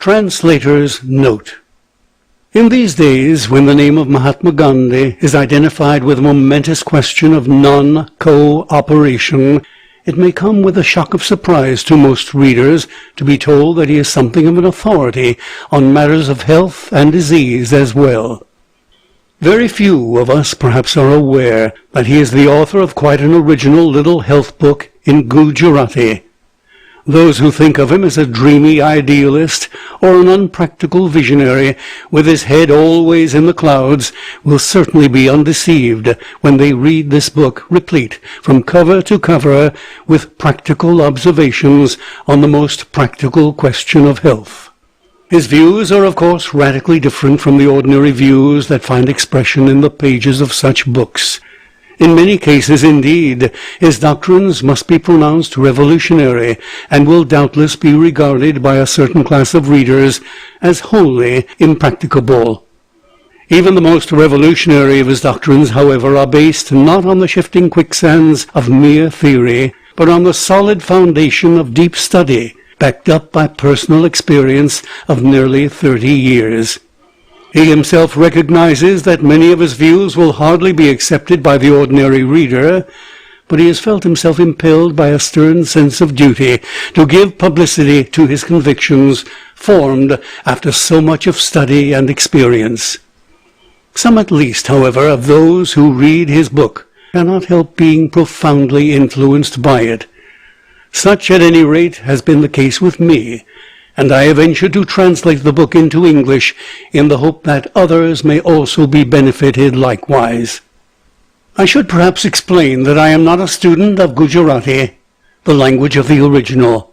Translator's Note. In these days, when the name of Mahatma Gandhi is identified with the momentous question of non-cooperation, it may come with a shock of surprise to most readers to be told that he is something of an authority on matters of health and disease as well. Very few of us perhaps are aware that he is the author of quite an original little health book in Gujarati. Those who think of him as a dreamy idealist or an unpractical visionary with his head always in the clouds will certainly be undeceived when they read this book replete from cover to cover with practical observations on the most practical question of health. His views are of course radically different from the ordinary views that find expression in the pages of such books. In many cases, indeed, his doctrines must be pronounced revolutionary, and will doubtless be regarded by a certain class of readers as wholly impracticable. Even the most revolutionary of his doctrines, however, are based not on the shifting quicksands of mere theory, but on the solid foundation of deep study, backed up by personal experience of nearly 30 years. He himself recognizes that many of his views will hardly be accepted by the ordinary reader, but he has felt himself impelled by a stern sense of duty to give publicity to his convictions, formed after so much of study and experience. Some at least, however, of those who read his book cannot help being profoundly influenced by it. Such, at any rate, has been the case with me, and I have ventured to translate the book into English in the hope that others may also be benefited likewise. I should perhaps explain that I am not a student of Gujarati, the language of the original.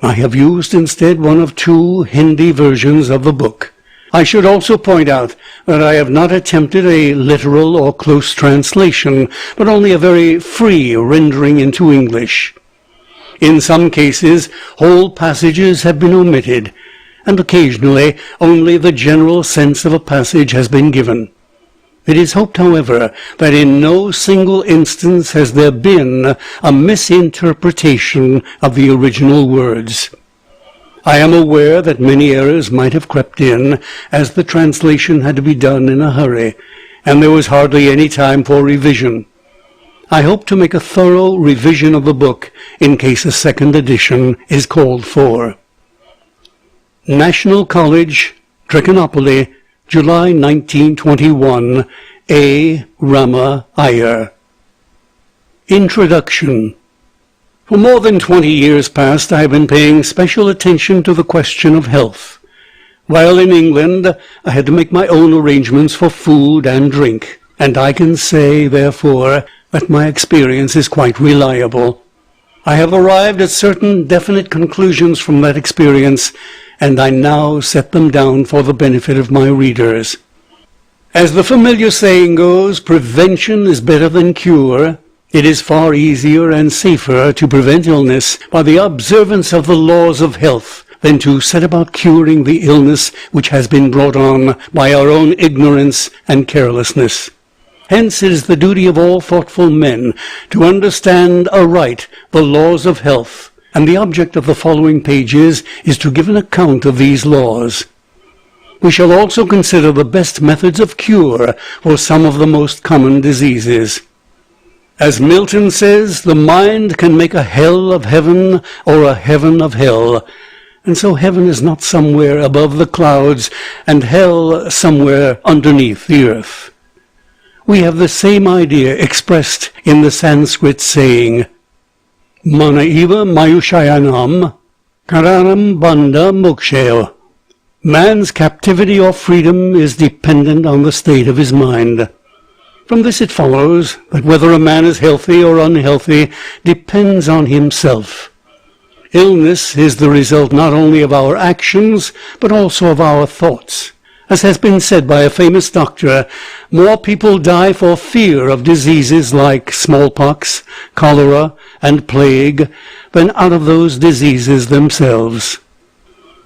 I have used instead one of two Hindi versions of the book. I should also point out that I have not attempted a literal or close translation, but only a very free rendering into English. In some cases, whole passages have been omitted, and occasionally only the general sense of a passage has been given. It is hoped, however, that in no single instance has there been a misinterpretation of the original words. I am aware that many errors might have crept in, as the translation had to be done in a hurry, and there was hardly any time for revision. I hope to make a thorough revision of the book in case a second edition is called for. National College, Trichinopoly, July 1921. A. Rama Iyer. Introduction. For more than 20 years past, I have been paying special attention to the question of health. While in England, I had to make my own arrangements for food and drink, and I can say, therefore, that my experience is quite reliable. I have arrived at certain definite conclusions from that experience, and I now set them down for the benefit of my readers. As the familiar saying goes, prevention is better than cure. It is far easier and safer to prevent illness by the observance of the laws of health than to set about curing the illness which has been brought on by our own ignorance and carelessness. Hence it is the duty of all thoughtful men to understand aright the laws of health, and the object of the following pages is to give an account of these laws. We shall also consider the best methods of cure for some of the most common diseases. As Milton says, the mind can make a hell of heaven or a heaven of hell, and so heaven is not somewhere above the clouds and hell somewhere underneath the earth. We have the same idea expressed in the Sanskrit saying, Mana eva mayushayanam karanam bandha moksheo. Man's captivity or freedom is dependent on the state of his mind. From this it follows that whether a man is healthy or unhealthy depends on himself. Illness is the result not only of our actions, but also of our thoughts. As has been said by a famous doctor, more people die for fear of diseases like smallpox, cholera, and plague than out of those diseases themselves.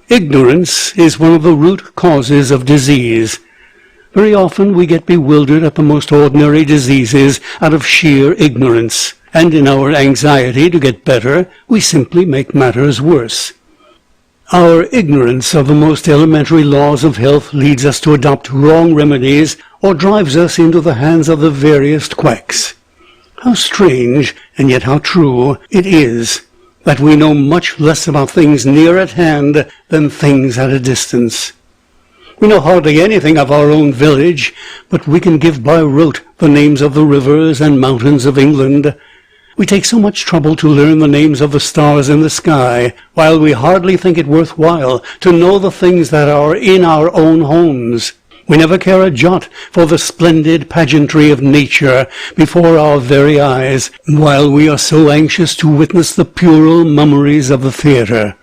Ignorance is one of the root causes of disease. Very often we get bewildered at the most ordinary diseases out of sheer ignorance, and in our anxiety to get better, we simply make matters worse. Our ignorance of the most elementary laws of health leads us to adopt wrong remedies or drives us into the hands of the veriest quacks. How strange, and yet how true, it is that we know much less about things near at hand than things at a distance. We know hardly anything of our own village, but we can give by rote the names of the rivers and mountains of England. We take so much trouble to learn the names of the stars in the sky, while we hardly think it worthwhile to know the things that are in our own homes. We never care a jot for the splendid pageantry of nature before our very eyes, while we are so anxious to witness the puerile mummeries of the theatre.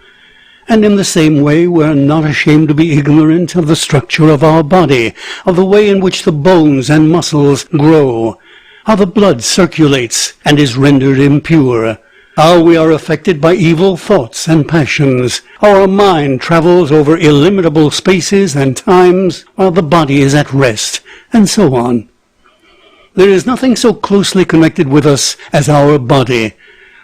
And in the same way we are not ashamed to be ignorant of the structure of our body, of the way in which the bones and muscles grow, how the blood circulates and is rendered impure, how we are affected by evil thoughts and passions, how our mind travels over illimitable spaces and times while the body is at rest, and so on. There is nothing so closely connected with us as our body,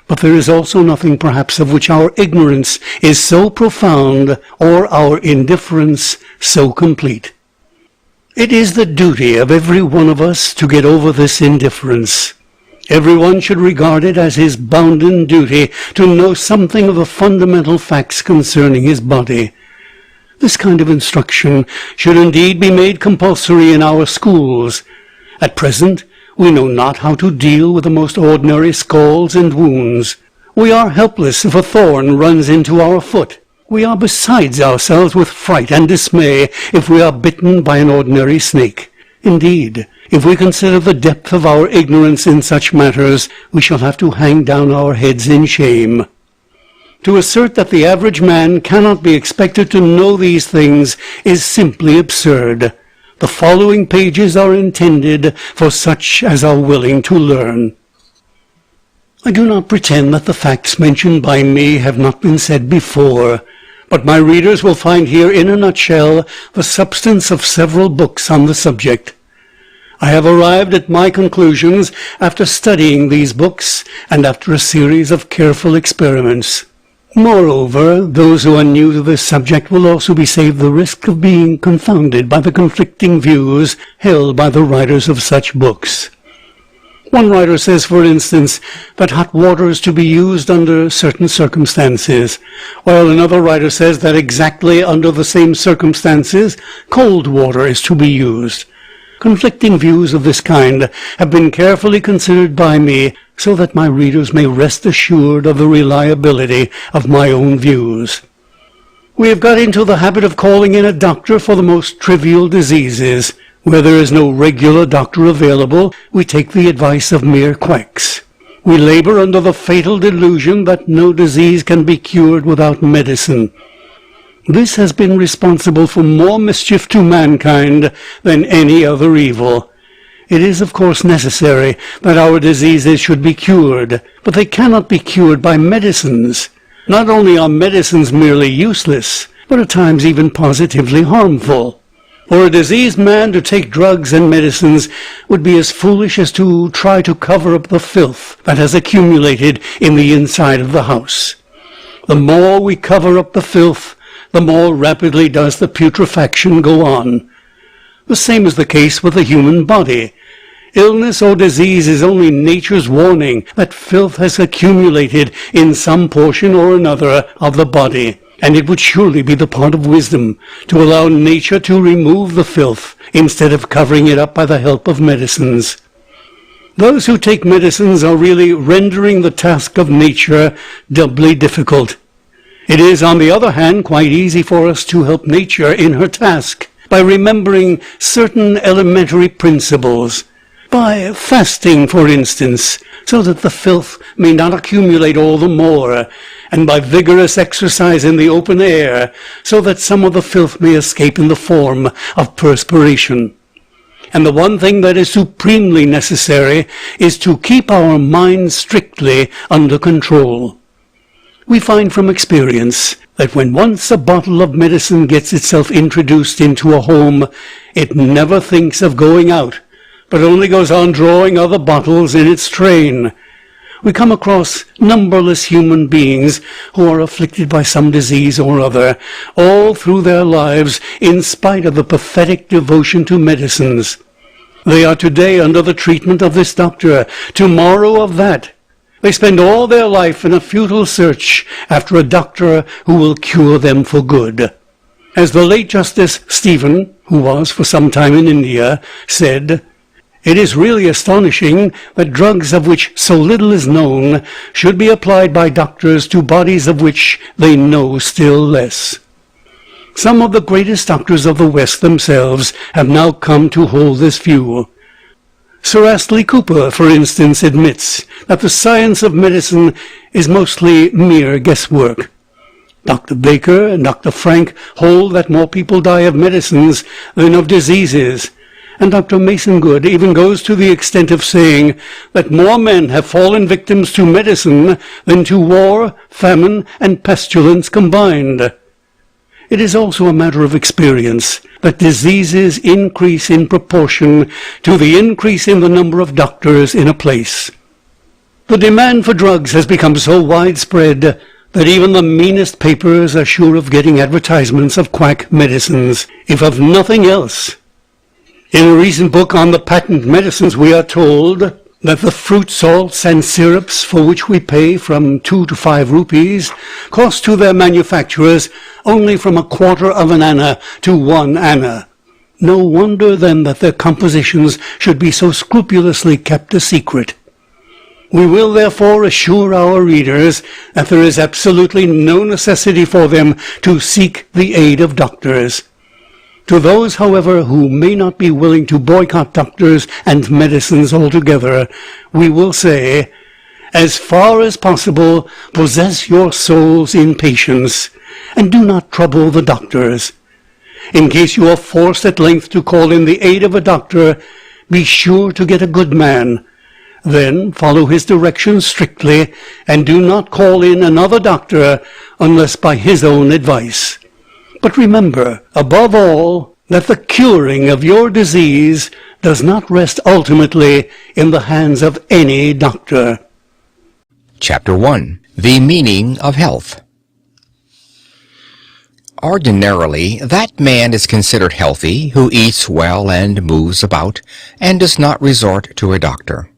but there is also nothing perhaps of which our ignorance is so profound or our indifference so complete. It is the duty of every one of us to get over this indifference. Everyone should regard it as his bounden duty to know something of the fundamental facts concerning his body. This kind of instruction should indeed be made compulsory in our schools. At present, we know not how to deal with the most ordinary scalds and wounds. We are helpless if a thorn runs into our foot. We are beside ourselves with fright and dismay if we are bitten by an ordinary snake. Indeed, if we consider the depth of our ignorance in such matters, we shall have to hang down our heads in shame. To assert that the average man cannot be expected to know these things is simply absurd. The following pages are intended for such as are willing to learn. I do not pretend that the facts mentioned by me have not been said before, but my readers will find here in a nutshell the substance of several books on the subject. I have arrived at my conclusions after studying these books and after a series of careful experiments. Moreover, those who are new to this subject will also be saved the risk of being confounded by the conflicting views held by the writers of such books. One writer says, for instance, that hot water is to be used under certain circumstances, while another writer says that exactly under the same circumstances cold water is to be used. Conflicting views of this kind have been carefully considered by me, so that my readers may rest assured of the reliability of my own views. We have got into the habit of calling in a doctor for the most trivial diseases. Where there is no regular doctor available, we take the advice of mere quacks. We labor under the fatal delusion that no disease can be cured without medicine. This has been responsible for more mischief to mankind than any other evil. It is, of course, necessary that our diseases should be cured, but they cannot be cured by medicines. Not only are medicines merely useless, but at times even positively harmful. For a diseased man to take drugs and medicines would be as foolish as to try to cover up the filth that has accumulated in the inside of the house. The more we cover up the filth, the more rapidly does the putrefaction go on. The same is the case with the human body. Illness or disease is only nature's warning that filth has accumulated in some portion or another of the body, and it would surely be the part of wisdom to allow nature to remove the filth instead of covering it up by the help of medicines. Those who take medicines are really rendering the task of nature doubly difficult. It is, on the other hand, quite easy for us to help nature in her task by remembering certain elementary principles, by fasting, for instance, so that the filth may not accumulate all the more, and by vigorous exercise in the open air, so that some of the filth may escape in the form of perspiration. And the one thing that is supremely necessary is to keep our minds strictly under control. We find from experience that when once a bottle of medicine gets itself introduced into a home, it never thinks of going out, but only goes on drawing other bottles in its train. We come across numberless human beings who are afflicted by some disease or other, all through their lives, in spite of the pathetic devotion to medicines. They are today under the treatment of this doctor, tomorrow of that. They spend all their life in a futile search after a doctor who will cure them for good. As the late Justice Stephen, who was for some time in India, said, "It is really astonishing that drugs of which so little is known should be applied by doctors to bodies of which they know still less." Some of the greatest doctors of the West themselves have now come to hold this view. Sir Astley Cooper, for instance, admits that the science of medicine is mostly mere guesswork. Dr. Baker and Dr. Frank hold that more people die of medicines than of diseases, and Dr. Mason Good even goes to the extent of saying that more men have fallen victims to medicine than to war, famine, and pestilence combined. It is also a matter of experience that diseases increase in proportion to the increase in the number of doctors in a place. The demand for drugs has become so widespread that even the meanest papers are sure of getting advertisements of quack medicines, if of nothing else. In a recent book on the patent medicines, we are told that the fruit salts and syrups for which we pay from 2 to 5 rupees cost to their manufacturers only from a quarter of an anna to 1 anna. No wonder then that their compositions should be so scrupulously kept a secret. We will therefore assure our readers that there is absolutely no necessity for them to seek the aid of doctors. To those, however, who may not be willing to boycott doctors and medicines altogether, we will say, as far as possible, possess your souls in patience, and do not trouble the doctors. In case you are forced at length to call in the aid of a doctor, be sure to get a good man. Then follow his directions strictly, and do not call in another doctor unless by his own advice. But remember, above all, that the curing of your disease does not rest ultimately in the hands of any doctor. Chapter 1. The Meaning of Health. Ordinarily, that man is considered healthy who eats well and moves about, and does not resort to a doctor.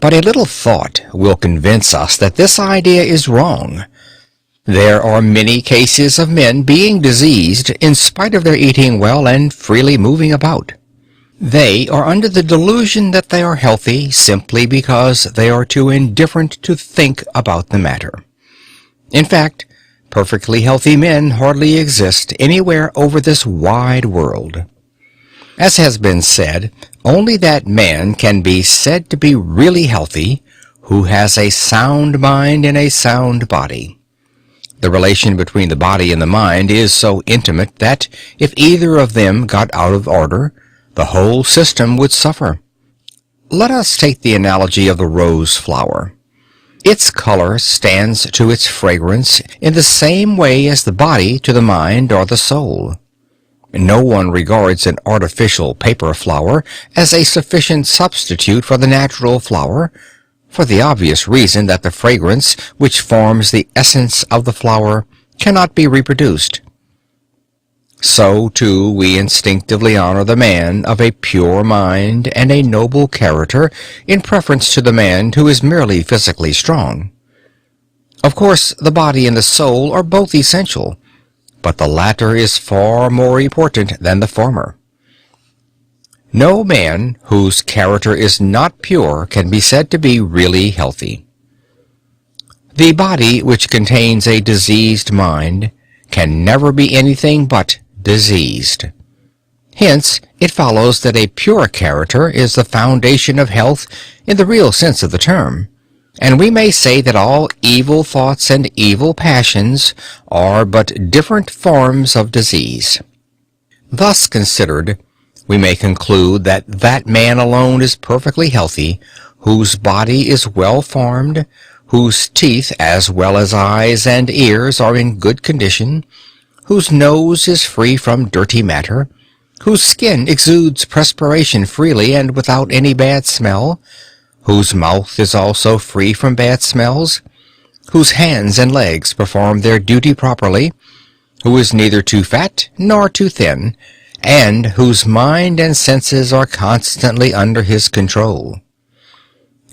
But a little thought will convince us that this idea is wrong. There are many cases of men being diseased in spite of their eating well and freely moving about. They are under the delusion that they are healthy simply because they are too indifferent to think about the matter. In fact, perfectly healthy men hardly exist anywhere over this wide world. As has been said, only that man can be said to be really healthy who has a sound mind and a sound body. The relation between the body and the mind is so intimate that if either of them got out of order, the whole system would suffer. Let us take the analogy of the rose flower. Its color stands to its fragrance in the same way as the body to the mind or the soul. No one regards an artificial paper flower as a sufficient substitute for the natural flower, for the obvious reason that the fragrance which forms the essence of the flower cannot be reproduced. So, too, we instinctively honor the man of a pure mind and a noble character in preference to the man who is merely physically strong. Of course, the body and the soul are both essential, but the latter is far more important than the former. No man whose character is not pure can be said to be really healthy. The body which contains a diseased mind can never be anything but diseased. Hence, it follows that a pure character is the foundation of health in the real sense of the term, and we may say that all evil thoughts and evil passions are but different forms of disease. Thus considered, we may conclude that that man alone is perfectly healthy, whose body is well formed, whose teeth as well as eyes and ears are in good condition, whose nose is free from dirty matter, whose skin exudes perspiration freely and without any bad smell, whose mouth is also free from bad smells, whose hands and legs perform their duty properly, who is neither too fat nor too thin, and whose mind and senses are constantly under his control.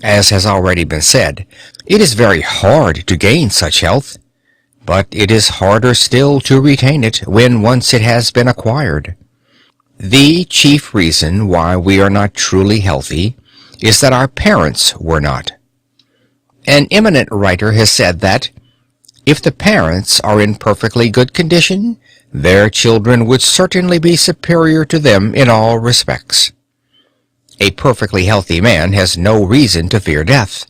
As has already been said, it is very hard to gain such health, but it is harder still to retain it when once it has been acquired. The chief reason why we are not truly healthy is that our parents were not. An eminent writer has said that, if the parents are in perfectly good condition, their children would certainly be superior to them in all respects. A perfectly healthy man has no reason to fear death.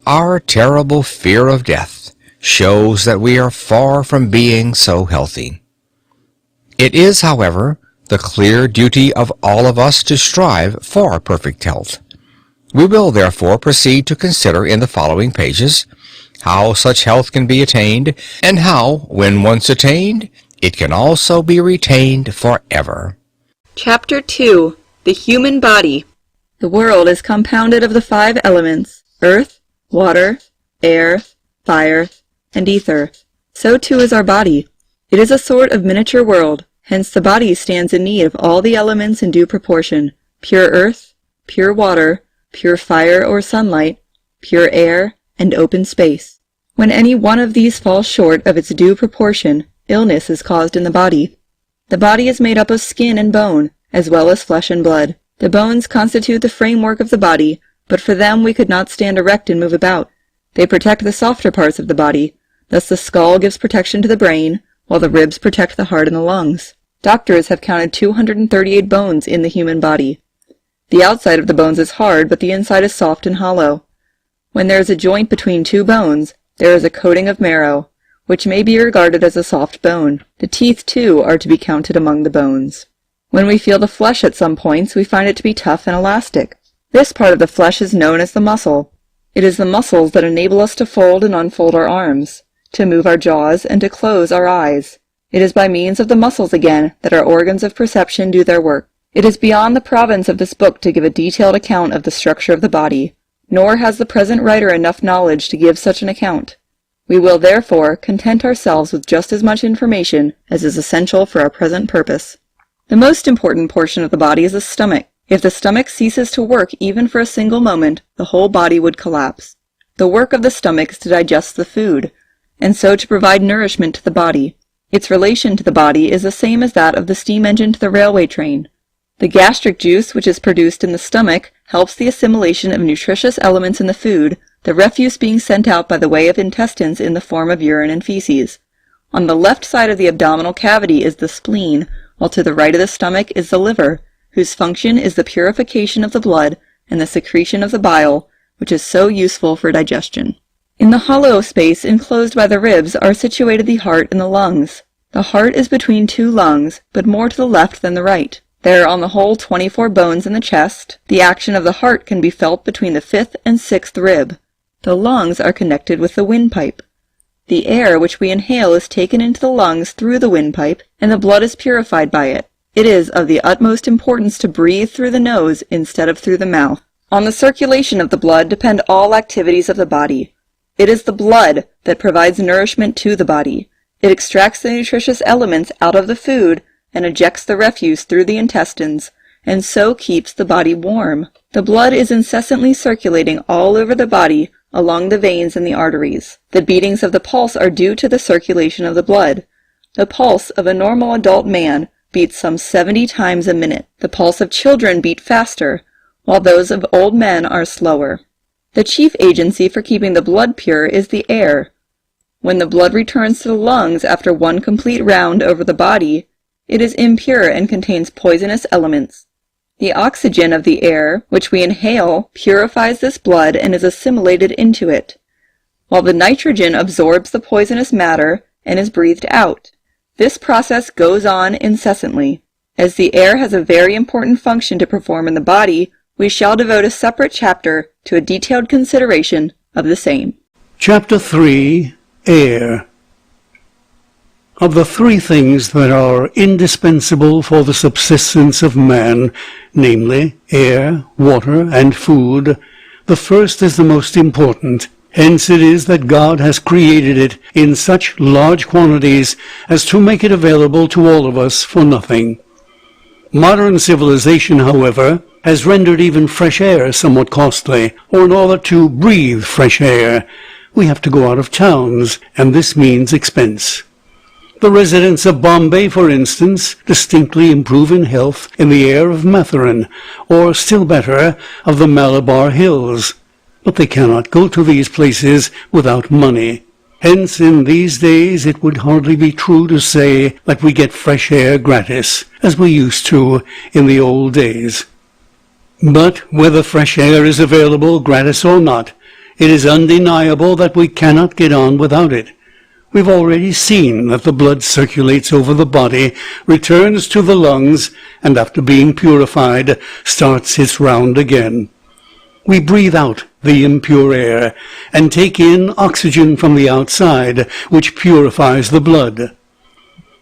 Our terrible fear of death shows that we are far from being so healthy. It is, however, the clear duty of all of us to strive for perfect health. We will therefore proceed to consider in the following pages how such health can be attained, and how, when once attained, it can also be retained forever. Chapter 2. The Human Body. The world is compounded of the 5 elements: earth, water, air, fire, and ether. So too is our body. It is a sort of miniature world, hence the body stands in need of all the elements in due proportion: pure earth, pure water, pure fire or sunlight, pure air, and open space. When any one of these falls short of its due proportion, illness is caused in the body. The body is made up of skin and bone, as well as flesh and blood. The bones constitute the framework of the body, but for them we could not stand erect and move about. They protect the softer parts of the body. Thus the skull gives protection to the brain, while the ribs protect the heart and the lungs. Doctors have counted 238 bones in the human body. The outside of the bones is hard, but the inside is soft and hollow. When there is a joint between 2 bones, there is a coating of marrow, which may be regarded as a soft bone. The teeth, too, are to be counted among the bones. When we feel the flesh at some points, we find it to be tough and elastic. This part of the flesh is known as the muscle. It is the muscles that enable us to fold and unfold our arms, to move our jaws, and to close our eyes. It is by means of the muscles again that our organs of perception do their work. It is beyond the province of this book to give a detailed account of the structure of the body, nor has the present writer enough knowledge to give such an account. We will, therefore, content ourselves with just as much information as is essential for our present purpose. The most important portion of the body is the stomach. If the stomach ceases to work even for a single moment, the whole body would collapse. The work of the stomach is to digest the food, and so to provide nourishment to the body. Its relation to the body is the same as that of the steam engine to the railway train. The gastric juice, which is produced in the stomach, helps the assimilation of nutritious elements in the food, the refuse being sent out by the way of intestines in the form of urine and feces. On the left side of the abdominal cavity is the spleen, while to the right of the stomach is the liver, whose function is the purification of the blood and the secretion of the bile, which is so useful for digestion. In the hollow space enclosed by the ribs are situated the heart and the lungs. The heart is between 2 lungs, but more to the left than the right. There are on the whole 24 bones in the chest. The action of the heart can be felt between the 5th and 6th rib. The lungs are connected with the windpipe. The air which we inhale is taken into the lungs through the windpipe, and the blood is purified by it. It is of the utmost importance to breathe through the nose instead of through the mouth. On the circulation of the blood depend all activities of the body. It is the blood that provides nourishment to the body. It extracts the nutritious elements out of the food and ejects the refuse through the intestines, and so keeps the body warm. The blood is incessantly circulating all over the body along the veins and the arteries. The beatings of the pulse are due to the circulation of the blood. The pulse of a normal adult man beats some 70 times a minute. The pulse of children beat faster, while those of old men are slower. The chief agency for keeping the blood pure is the air. When the blood returns to the lungs after one complete round over the body, it is impure and contains poisonous elements. The oxygen of the air, which we inhale, purifies this blood and is assimilated into it, while the nitrogen absorbs the poisonous matter and is breathed out. This process goes on incessantly. As the air has a very important function to perform in the body, we shall devote a separate chapter to a detailed consideration of the same. Chapter 3. Air. Of the 3 things that are indispensable for the subsistence of man, namely air, water, and food, The first is the most important. Hence it is that God has created it in such large quantities as to make it available to all of us for nothing. Modern civilization, however, has rendered even fresh air somewhat costly, or in order to breathe fresh air, we have to go out of towns, and this means expense. The residents of Bombay, for instance, distinctly improve in health in the air of Mathuran, or still better, of the Malabar Hills. But they cannot go to these places without money. Hence, in these days, it would hardly be true to say that we get fresh air gratis, as we used to in the old days. But whether fresh air is available gratis or not, it is undeniable that we cannot get on without it. We've already seen that the blood circulates over the body, returns to the lungs, and after being purified, starts its round again. We breathe out the impure air and take in oxygen from the outside, which purifies the blood.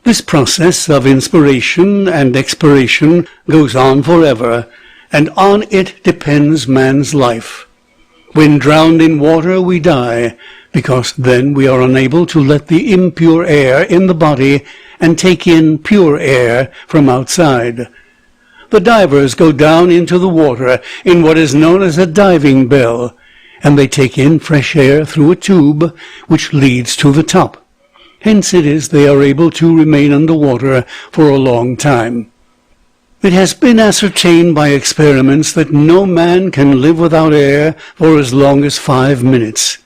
This process of inspiration and expiration goes on forever, and on it depends man's life. When drowned in water, we die, because then we are unable to let the impure air in the body and take in pure air from outside. The divers go down into the water in what is known as a diving bell, and they take in fresh air through a tube which leads to the top. Hence it is they are able to remain underwater for a long time. It has been ascertained by experiments that no man can live without air for as long as 5 minutes.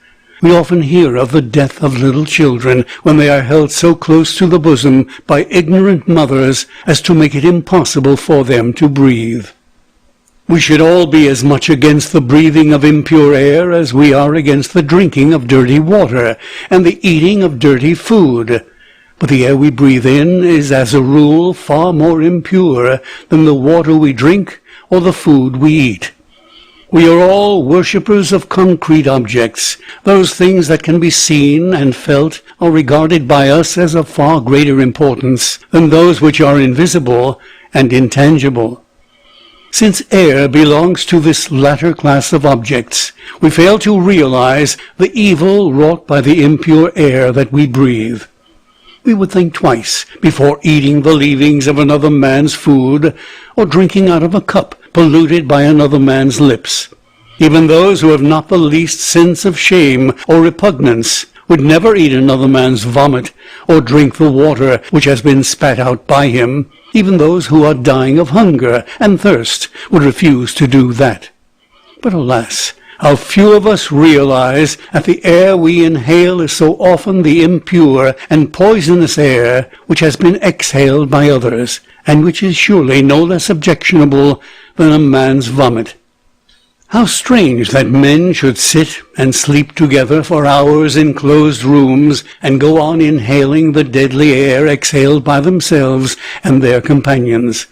We often hear of the death of little children when they are held so close to the bosom by ignorant mothers as to make it impossible for them to breathe. We should all be as much against the breathing of impure air as we are against the drinking of dirty water and the eating of dirty food. But the air we breathe in is, as a rule, far more impure than the water we drink or the food we eat. We are all worshippers of concrete objects. Those things that can be seen and felt are regarded by us as of far greater importance than those which are invisible and intangible. Since air belongs to this latter class of objects, we fail to realize the evil wrought by the impure air that we breathe. We would think twice before eating the leavings of another man's food or drinking out of a cup polluted by another man's lips. Even those who have not the least sense of shame or repugnance would never eat another man's vomit or drink the water which has been spat out by him. Even those who are dying of hunger and thirst would refuse to do that. But alas, how few of us realize that the air we inhale is so often the impure and poisonous air which has been exhaled by others, and which is surely no less objectionable than a man's vomit. How strange that men should sit and sleep together for hours in closed rooms and go on inhaling the deadly air exhaled by themselves and their companions.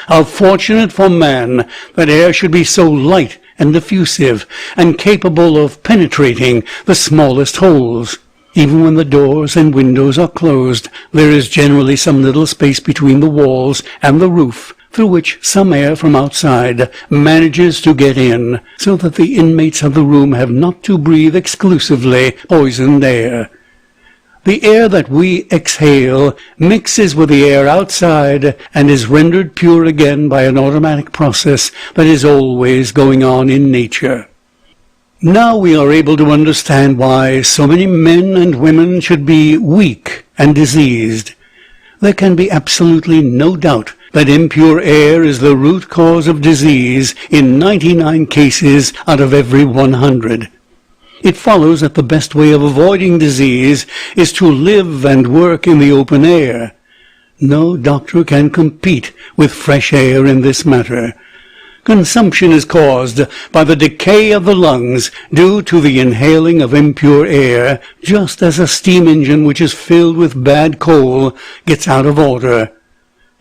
How fortunate for man that air should be so light and diffusive, and capable of penetrating the smallest holes. Even when the doors and windows are closed, there is generally some little space between the walls and the roof, through which some air from outside manages to get in, so that the inmates of the room have not to breathe exclusively poisoned air. The air that we exhale mixes with the air outside and is rendered pure again by an automatic process that is always going on in nature. Now we are able to understand why so many men and women should be weak and diseased. There can be absolutely no doubt that impure air is the root cause of disease in 99 cases out of every 100. It follows that the best way of avoiding disease is to live and work in the open air. No doctor can compete with fresh air in this matter. Consumption is caused by the decay of the lungs due to the inhaling of impure air, just as a steam engine which is filled with bad coal gets out of order.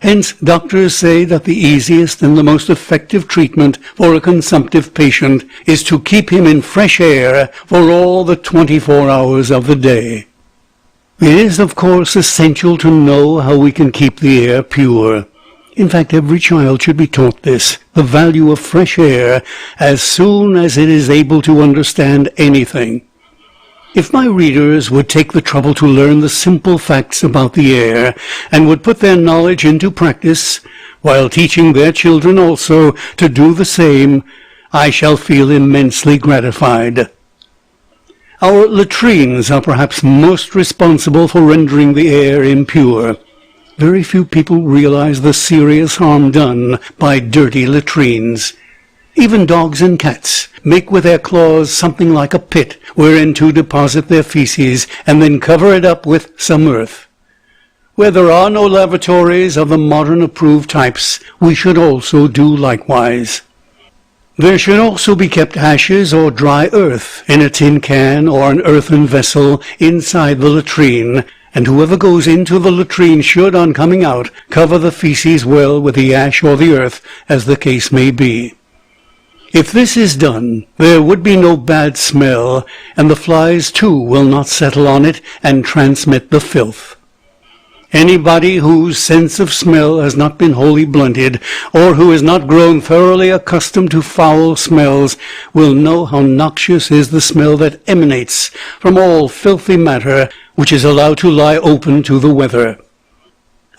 Hence, doctors say that the easiest and the most effective treatment for a consumptive patient is to keep him in fresh air for all the 24 hours of the day. It is, of course, essential to know how we can keep the air pure. In fact, every child should be taught this, the value of fresh air, as soon as it is able to understand anything. If my readers would take the trouble to learn the simple facts about the air, and would put their knowledge into practice, while teaching their children also to do the same, I shall feel immensely gratified. Our latrines are perhaps most responsible for rendering the air impure. Very few people realize the serious harm done by dirty latrines. Even dogs and cats make with their claws something like a pit wherein to deposit their feces, and then cover it up with some earth. Where there are no lavatories of the modern approved types, we should also do likewise. There should also be kept ashes or dry earth in a tin can or an earthen vessel inside the latrine, and whoever goes into the latrine should, on coming out, cover the feces well with the ash or the earth, as the case may be. If this is done, there would be no bad smell, and the flies too will not settle on it and transmit the filth. Anybody whose sense of smell has not been wholly blunted, or who has not grown thoroughly accustomed to foul smells, will know how noxious is the smell that emanates from all filthy matter which is allowed to lie open to the weather.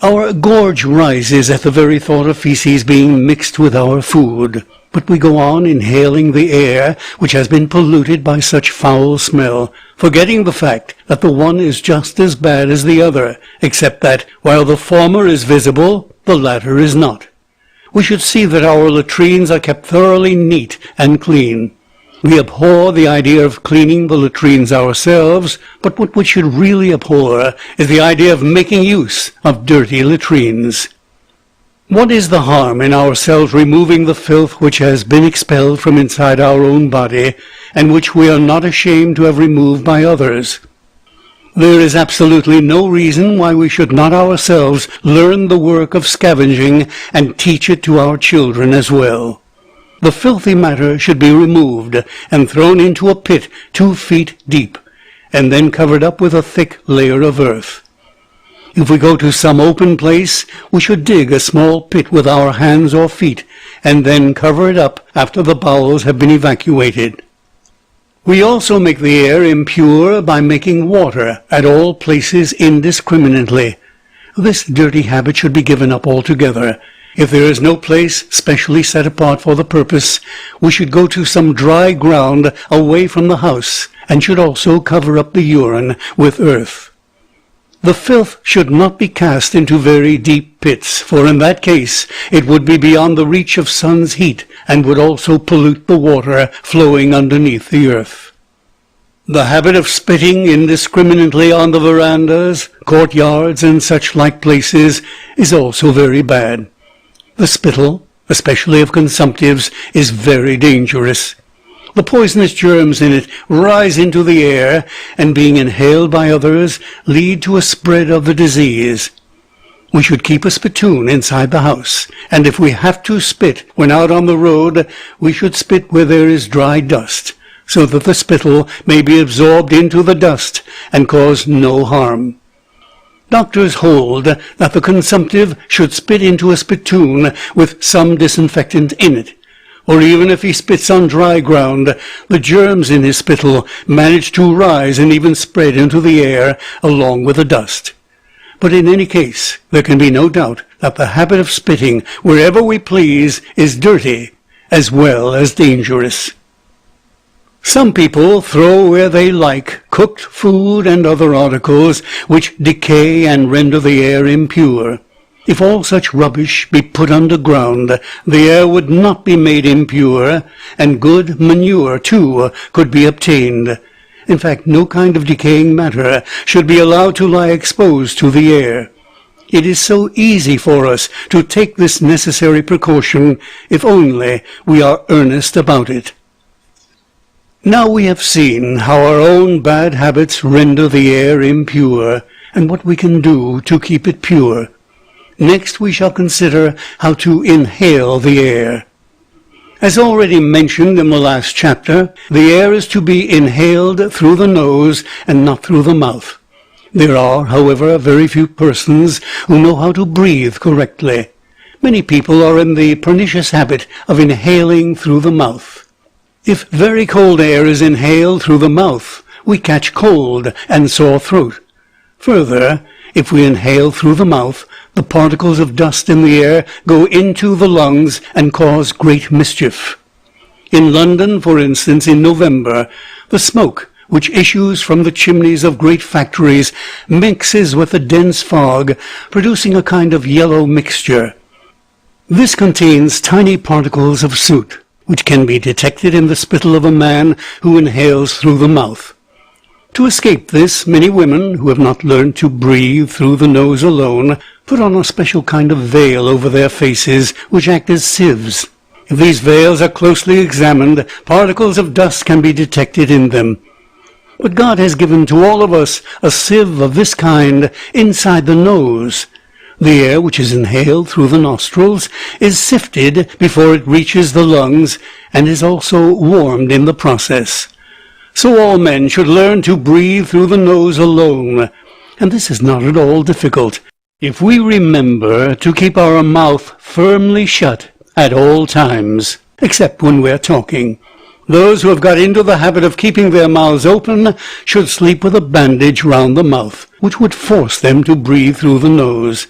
Our gorge rises at the very thought of feces being mixed with our food, but we go on inhaling the air which has been polluted by such foul smell, forgetting the fact that the one is just as bad as the other, except that, while the former is visible, the latter is not. We should see that our latrines are kept thoroughly neat and clean. We abhor the idea of cleaning the latrines ourselves, but what we should really abhor is the idea of making use of dirty latrines. What is the harm in ourselves removing the filth which has been expelled from inside our own body, and which we are not ashamed to have removed by others? There is absolutely no reason why we should not ourselves learn the work of scavenging and teach it to our children as well. The filthy matter should be removed and thrown into a pit 2 feet deep, and then covered up with a thick layer of earth. If we go to some open place, we should dig a small pit with our hands or feet, and then cover it up after the bowels have been evacuated. We also make the air impure by making water at all places indiscriminately. This dirty habit should be given up altogether. If there is no place specially set apart for the purpose, we should go to some dry ground away from the house, and should also cover up the urine with earth. The filth should not be cast into very deep pits, for in that case it would be beyond the reach of sun's heat, and would also pollute the water flowing underneath the earth. The habit of spitting indiscriminately on the verandas, courtyards, and such like places is also very bad. The spittle, especially of consumptives, is very dangerous. The poisonous germs in it rise into the air, and being inhaled by others, lead to a spread of the disease. We should keep a spittoon inside the house, and if we have to spit when out on the road, we should spit where there is dry dust, so that the spittle may be absorbed into the dust and cause no harm. Doctors hold that the consumptive should spit into a spittoon with some disinfectant in it, or even if he spits on dry ground, the germs in his spittle manage to rise and even spread into the air along with the dust. But in any case, there can be no doubt that the habit of spitting wherever we please is dirty as well as dangerous. Some people throw where they like cooked food and other articles which decay and render the air impure. If all such rubbish be put underground, the air would not be made impure, and good manure, too, could be obtained. In fact, no kind of decaying matter should be allowed to lie exposed to the air. It is so easy for us to take this necessary precaution, if only we are earnest about it. Now we have seen how our own bad habits render the air impure, and what we can do to keep it pure. Next we shall consider how to inhale the air. As already mentioned in the last chapter, the air is to be inhaled through the nose and not through the mouth. There are, however, very few persons who know how to breathe correctly. Many people are in the pernicious habit of inhaling through the mouth. If very cold air is inhaled through the mouth, we catch cold and sore throat. Further, if we inhale through the mouth, the particles of dust in the air go into the lungs and cause great mischief. In London, for instance, in November, the smoke which issues from the chimneys of great factories mixes with the dense fog, producing a kind of yellow mixture. This contains tiny particles of soot, which can be detected in the spittle of a man who inhales through the mouth. To escape this, many women, who have not learned to breathe through the nose alone, put on a special kind of veil over their faces, which act as sieves. If these veils are closely examined, particles of dust can be detected in them. But God has given to all of us a sieve of this kind inside the nose. The air which is inhaled through the nostrils is sifted before it reaches the lungs, and is also warmed in the process. So all men should learn to breathe through the nose alone, and this is not at all difficult, if we remember to keep our mouth firmly shut at all times, except when we're talking. Those who have got into the habit of keeping their mouths open should sleep with a bandage round the mouth, which would force them to breathe through the nose.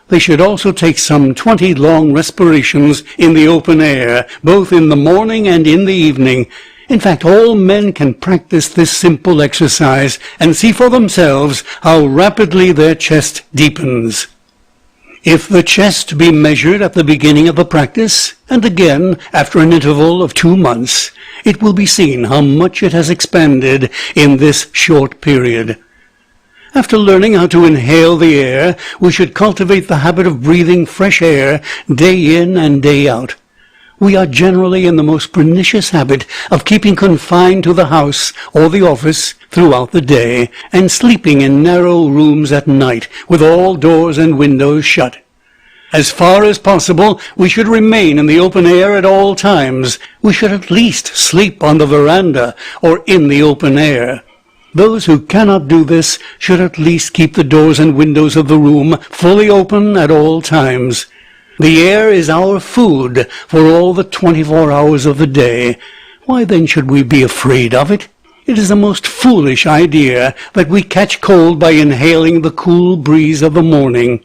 They should also take some 20 long respirations in the open air, both in the morning and in the evening. In fact, all men can practice this simple exercise and see for themselves how rapidly their chest deepens. If the chest be measured at the beginning of the practice, and again after an interval of 2 months, it will be seen how much it has expanded in this short period. After learning how to inhale the air, we should cultivate the habit of breathing fresh air day in and day out. We are generally in the most pernicious habit of keeping confined to the house or the office throughout the day, and sleeping in narrow rooms at night, with all doors and windows shut. As far as possible, we should remain in the open air at all times. We should at least sleep on the veranda or in the open air. Those who cannot do this should at least keep the doors and windows of the room fully open at all times. The air is our food for all the 24 hours of the day. Why then should we be afraid of it? It is a most foolish idea that we catch cold by inhaling the cool breeze of the morning.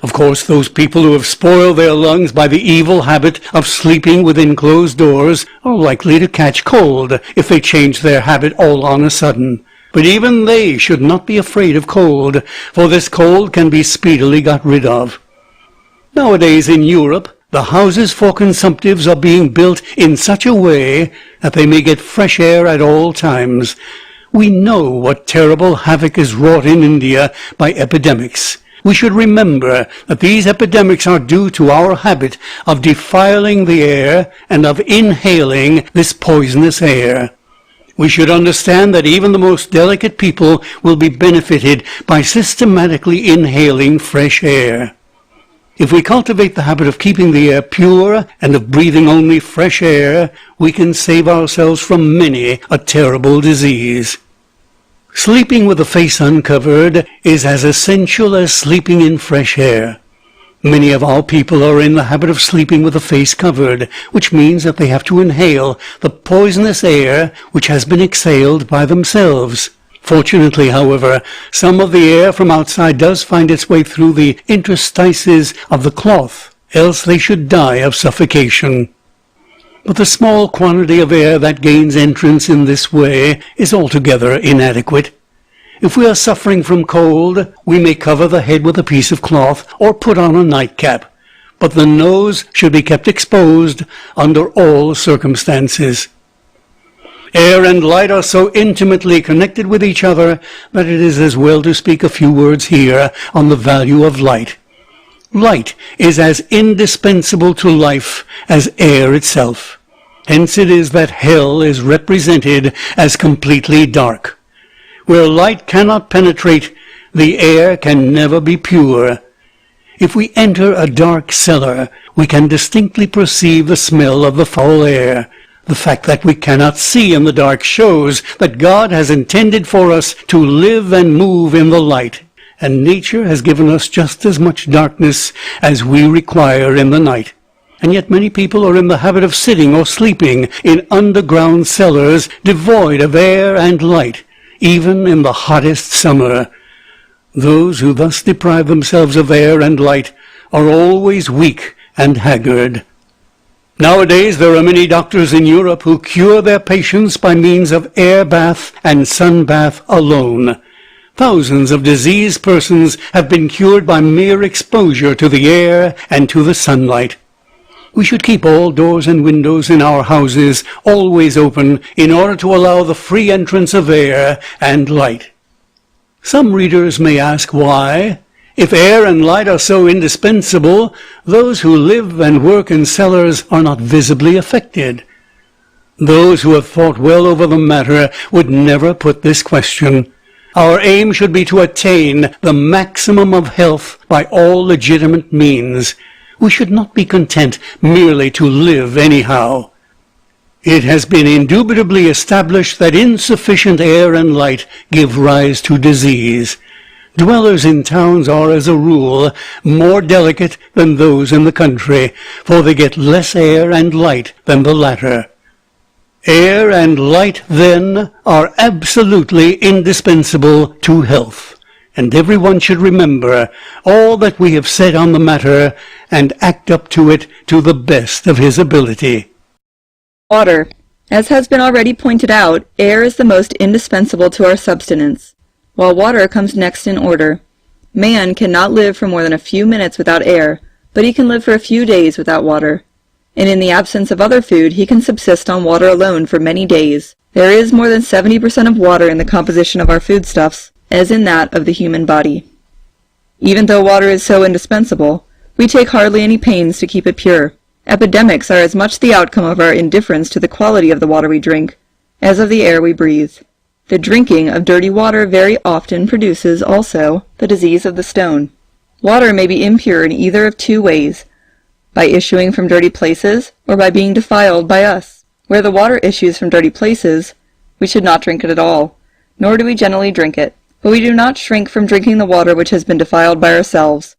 Of course, those people who have spoiled their lungs by the evil habit of sleeping within closed doors are likely to catch cold if they change their habit all on a sudden. But even they should not be afraid of cold, for this cold can be speedily got rid of. Nowadays in Europe, the houses for consumptives are being built in such a way that they may get fresh air at all times. We know what terrible havoc is wrought in India by epidemics. We should remember that these epidemics are due to our habit of defiling the air and of inhaling this poisonous air. We should understand that even the most delicate people will be benefited by systematically inhaling fresh air. If we cultivate the habit of keeping the air pure and of breathing only fresh air, we can save ourselves from many a terrible disease. Sleeping with the face uncovered is as essential as sleeping in fresh air. Many of our people are in the habit of sleeping with the face covered, which means that they have to inhale the poisonous air which has been exhaled by themselves. Fortunately, however, some of the air from outside does find its way through the interstices of the cloth, else they should die of suffocation. But the small quantity of air that gains entrance in this way is altogether inadequate. If we are suffering from cold, we may cover the head with a piece of cloth or put on a nightcap, but the nose should be kept exposed under all circumstances. Air and light are so intimately connected with each other that it is as well to speak a few words here on the value of light. Light is as indispensable to life as air itself. Hence it is that hell is represented as completely dark. Where light cannot penetrate, the air can never be pure. If we enter a dark cellar, we can distinctly perceive the smell of the foul air. The fact that we cannot see in the dark shows that God has intended for us to live and move in the light, and nature has given us just as much darkness as we require in the night. And yet many people are in the habit of sitting or sleeping in underground cellars devoid of air and light, even in the hottest summer. Those who thus deprive themselves of air and light are always weak and haggard. Nowadays there are many doctors in Europe who cure their patients by means of air bath and sun bath alone. Thousands of diseased persons have been cured by mere exposure to the air and to the sunlight. We should keep all doors and windows in our houses always open in order to allow the free entrance of air and light. Some readers may ask why, if air and light are so indispensable, those who live and work in cellars are not visibly affected. Those who have thought well over the matter would never put this question. Our aim should be to attain the maximum of health by all legitimate means. We should not be content merely to live anyhow. It has been indubitably established that insufficient air and light give rise to disease. Dwellers in towns are, as a rule, more delicate than those in the country, for they get less air and light than the latter. Air and light, then, are absolutely indispensable to health, and everyone should remember all that we have said on the matter and act up to it to the best of his ability. Water. As has been already pointed out, air is the most indispensable to our subsistence, while water comes next in order. Man cannot live for more than a few minutes without air, but he can live for a few days without water. And in the absence of other food, he can subsist on water alone for many days. There is more than 70% of water in the composition of our foodstuffs, as in that of the human body. Even though water is so indispensable, we take hardly any pains to keep it pure. Epidemics are as much the outcome of our indifference to the quality of the water we drink, as of the air we breathe. The drinking of dirty water very often produces, also, the disease of the stone. Water may be impure in either of two ways, by issuing from dirty places, or by being defiled by us. Where the water issues from dirty places, we should not drink it at all, nor do we generally drink it. But we do not shrink from drinking the water which has been defiled by ourselves.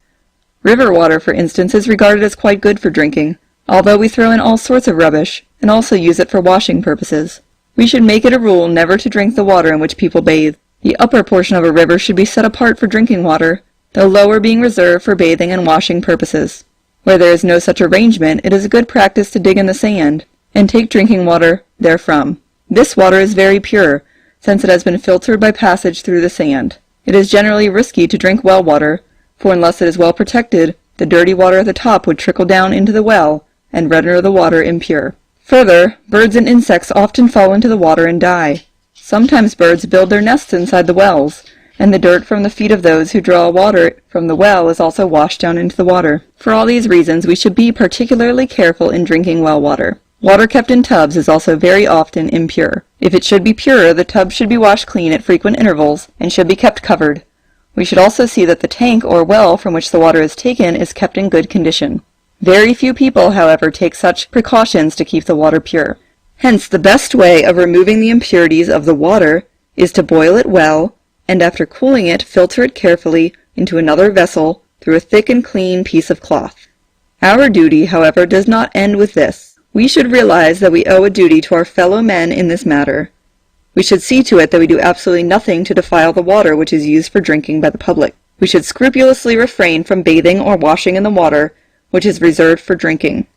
River water, for instance, is regarded as quite good for drinking, although we throw in all sorts of rubbish, and also use it for washing purposes. We should make it a rule never to drink the water in which people bathe. The upper portion of a river should be set apart for drinking water, the lower being reserved for bathing and washing purposes. Where there is no such arrangement, it is a good practice to dig in the sand, and take drinking water therefrom. This water is very pure, since it has been filtered by passage through the sand. It is generally risky to drink well water, for unless it is well protected, the dirty water at the top would trickle down into the well, and render the water impure. Further, birds and insects often fall into the water and die. Sometimes birds build their nests inside the wells, and the dirt from the feet of those who draw water from the well is also washed down into the water. For all these reasons, we should be particularly careful in drinking well water. Water kept in tubs is also very often impure. If it should be pure, the tub should be washed clean at frequent intervals, and should be kept covered. We should also see that the tank or well from which the water is taken is kept in good condition. Very few people, however, take such precautions to keep the water pure. Hence, the best way of removing the impurities of the water is to boil it well, and after cooling it, filter it carefully into another vessel through a thick and clean piece of cloth. Our duty, however, does not end with this. We should realize that we owe a duty to our fellow men in this matter. We should see to it that we do absolutely nothing to defile the water which is used for drinking by the public. We should scrupulously refrain from bathing or washing in the water which is reserved for drinking.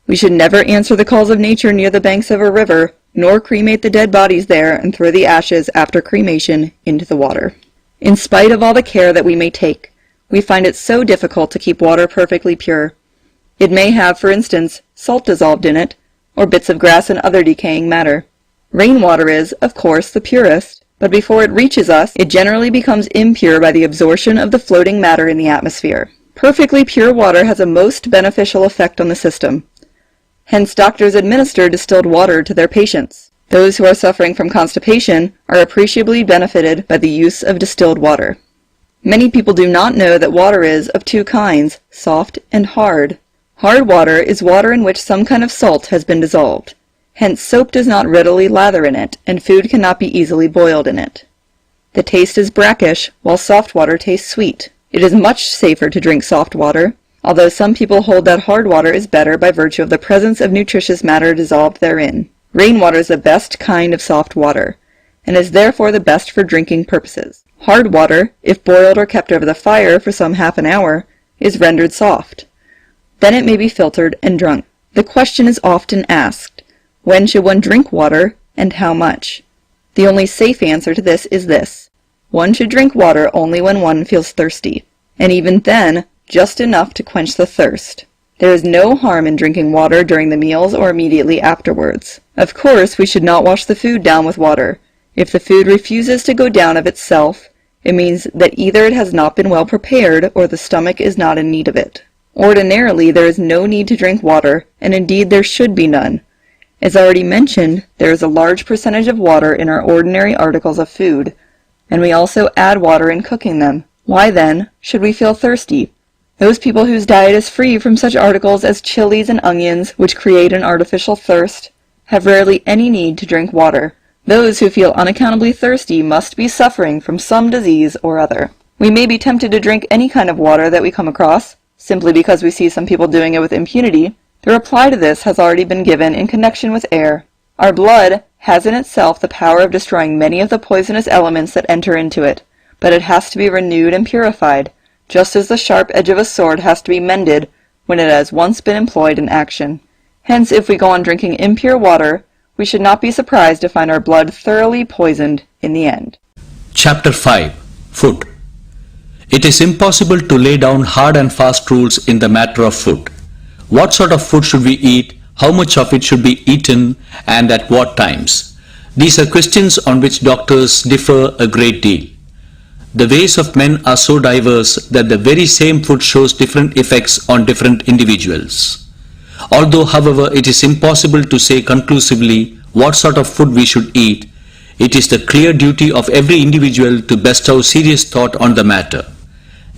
We should never answer the calls of nature near the banks of a river, nor cremate the dead bodies there and throw the ashes after cremation into the water. In spite of all the care that we may take, we find it so difficult to keep water perfectly pure. It may have, for instance, salt dissolved in it, or bits of grass and other decaying matter. Rainwater is, of course, the purest, but before it reaches us, it generally becomes impure by the absorption of the floating matter in the atmosphere. Perfectly pure water has a most beneficial effect on the system. Hence doctors administer distilled water to their patients. Those who are suffering from constipation are appreciably benefited by the use of distilled water. Many people do not know that water is of two kinds, soft and hard. Hard water is water in which some kind of salt has been dissolved. Hence soap does not readily lather in it, and food cannot be easily boiled in it. The taste is brackish, while soft water tastes sweet. It is much safer to drink soft water, although some people hold that hard water is better by virtue of the presence of nutritious matter dissolved therein. Rainwater is the best kind of soft water, and is therefore the best for drinking purposes. Hard water, if boiled or kept over the fire for some half an hour, is rendered soft. Then it may be filtered and drunk. The question is often asked, when should one drink water, and how much? The only safe answer to this is this: one should drink water only when one feels thirsty, and even then, just enough to quench the thirst. There is no harm in drinking water during the meals or immediately afterwards. Of course, we should not wash the food down with water. If the food refuses to go down of itself, it means that either it has not been well prepared or the stomach is not in need of it. Ordinarily, there is no need to drink water, and indeed there should be none. As already mentioned, there is a large percentage of water in our ordinary articles of food, and we also add water in cooking them. Why, then, should we feel thirsty? Those people whose diet is free from such articles as chilies and onions, which create an artificial thirst, have rarely any need to drink water. Those who feel unaccountably thirsty must be suffering from some disease or other. We may be tempted to drink any kind of water that we come across, simply because we see some people doing it with impunity. The reply to this has already been given in connection with air. Our blood has in itself the power of destroying many of the poisonous elements that enter into it, but it has to be renewed and purified, just as the sharp edge of a sword has to be mended when it has once been employed in action. Hence, if we go on drinking impure water, we should not be surprised to find our blood thoroughly poisoned in the end. Chapter 5. Food. It is impossible to lay down hard and fast rules in the matter of food. What sort of food should we eat, how much of it should be eaten, and at what times? These are questions on which doctors differ a great deal. The ways of men are so diverse that the very same food shows different effects on different individuals. Although, however, it is impossible to say conclusively what sort of food we should eat, it is the clear duty of every individual to bestow serious thought on the matter.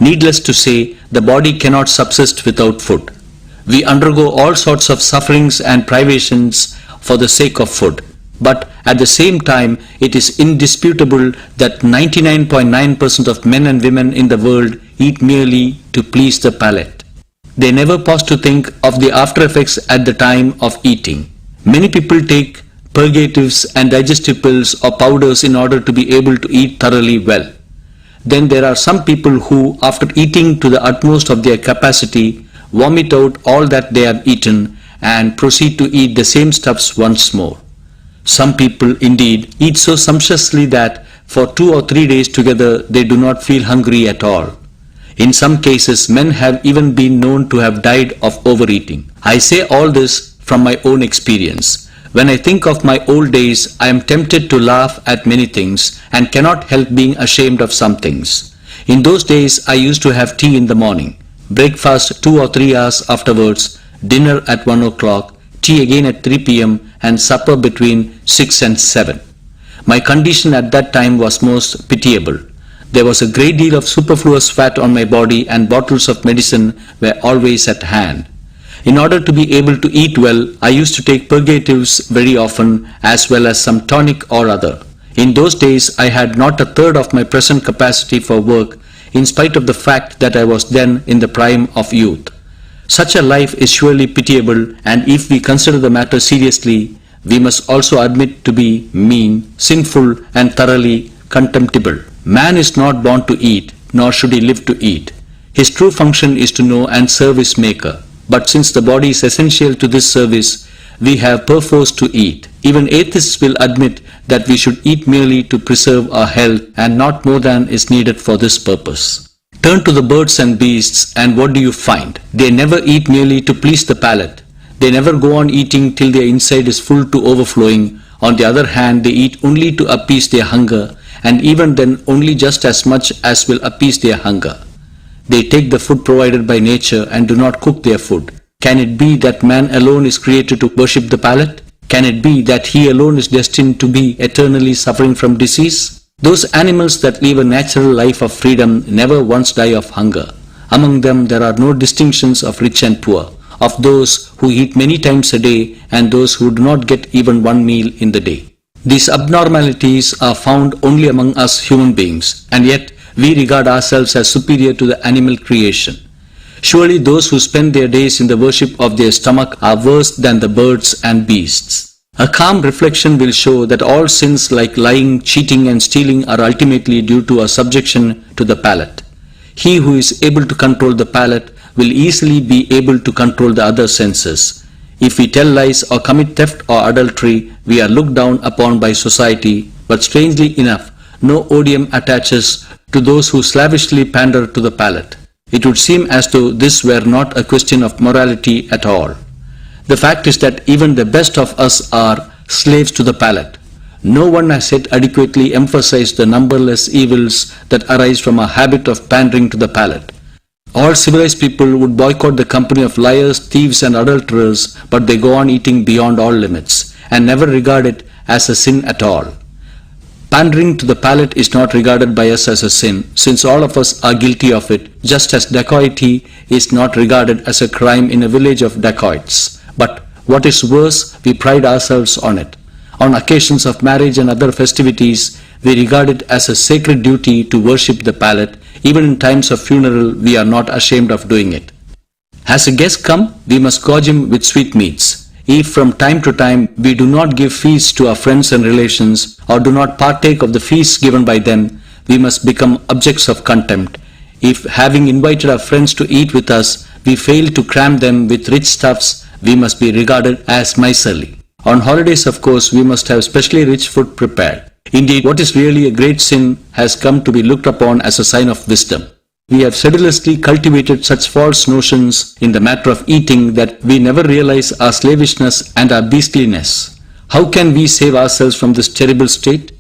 Needless to say, the body cannot subsist without food. We undergo all sorts of sufferings and privations for the sake of food. But at the same time, it is indisputable that 99.9% of men and women in the world eat merely to please the palate. They never pause to think of the after effects at the time of eating. Many people take purgatives and digestive pills or powders in order to be able to eat thoroughly well. Then there are some people who, after eating to the utmost of their capacity, vomit out all that they have eaten and proceed to eat the same stuffs once more. Some people, indeed, eat so sumptuously that for 2 or 3 days together they do not feel hungry at all. In some cases, men have even been known to have died of overeating. I say all this from my own experience. When I think of my old days, I am tempted to laugh at many things and cannot help being ashamed of some things. In those days, I used to have tea in the morning, breakfast 2 or 3 hours afterwards, dinner at 1 o'clock, tea again at 3 p.m. and supper between 6 and 7. My condition at that time was most pitiable. There was a great deal of superfluous fat on my body and bottles of medicine were always at hand. In order to be able to eat well, I used to take purgatives very often as well as some tonic or other. In those days, I had not a third of my present capacity for work, in spite of the fact that I was then in the prime of youth. Such a life is surely pitiable, and if we consider the matter seriously, we must also admit to be mean, sinful, and thoroughly contemptible. Man is not born to eat, nor should he live to eat. His true function is to know and serve his Maker. But since the body is essential to this service, we have perforce to eat. Even atheists will admit that we should eat merely to preserve our health and not more than is needed for this purpose. Turn to the birds and beasts, and what do you find? They never eat merely to please the palate. They never go on eating till their inside is full to overflowing. On the other hand, they eat only to appease their hunger, and even then only just as much as will appease their hunger. They take the food provided by nature and do not cook their food. Can it be that man alone is created to worship the palate? Can it be that he alone is destined to be eternally suffering from disease? Those animals that live a natural life of freedom never once die of hunger. Among them there are no distinctions of rich and poor, of those who eat many times a day and those who do not get even one meal in the day. These abnormalities are found only among us human beings, and yet we regard ourselves as superior to the animal creation. Surely those who spend their days in the worship of their stomach are worse than the birds and beasts. A calm reflection will show that all sins like lying, cheating and stealing are ultimately due to a subjection to the palate. He who is able to control the palate will easily be able to control the other senses. If we tell lies or commit theft or adultery, we are looked down upon by society, but strangely enough, no odium attaches to those who slavishly pander to the palate. It would seem as though this were not a question of morality at all. The fact is that even the best of us are slaves to the palate. No one has yet adequately emphasized the numberless evils that arise from a habit of pandering to the palate. All civilized people would boycott the company of liars, thieves and adulterers, but they go on eating beyond all limits and never regard it as a sin at all. Pandering to the palate is not regarded by us as a sin, since all of us are guilty of it, just as dacoity is not regarded as a crime in a village of dacoits. But what is worse, we pride ourselves on it. On occasions of marriage and other festivities, we regard it as a sacred duty to worship the palate. Even in times of funeral, we are not ashamed of doing it. Has a guest come, we must gorge him with sweetmeats. If from time to time we do not give feasts to our friends and relations, or do not partake of the feasts given by them, we must become objects of contempt. If, having invited our friends to eat with us, we fail to cram them with rich stuffs, we must be regarded as miserly. On holidays, of course, we must have specially rich food prepared. Indeed, what is really a great sin has come to be looked upon as a sign of wisdom. We have sedulously cultivated such false notions in the matter of eating that we never realize our slavishness and our beastliness. How can we save ourselves from this terrible state?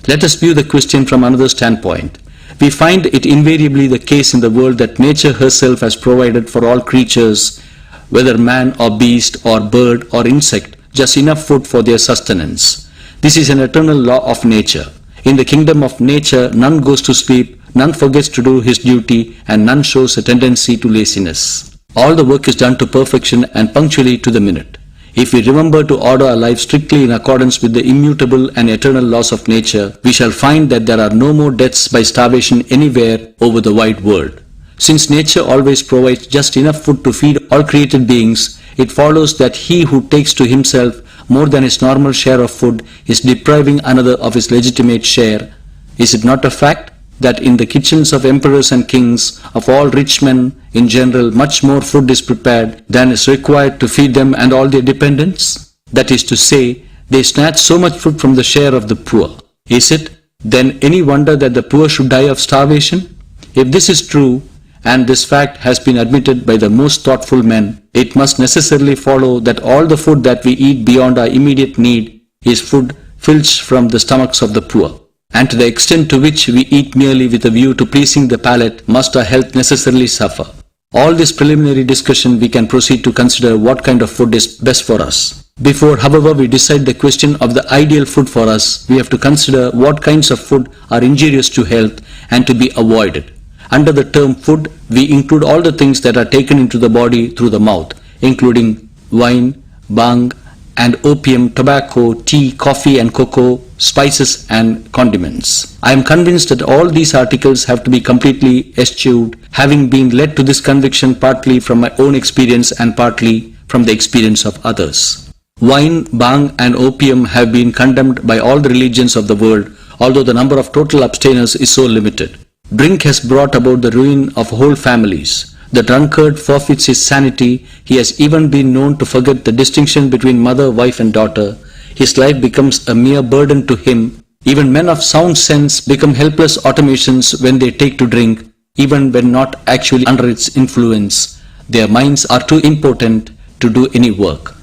Let us view the question from another standpoint. We find it invariably the case in the world that nature herself has provided for all creatures, whether man or beast or bird or insect, just enough food for their sustenance. This is an eternal law of nature. In the kingdom of nature, none goes to sleep, none forgets to do his duty, and none shows a tendency to laziness. All the work is done to perfection and punctually to the minute. If we remember to order our life strictly in accordance with the immutable and eternal laws of nature, we shall find that there are no more deaths by starvation anywhere over the wide world. Since nature always provides just enough food to feed all created beings, it follows that he who takes to himself more than his normal share of food is depriving another of his legitimate share. Is it not a fact that in the kitchens of emperors and kings, of all rich men in general, much more food is prepared than is required to feed them and all their dependents? That is to say, they snatch so much food from the share of the poor. Is it then any wonder that the poor should die of starvation? If this is true, and this fact has been admitted by the most thoughtful men, it must necessarily follow that all the food that we eat beyond our immediate need is food filched from the stomachs of the poor. And to the extent to which we eat merely with a view to pleasing the palate, must our health necessarily suffer. All this preliminary discussion, we can proceed to consider what kind of food is best for us. Before, however, we decide the question of the ideal food for us, we have to consider what kinds of food are injurious to health and to be avoided. Under the term food, we include all the things that are taken into the body through the mouth, including wine, bhang, and opium, tobacco, tea, coffee and cocoa, spices and condiments. I am convinced that all these articles have to be completely eschewed, having been led to this conviction partly from my own experience and partly from the experience of others. Wine, bhang and opium have been condemned by all the religions of the world, although the number of total abstainers is so limited. Drink has brought about the ruin of whole families. The drunkard forfeits his sanity. He has even been known to forget the distinction between mother, wife and daughter. His life becomes a mere burden to him. Even men of sound sense become helpless automations when they take to drink, even when not actually under its influence. Their minds are too impotent to do any work.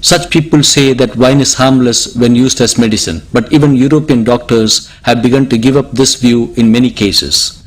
Such people say that wine is harmless when used as medicine, but even European doctors have begun to give up this view in many cases.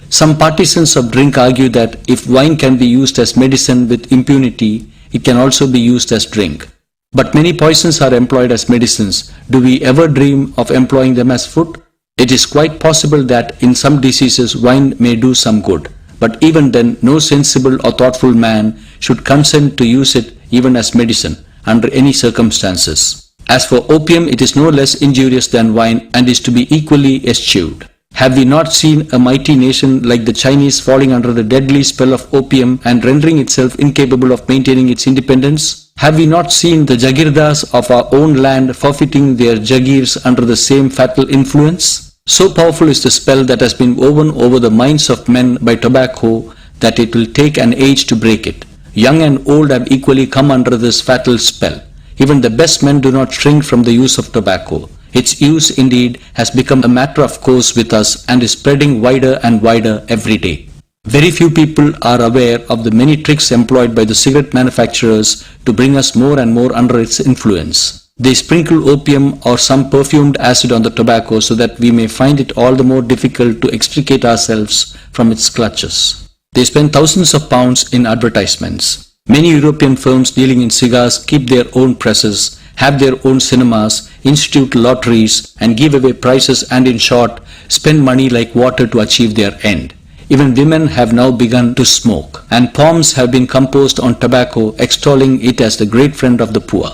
Some partisans of drink argue that if wine can be used as medicine with impunity, it can also be used as drink. But many poisons are employed as medicines. Do we ever dream of employing them as food? It is quite possible that in some diseases wine may do some good, but even then no sensible or thoughtful man should consent to use it even as medicine under any circumstances. As for opium, it is no less injurious than wine and is to be equally eschewed. Have we not seen a mighty nation like the Chinese falling under the deadly spell of opium and rendering itself incapable of maintaining its independence? Have we not seen the Jagirdars of our own land forfeiting their Jagirs under the same fatal influence? So powerful is the spell that has been woven over the minds of men by tobacco that it will take an age to break it. Young and old have equally come under this fatal spell. Even the best men do not shrink from the use of tobacco. Its use, indeed, has become a matter of course with us and is spreading wider and wider every day. Very few people are aware of the many tricks employed by the cigarette manufacturers to bring us more and more under its influence. They sprinkle opium or some perfumed acid on the tobacco so that we may find it all the more difficult to extricate ourselves from its clutches. They spend thousands of pounds in advertisements. Many European firms dealing in cigars keep their own presses, have their own cinemas, institute lotteries, and give away prizes and, in short, spend money like water to achieve their end. Even women have now begun to smoke, and poems have been composed on tobacco extolling it as the great friend of the poor.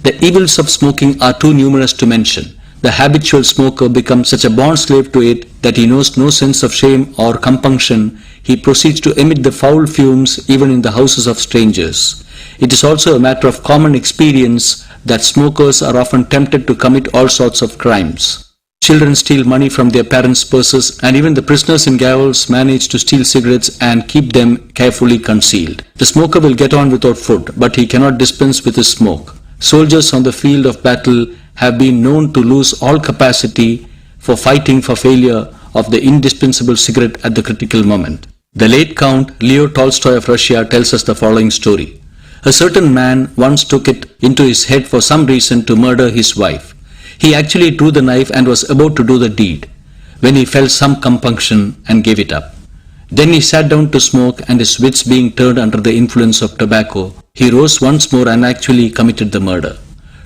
The evils of smoking are too numerous to mention. The habitual smoker becomes such a bond slave to it that he knows no sense of shame or compunction. He proceeds to emit the foul fumes even in the houses of strangers. It is also a matter of common experience that smokers are often tempted to commit all sorts of crimes. Children steal money from their parents' purses, and even the prisoners in gaols manage to steal cigarettes and keep them carefully concealed. The smoker will get on without food, but he cannot dispense with his smoke. Soldiers on the field of battle have been known to lose all capacity for fighting for failure of the indispensable cigarette at the critical moment. The late Count Leo Tolstoy of Russia tells us the following story. A certain man once took it into his head for some reason to murder his wife. He actually drew the knife and was about to do the deed, when he felt some compunction and gave it up. Then he sat down to smoke, and his wits being turned under the influence of tobacco, he rose once more and actually committed the murder.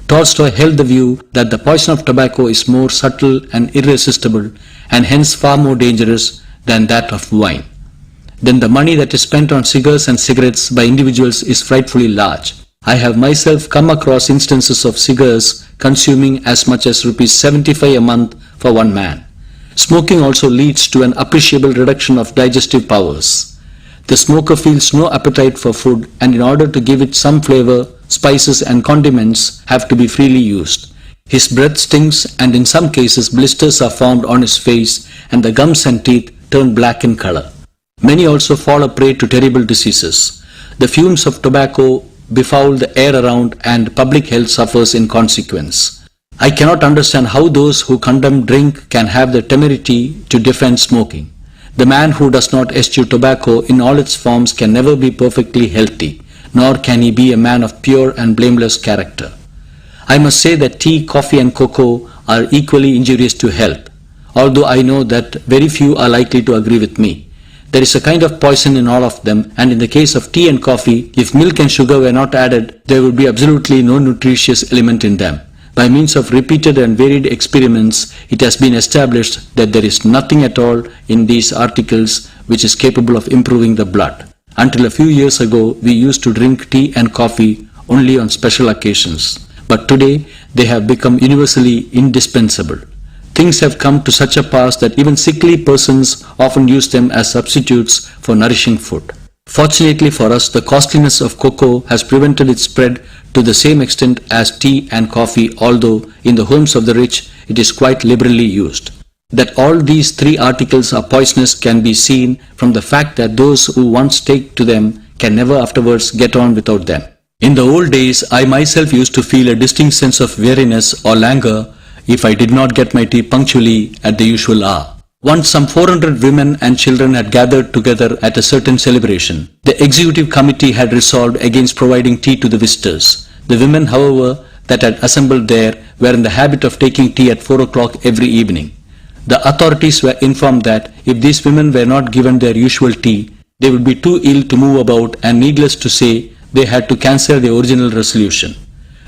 Tolstoy held the view that the poison of tobacco is more subtle and irresistible, and hence far more dangerous than that of wine. Then the money that is spent on cigars and cigarettes by individuals is frightfully large. I have myself come across instances of cigars consuming as much as ₹75 a month for one man. Smoking also leads to an appreciable reduction of digestive powers. The smoker feels no appetite for food, and in order to give it some flavor, spices and condiments have to be freely used. His breath stinks, and in some cases blisters are formed on his face, and the gums and teeth turn black in color. Many also fall a prey to terrible diseases. The fumes of tobacco befoul the air around, and public health suffers in consequence. I cannot understand how those who condemn drink can have the temerity to defend smoking. The man who does not eschew tobacco in all its forms can never be perfectly healthy, nor can he be a man of pure and blameless character. I must say that tea, coffee and cocoa are equally injurious to health, although I know that very few are likely to agree with me. There is a kind of poison in all of them, and in the case of tea and coffee, if milk and sugar were not added, there would be absolutely no nutritious element in them. By means of repeated and varied experiments, it has been established that there is nothing at all in these articles which is capable of improving the blood. Until a few years ago, we used to drink tea and coffee only on special occasions, but today they have become universally indispensable. Things have come to such a pass that even sickly persons often use them as substitutes for nourishing food. Fortunately for us, the costliness of cocoa has prevented its spread to the same extent as tea and coffee, although in the homes of the rich it is quite liberally used. That all these three articles are poisonous can be seen from the fact that those who once take to them can never afterwards get on without them. In the old days, I myself used to feel a distinct sense of weariness or languor if I did not get my tea punctually at the usual hour. Once some 400 women and children had gathered together at a certain celebration. The executive committee had resolved against providing tea to the visitors. The women, however, that had assembled there were in the habit of taking tea at 4 o'clock every evening. The authorities were informed that if these women were not given their usual tea, they would be too ill to move about, and needless to say, they had to cancel the original resolution.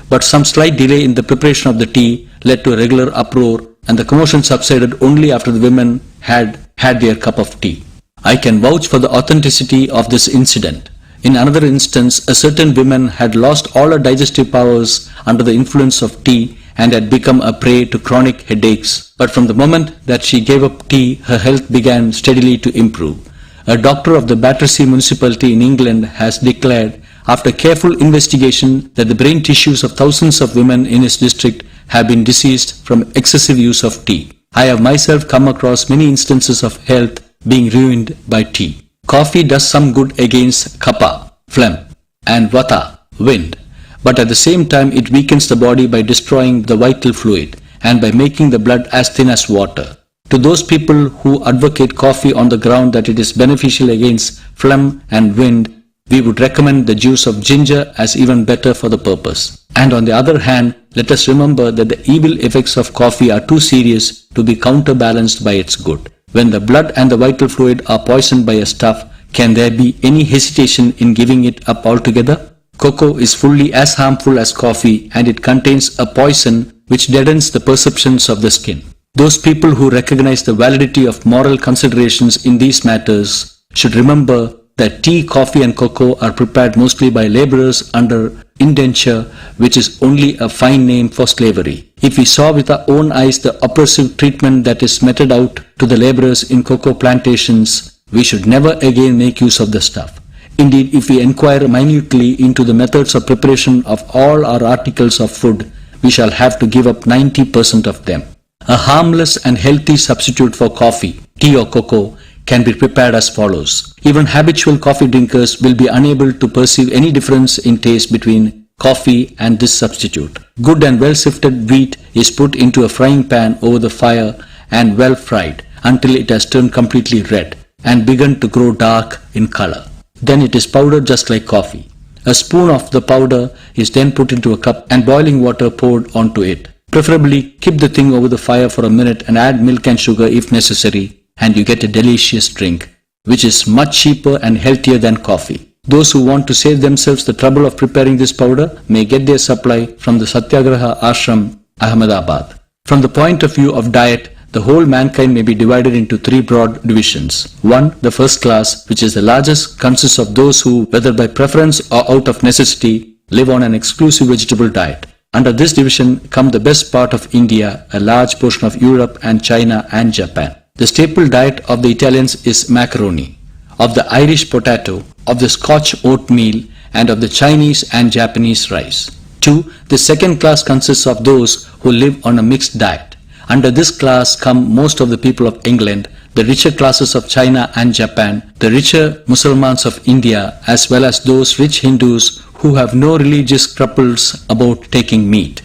But some slight delay in the preparation of the tea led to a regular uproar, and the commotion subsided only after the women had had their cup of tea. I can vouch for the authenticity of this incident. In another instance, a certain woman had lost all her digestive powers under the influence of tea and had become a prey to chronic headaches. But from the moment that she gave up tea, her health began steadily to improve. A doctor of the Battersea municipality in England has declared, after careful investigation, that the brain tissues of thousands of women in his district have been diseased from excessive use of tea. I have myself come across many instances of health being ruined by tea. Coffee does some good against kapha, phlegm, and vata, wind, but at the same time it weakens the body by destroying the vital fluid and by making the blood as thin as water. To those people who advocate coffee on the ground that it is beneficial against phlegm and wind, we would recommend the juice of ginger as even better for the purpose. And on the other hand, let us remember that the evil effects of coffee are too serious to be counterbalanced by its good. When the blood and the vital fluid are poisoned by a stuff, can there be any hesitation in giving it up altogether? Cocoa is fully as harmful as coffee, and it contains a poison which deadens the perceptions of the skin. Those people who recognize the validity of moral considerations in these matters should remember that tea, coffee and cocoa are prepared mostly by laborers under indenture, which is only a fine name for slavery. If we saw with our own eyes the oppressive treatment that is meted out to the laborers in cocoa plantations, we should never again make use of the stuff. Indeed, if we inquire minutely into the methods of preparation of all our articles of food, we shall have to give up 90% of them. A harmless and healthy substitute for coffee, tea or cocoa can be prepared as follows. Even habitual coffee drinkers will be unable to perceive any difference in taste between coffee and this substitute. Good and well sifted wheat is put into a frying pan over the fire and well fried until it has turned completely red and begun to grow dark in color. Then it is powdered just like coffee. A spoon of the powder is then put into a cup and boiling water poured onto it. Preferably keep the thing over the fire for a minute and add milk and sugar if necessary, and you get a delicious drink, which is much cheaper and healthier than coffee. Those who want to save themselves the trouble of preparing this powder may get their supply from the Satyagraha Ashram, Ahmedabad. From the point of view of diet, the whole mankind may be divided into three broad divisions. 1. The first class, which is the largest, consists of those who, whether by preference or out of necessity, live on an exclusive vegetable diet. Under this division come the best part of India, a large portion of Europe and China and Japan. The staple diet of the Italians is macaroni, of the Irish potato, of the Scotch oatmeal, and of the Chinese and Japanese rice. 2. The second class consists of those who live on a mixed diet. Under this class come most of the people of England, the richer classes of China and Japan, the richer Mussulmans of India, as well as those rich Hindus who have no religious scruples about taking meat.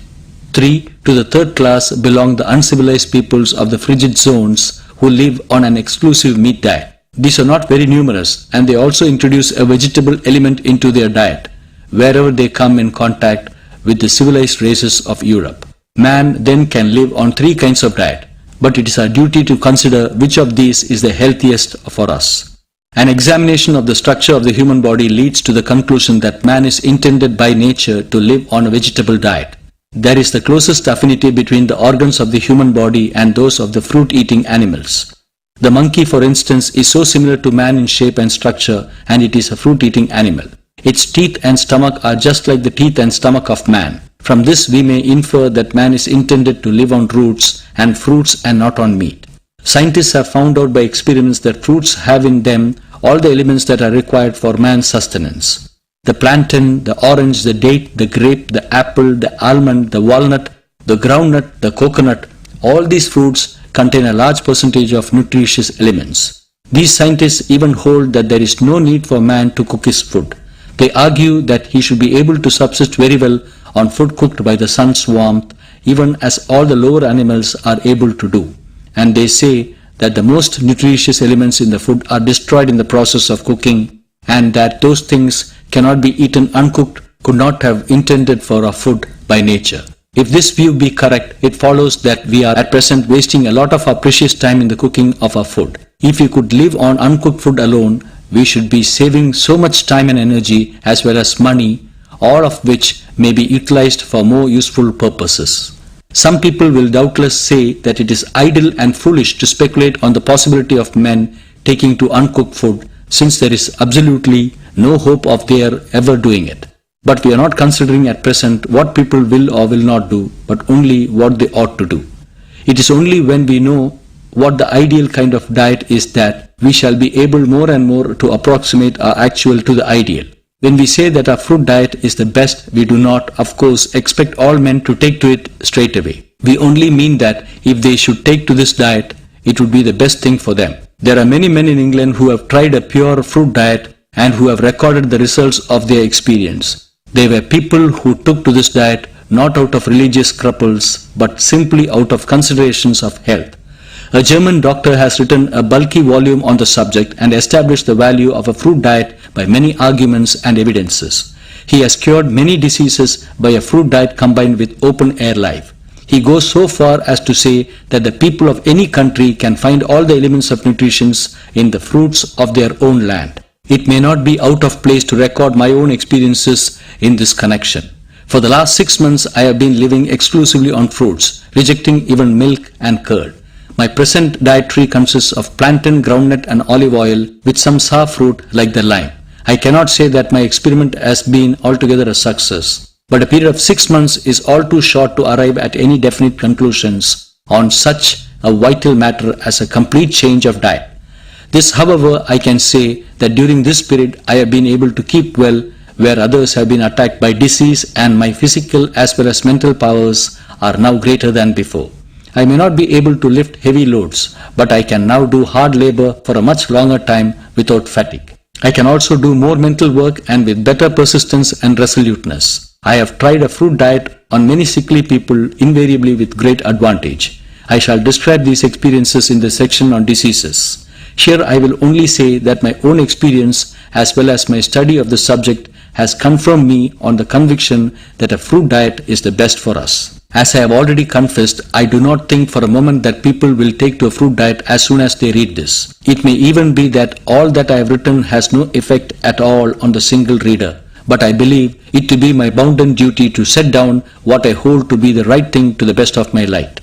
3. To the third class belong the uncivilized peoples of the frigid zones who live on an exclusive meat diet. These are not very numerous, and they also introduce a vegetable element into their diet wherever they come in contact with the civilized races of Europe. Man then can live on three kinds of diet, but it is our duty to consider which of these is the healthiest for us. An examination of the structure of the human body leads to the conclusion that man is intended by nature to live on a vegetable diet. There is the closest affinity between the organs of the human body and those of the fruit-eating animals. The monkey, for instance, is so similar to man in shape and structure, and it is a fruit-eating animal. Its teeth and stomach are just like the teeth and stomach of man. From this we may infer that man is intended to live on roots and fruits and not on meat. Scientists have found out by experiments that fruits have in them all the elements that are required for man's sustenance. The plantain, the orange, the date, the grape, the apple, the almond, the walnut, the groundnut, the coconut, all these fruits contain a large percentage of nutritious elements. These scientists even hold that there is no need for man to cook his food. They argue that he should be able to subsist very well on food cooked by the sun's warmth, even as all the lower animals are able to do. And they say that the most nutritious elements in the food are destroyed in the process of cooking, and that those things cannot be eaten uncooked, could not have intended for our food by nature. If this view be correct, it follows that we are at present wasting a lot of our precious time in the cooking of our food. If we could live on uncooked food alone, we should be saving so much time and energy as well as money, all of which may be utilized for more useful purposes. Some people will doubtless say that it is idle and foolish to speculate on the possibility of men taking to uncooked food, since there is absolutely no hope of their ever doing it. But we are not considering at present what people will or will not do, but only what they ought to do. It is only when we know what the ideal kind of diet is that we shall be able more and more to approximate our actual to the ideal. When we say that our fruit diet is the best, we do not, of course, expect all men to take to it straight away. We only mean that if they should take to this diet, it would be the best thing for them. There are many men in England who have tried a pure fruit diet and who have recorded the results of their experience. They were people who took to this diet not out of religious scruples, but simply out of considerations of health. A German doctor has written a bulky volume on the subject and established the value of a fruit diet by many arguments and evidences. He has cured many diseases by a fruit diet combined with open air life. He goes so far as to say that the people of any country can find all the elements of nutrition in the fruits of their own land. It may not be out of place to record my own experiences in this connection. For the last 6 months I have been living exclusively on fruits, rejecting even milk and curd. My present dietary consists of plantain, groundnut and olive oil with some sour fruit like the lime. I cannot say that my experiment has been altogether a success, but a period of 6 months is all too short to arrive at any definite conclusions on such a vital matter as a complete change of diet. This, however, I can say that during this period I have been able to keep well where others have been attacked by disease, and my physical as well as mental powers are now greater than before. I may not be able to lift heavy loads, but I can now do hard labor for a much longer time without fatigue. I can also do more mental work and with better persistence and resoluteness. I have tried a fruit diet on many sickly people, invariably with great advantage. I shall describe these experiences in the section on diseases. Here I will only say that my own experience as well as my study of the subject has confirmed me on the conviction that a fruit diet is the best for us. As I have already confessed, I do not think for a moment that people will take to a fruit diet as soon as they read this. It may even be that all that I have written has no effect at all on the single reader, but I believe it to be my bounden duty to set down what I hold to be the right thing to the best of my light.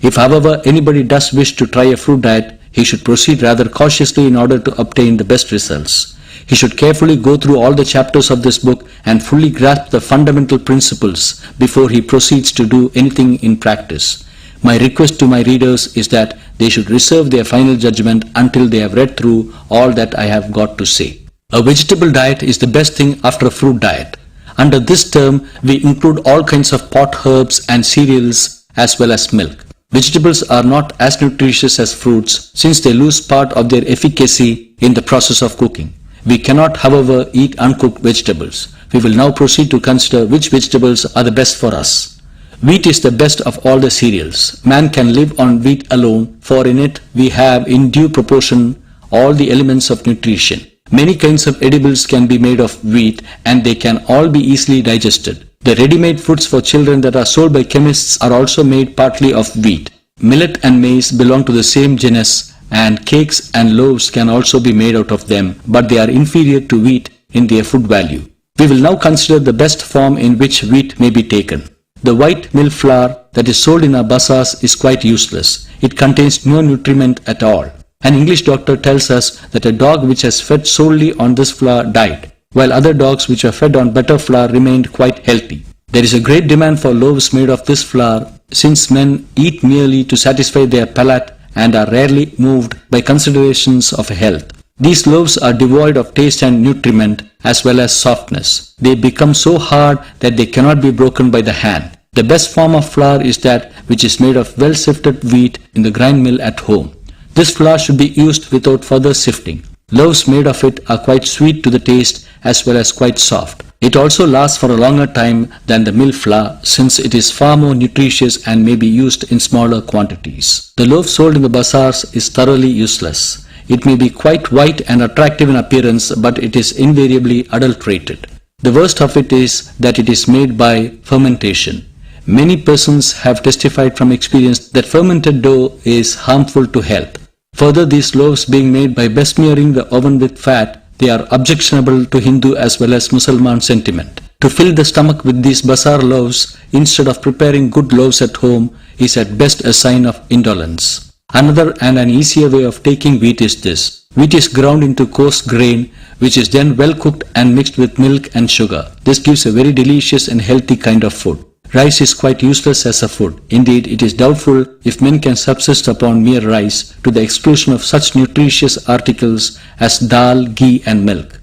If, however, anybody does wish to try a fruit diet, he should proceed rather cautiously in order to obtain the best results. He should carefully go through all the chapters of this book and fully grasp the fundamental principles before he proceeds to do anything in practice. My request to my readers is that they should reserve their final judgment until they have read through all that I have got to say. A vegetable diet is the best thing after a fruit diet. Under this term, we include all kinds of pot herbs and cereals as well as milk. Vegetables are not as nutritious as fruits since they lose part of their efficacy in the process of cooking. We cannot, however, eat uncooked vegetables. We will now proceed to consider which vegetables are the best for us. Wheat is the best of all the cereals. Man can live on wheat alone, for in it we have in due proportion all the elements of nutrition. Many kinds of edibles can be made of wheat and they can all be easily digested. The ready-made foods for children that are sold by chemists are also made partly of wheat. Millet and maize belong to the same genus, and cakes and loaves can also be made out of them, but they are inferior to wheat in their food value. We will now consider the best form in which wheat may be taken. The white mill flour that is sold in our bazaars is quite useless. It contains no nutriment at all. An English doctor tells us that a dog which has fed solely on this flour died, while other dogs which were fed on better flour remained quite healthy. There is a great demand for loaves made of this flour, since men eat merely to satisfy their palate and are rarely moved by considerations of health. These loaves are devoid of taste and nutriment as well as softness. They become so hard that they cannot be broken by the hand. The best form of flour is that which is made of well-sifted wheat in the grind mill at home. This flour should be used without further sifting. Loaves made of it are quite sweet to the taste as well as quite soft. It also lasts for a longer time than the mill flour since it is far more nutritious and may be used in smaller quantities. The loaf sold in the bazaars is thoroughly useless. It may be quite white and attractive in appearance, but it is invariably adulterated. The worst of it is that it is made by fermentation. Many persons have testified from experience that fermented dough is harmful to health. Further, these loaves being made by besmearing the oven with fat, they are objectionable to Hindu as well as Mussalman sentiment. To fill the stomach with these bazaar loaves instead of preparing good loaves at home is at best a sign of indolence. Another and an easier way of taking wheat is this. Wheat is ground into coarse grain, which is then well cooked and mixed with milk and sugar. This gives a very delicious and healthy kind of food. Rice is quite useless as a food. Indeed, it is doubtful if men can subsist upon mere rice, to the exclusion of such nutritious articles as dal, ghee and milk.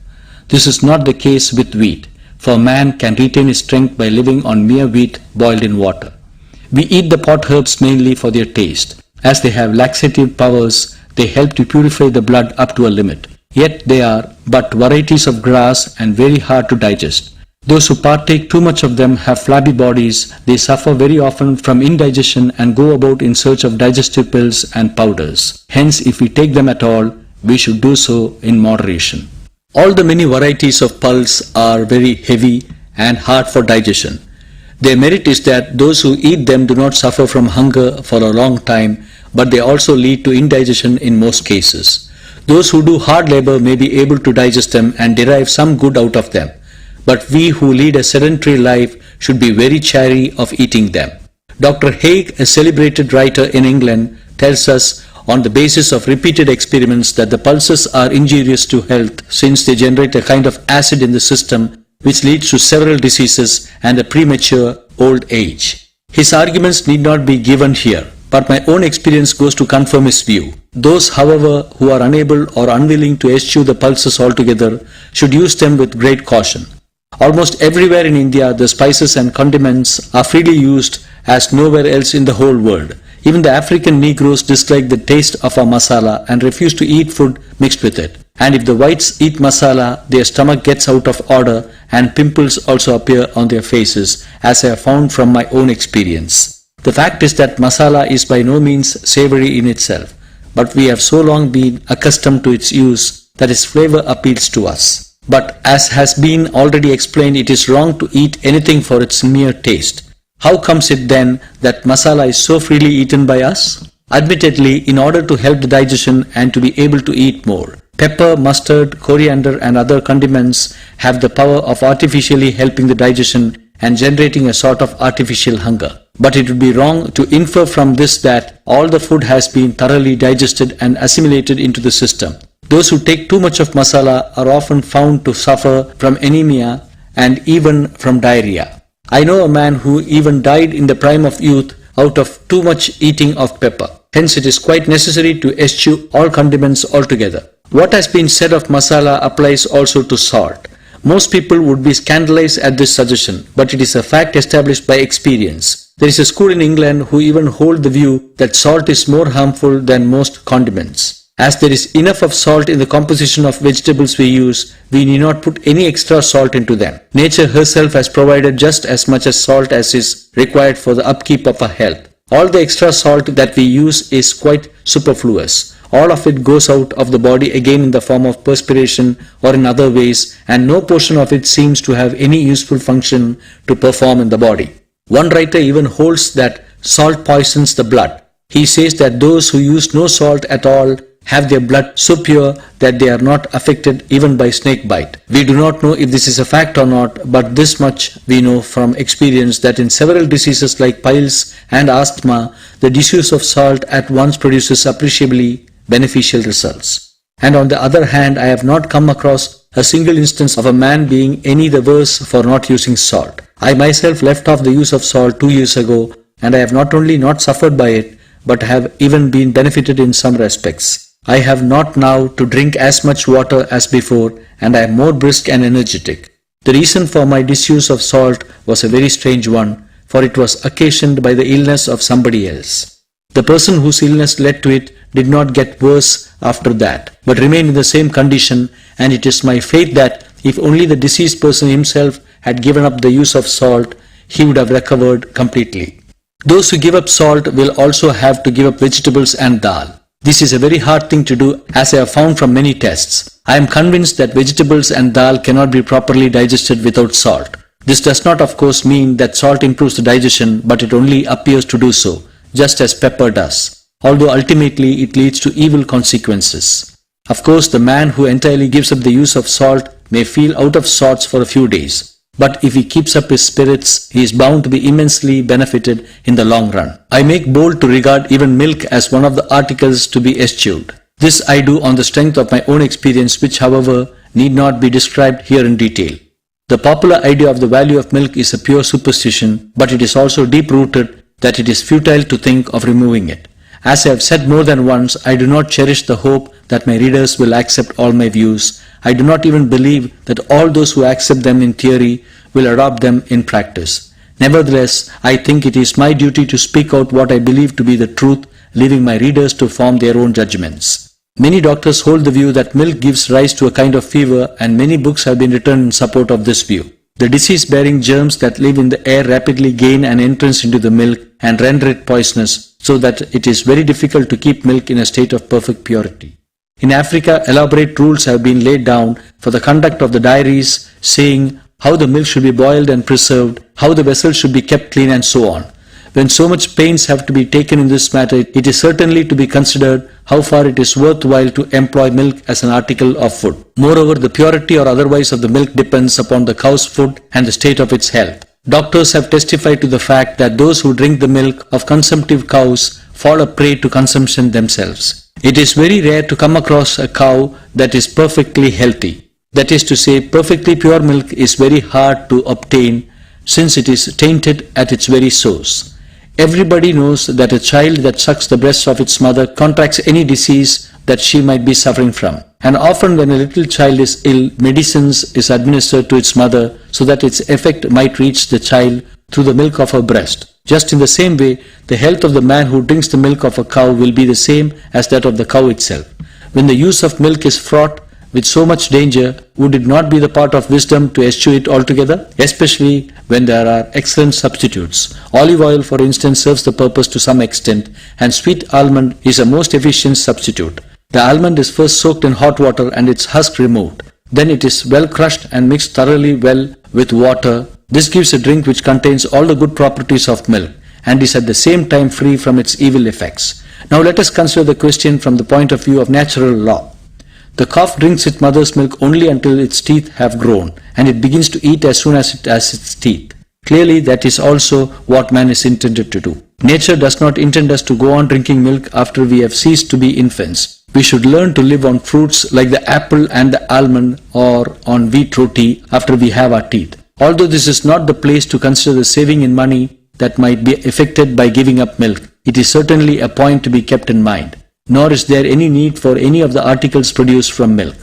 This is not the case with wheat, for man can retain his strength by living on mere wheat boiled in water. We eat the pot herbs mainly for their taste. As they have laxative powers, they help to purify the blood up to a limit. Yet they are but varieties of grass and very hard to digest. Those who partake too much of them have flabby bodies. They suffer very often from indigestion and go about in search of digestive pills and powders. Hence, if we take them at all, we should do so in moderation. All the many varieties of pulse are very heavy and hard for digestion. Their merit is that those who eat them do not suffer from hunger for a long time, but they also lead to indigestion in most cases. Those who do hard labor may be able to digest them and derive some good out of them, but we who lead a sedentary life should be very chary of eating them. Dr. Haig, a celebrated writer in England, tells us on the basis of repeated experiments that the pulses are injurious to health, since they generate a kind of acid in the system which leads to several diseases and a premature old age. His arguments need not be given here, but my own experience goes to confirm his view. Those, however, who are unable or unwilling to eschew the pulses altogether should use them with great caution. Almost everywhere in India, the spices and condiments are freely used as nowhere else in the whole world. Even the African Negroes dislike the taste of our masala and refuse to eat food mixed with it. And if the whites eat masala, their stomach gets out of order and pimples also appear on their faces, as I have found from my own experience. The fact is that masala is by no means savory in itself, but we have so long been accustomed to its use that its flavor appeals to us. But as has been already explained, it is wrong to eat anything for its mere taste. How comes it then that masala is so freely eaten by us? Admittedly, in order to help the digestion and to be able to eat more. Pepper, mustard, coriander and other condiments have the power of artificially helping the digestion and generating a sort of artificial hunger. But it would be wrong to infer from this that all the food has been thoroughly digested and assimilated into the system. Those who take too much of masala are often found to suffer from anemia and even from diarrhea. I know a man who even died in the prime of youth out of too much eating of pepper. Hence it is quite necessary to eschew all condiments altogether. What has been said of masala applies also to salt. Most people would be scandalized at this suggestion, but it is a fact established by experience. There is a school in England who even hold the view that salt is more harmful than most condiments. As there is enough of salt in the composition of vegetables we use, we need not put any extra salt into them. Nature herself has provided just as much as salt as is required for the upkeep of our health. All the extra salt that we use is quite superfluous. All of it goes out of the body again in the form of perspiration or in other ways, and no portion of it seems to have any useful function to perform in the body. One writer even holds that salt poisons the blood. He says that those who use no salt at all have their blood so pure that they are not affected even by snake bite. We do not know if this is a fact or not, but this much we know from experience, that in several diseases like piles and asthma, the disuse of salt at once produces appreciably beneficial results. And on the other hand, I have not come across a single instance of a man being any the worse for not using salt. I myself left off the use of salt 2 years ago, and I have not only not suffered by it, but have even been benefited in some respects. I have not now to drink as much water as before, and I am more brisk and energetic. The reason for my disuse of salt was a very strange one, for it was occasioned by the illness of somebody else. The person whose illness led to it did not get worse after that, but remained in the same condition, and it is my faith that if only the deceased person himself had given up the use of salt, he would have recovered completely. Those who give up salt will also have to give up vegetables and dal. This is a very hard thing to do, as I have found from many tests. I am convinced that vegetables and dal cannot be properly digested without salt. This does not of course mean that salt improves the digestion, but it only appears to do so, just as pepper does, although ultimately it leads to evil consequences. Of course, the man who entirely gives up the use of salt may feel out of sorts for a few days, but if he keeps up his spirits, he is bound to be immensely benefited in the long run. I make bold to regard even milk as one of the articles to be eschewed. This I do on the strength of my own experience, which however need not be described here in detail. The popular idea of the value of milk is a pure superstition, but it is also deep-rooted that it is futile to think of removing it. As I have said more than once, I do not cherish the hope that my readers will accept all my views. I do not even believe that all those who accept them in theory will adopt them in practice. Nevertheless, I think it is my duty to speak out what I believe to be the truth, leaving my readers to form their own judgments. Many doctors hold the view that milk gives rise to a kind of fever, and many books have been written in support of this view. The disease-bearing germs that live in the air rapidly gain an entrance into the milk and render it poisonous, so that it is very difficult to keep milk in a state of perfect purity. In Africa, elaborate rules have been laid down for the conduct of the dairies, saying how the milk should be boiled and preserved, how the vessels should be kept clean, and so on. When so much pains have to be taken in this matter, it is certainly to be considered how far it is worthwhile to employ milk as an article of food. Moreover, the purity or otherwise of the milk depends upon the cow's food and the state of its health. Doctors have testified to the fact that those who drink the milk of consumptive cows fall a prey to consumption themselves. It is very rare to come across a cow that is perfectly healthy. That is to say, perfectly pure milk is very hard to obtain since it is tainted at its very source. Everybody knows that a child that sucks the breast of its mother contracts any disease that she might be suffering from. And often when a little child is ill, medicines is administered to its mother so that its effect might reach the child through the milk of her breast. Just in the same way, the health of the man who drinks the milk of a cow will be the same as that of the cow itself. When the use of milk is fraught with so much danger, would it not be the part of wisdom to eschew it altogether? Especially when there are excellent substitutes. Olive oil, for instance, serves the purpose to some extent, and sweet almond is a most efficient substitute. The almond is first soaked in hot water and its husk removed. Then it is well crushed and mixed thoroughly well with water. This gives a drink which contains all the good properties of milk and is at the same time free from its evil effects. Now let us consider the question from the point of view of natural law. The calf drinks its mother's milk only until its teeth have grown, and it begins to eat as soon as it has its teeth. Clearly, that is also what man is intended to do. Nature does not intend us to go on drinking milk after we have ceased to be infants. We should learn to live on fruits like the apple and the almond, or on wheat roti after we have our teeth. Although this is not the place to consider the saving in money that might be effected by giving up milk, it is certainly a point to be kept in mind. Nor is there any need for any of the articles produced from milk.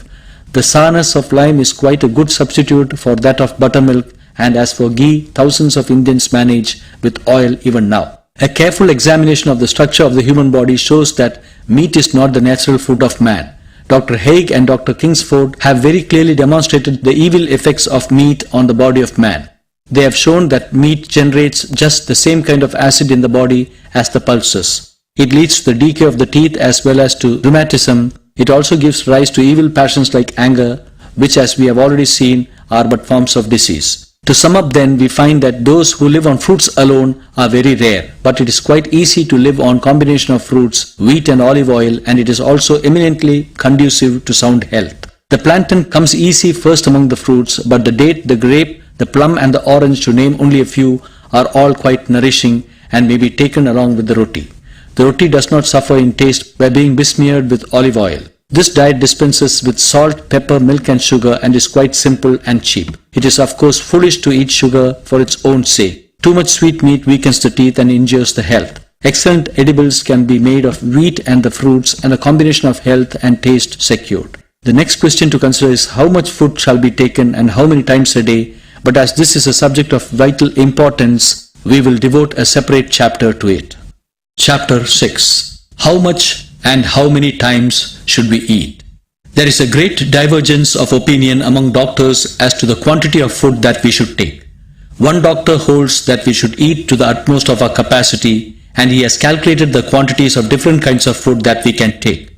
The sourness of lime is quite a good substitute for that of buttermilk, and as for ghee, thousands of Indians manage with oil even now. A careful examination of the structure of the human body shows that meat is not the natural food of man. Dr. Haig and Dr. Kingsford have very clearly demonstrated the evil effects of meat on the body of man. They have shown that meat generates just the same kind of acid in the body as the pulses. It leads to the decay of the teeth as well as to rheumatism. It also gives rise to evil passions like anger, which, as we have already seen, are but forms of disease. To sum up then, we find that those who live on fruits alone are very rare, but it is quite easy to live on combination of fruits, wheat and olive oil, and it is also eminently conducive to sound health. The plantain comes easy first among the fruits, but the date, the grape, the plum and the orange, to name only a few, are all quite nourishing and may be taken along with the roti. The roti does not suffer in taste by being besmeared with olive oil. This diet dispenses with salt, pepper, milk and sugar and is quite simple and cheap. It is of course foolish to eat sugar for its own sake. Too much sweet meat weakens the teeth and injures the health. Excellent edibles can be made of wheat and the fruits, and a combination of health and taste secured. The next question to consider is how much food shall be taken and how many times a day, but as this is a subject of vital importance, we will devote a separate chapter to it. Chapter 6. How much and how many times should we eat? There is a great divergence of opinion among doctors as to the quantity of food that we should take. One doctor holds that we should eat to the utmost of our capacity, and he has calculated the quantities of different kinds of food that we can take.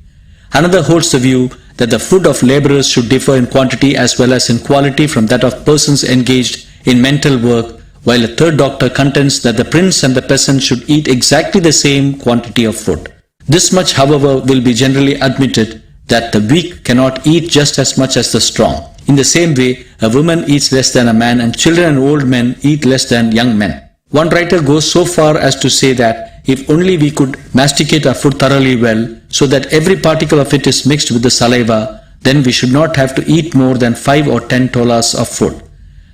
Another holds the view that the food of laborers should differ in quantity as well as in quality from that of persons engaged in mental work, while a third doctor contends that the prince and the peasant should eat exactly the same quantity of food. This much, however, will be generally admitted, that the weak cannot eat just as much as the strong. In the same way, a woman eats less than a man, and children and old men eat less than young men. One writer goes so far as to say that if only we could masticate our food thoroughly well so that every particle of it is mixed with the saliva, then we should not have to eat more than 5 or 10 tolas of food.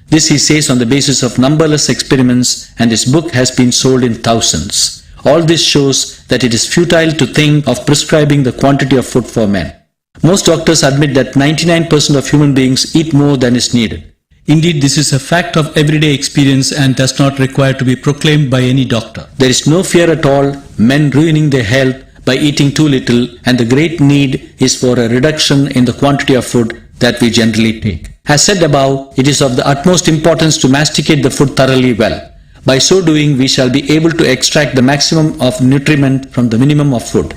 This he says on the basis of numberless experiments, and his book has been sold in thousands. All this shows that it is futile to think of prescribing the quantity of food for men. Most doctors admit that 99% of human beings eat more than is needed. Indeed, this is a fact of everyday experience and does not require to be proclaimed by any doctor. There is no fear at all men ruining their health by eating too little, and the great need is for a reduction in the quantity of food that we generally take. As said above, it is of the utmost importance to masticate the food thoroughly well. By so doing, we shall be able to extract the maximum of nutriment from the minimum of food.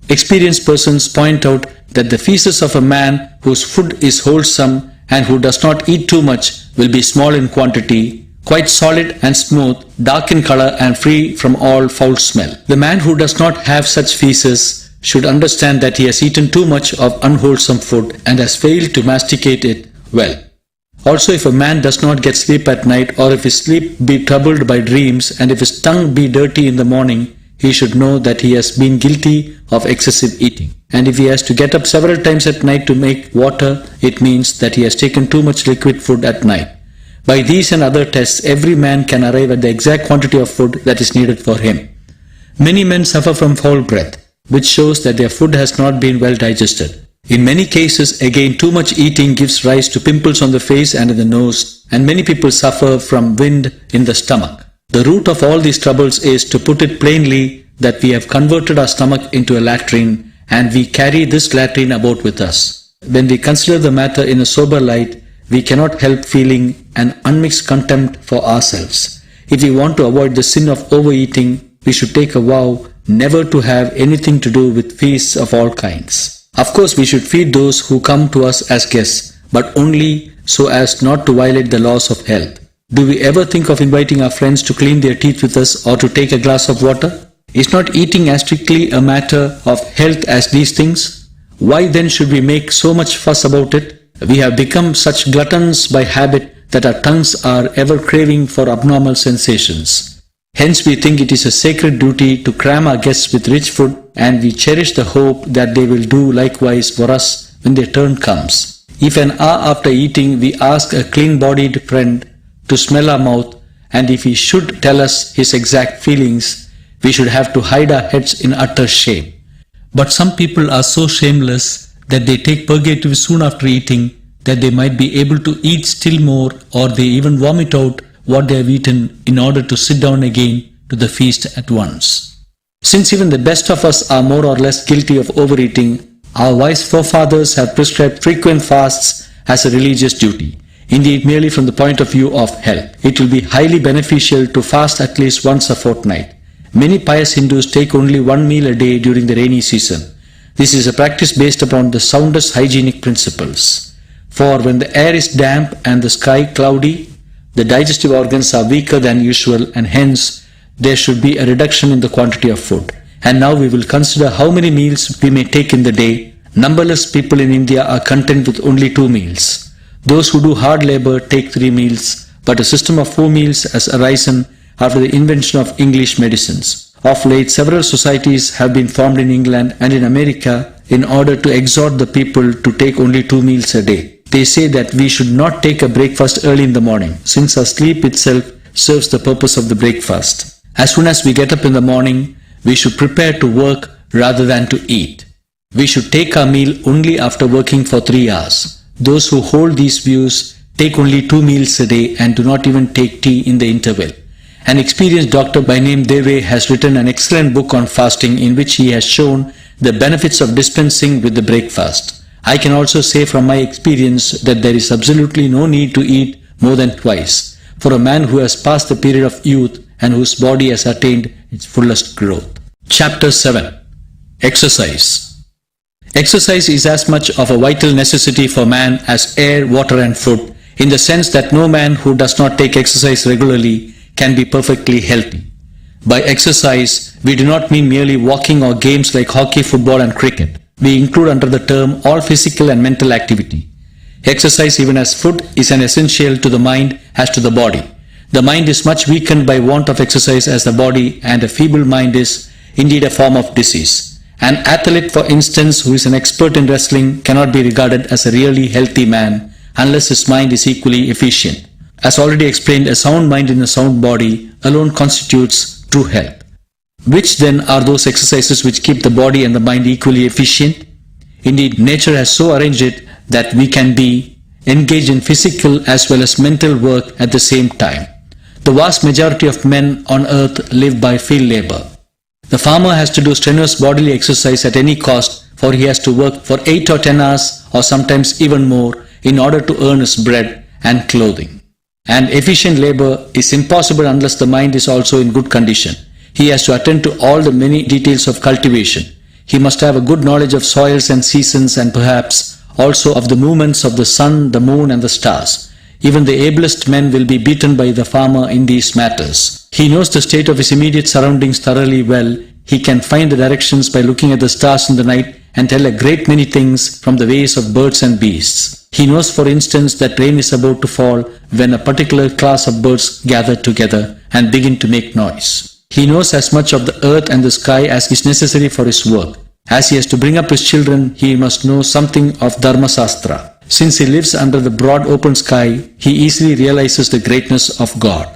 Experienced persons point out that the feces of a man whose food is wholesome and who does not eat too much will be small in quantity, quite solid and smooth, dark in color and free from all foul smell. The man who does not have such feces should understand that he has eaten too much of unwholesome food and has failed to masticate it well. Also, if a man does not get sleep at night, or if his sleep be troubled by dreams, and if his tongue be dirty in the morning, he should know that he has been guilty of excessive eating. And if he has to get up several times at night to make water, it means that he has taken too much liquid food at night. By these and other tests, every man can arrive at the exact quantity of food that is needed for him. Many men suffer from foul breath, which shows that their food has not been well digested. In many cases, again, too much eating gives rise to pimples on the face and in the nose, and many people suffer from wind in the stomach. The root of all these troubles is, to put it plainly, that we have converted our stomach into a latrine, and we carry this latrine about with us. When we consider the matter in a sober light, we cannot help feeling an unmixed contempt for ourselves. If we want to avoid the sin of overeating, we should take a vow never to have anything to do with feasts of all kinds. Of course, we should feed those who come to us as guests, but only so as not to violate the laws of health. Do we ever think of inviting our friends to clean their teeth with us or to take a glass of water? Is not eating as strictly a matter of health as these things? Why then should we make so much fuss about it? We have become such gluttons by habit that our tongues are ever craving for abnormal sensations. Hence we think it is a sacred duty to cram our guests with rich food, and we cherish the hope that they will do likewise for us when their turn comes. If an hour after eating we ask a clean-bodied friend to smell our mouth, and if he should tell us his exact feelings, we should have to hide our heads in utter shame. But some people are so shameless that they take purgatives soon after eating, that they might be able to eat still more, or they even vomit out what they have eaten in order to sit down again to the feast at once. Since even the best of us are more or less guilty of overeating, our wise forefathers have prescribed frequent fasts as a religious duty. Indeed, merely from the point of view of health, it will be highly beneficial to fast at least once a fortnight. Many pious Hindus take only one meal a day during the rainy season. This is a practice based upon the soundest hygienic principles. For when the air is damp and the sky cloudy, the digestive organs are weaker than usual, and hence there should be a reduction in the quantity of food. And now we will consider how many meals we may take in the day. Numberless people in India are content with only 2 meals. Those who do hard labor take 3 meals, but a system of 4 meals has arisen after the invention of English medicines. Of late, several societies have been formed in England and in America in order to exhort the people to take only 2 meals a day. They say that we should not take a breakfast early in the morning, since our sleep itself serves the purpose of the breakfast. As soon as we get up in the morning, we should prepare to work rather than to eat. We should take our meal only after working for 3 hours. Those who hold these views take only 2 meals a day and do not even take tea in the interval. An experienced doctor by name Deve has written an excellent book on fasting, in which he has shown the benefits of dispensing with the breakfast. I can also say from my experience that there is absolutely no need to eat more than twice for a man who has passed the period of youth and whose body has attained its fullest growth. Chapter 7. Exercise. Exercise is as much of a vital necessity for man as air, water and food, in the sense that no man who does not take exercise regularly can be perfectly healthy. By exercise, we do not mean merely walking or games like hockey, football and cricket. We include under the term all physical and mental activity. Exercise, even as food, is an essential to the mind as to the body. The mind is much weakened by want of exercise as the body, and a feeble mind is indeed a form of disease. An athlete, for instance, who is an expert in wrestling cannot be regarded as a really healthy man unless his mind is equally efficient. As already explained, a sound mind in a sound body alone constitutes true health. Which then are those exercises which keep the body and the mind equally efficient? Indeed, nature has so arranged it that we can be engaged in physical as well as mental work at the same time. The vast majority of men on earth live by field labor. The farmer has to do strenuous bodily exercise at any cost, for he has to work for 8 or 10 hours or sometimes even more in order to earn his bread and clothing. And efficient labor is impossible unless the mind is also in good condition. He has to attend to all the many details of cultivation. He must have a good knowledge of soils and seasons, and perhaps also of the movements of the sun, the moon and the stars. Even the ablest men will be beaten by the farmer in these matters. He knows the state of his immediate surroundings thoroughly well. He can find the directions by looking at the stars in the night and tell a great many things from the ways of birds and beasts. He knows, for instance, that rain is about to fall when a particular class of birds gather together and begin to make noise. He knows as much of the earth and the sky as is necessary for his work. As he has to bring up his children, he must know something of Dharma Shastra. Since he lives under the broad open sky, he easily realizes the greatness of God.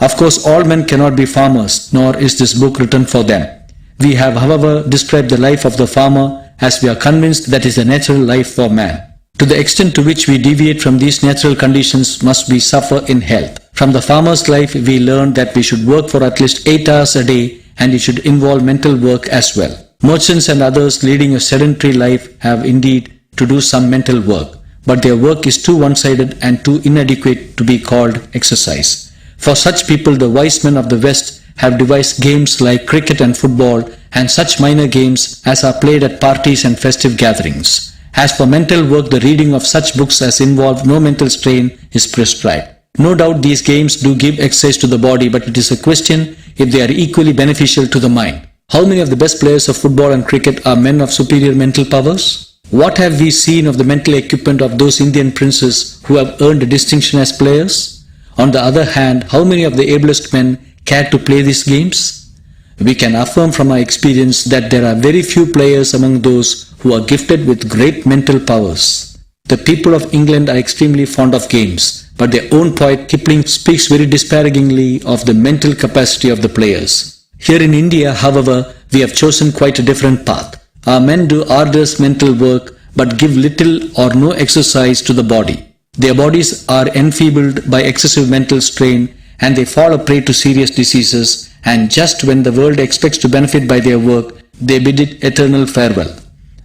Of course, all men cannot be farmers, nor is this book written for them. We have, however, described the life of the farmer as we are convinced that is the natural life for man. To the extent to which we deviate from these natural conditions must we suffer in health. From the farmer's life, we learn that we should work for at least 8 hours a day, and it should involve mental work as well. Merchants and others leading a sedentary life have indeed to do some mental work, but their work is too one-sided and too inadequate to be called exercise. For such people, the wise men of the West have devised games like cricket and football and such minor games as are played at parties and festive gatherings. As for mental work, the reading of such books as involve no mental strain is prescribed. No doubt these games do give exercise to the body, but it is a question if they are equally beneficial to the mind. How many of the best players of football and cricket are men of superior mental powers? What have we seen of the mental equipment of those Indian princes who have earned a distinction as players? On the other hand, how many of the ablest men care to play these games? We can affirm from our experience that there are very few players among those who are gifted with great mental powers. The people of England are extremely fond of games, but their own poet Kipling speaks very disparagingly of the mental capacity of the players. Here in India, however, we have chosen quite a different path. Our men do arduous mental work, but give little or no exercise to the body. Their bodies are enfeebled by excessive mental strain, and they fall a prey to serious diseases, and just when the world expects to benefit by their work, they bid it eternal farewell.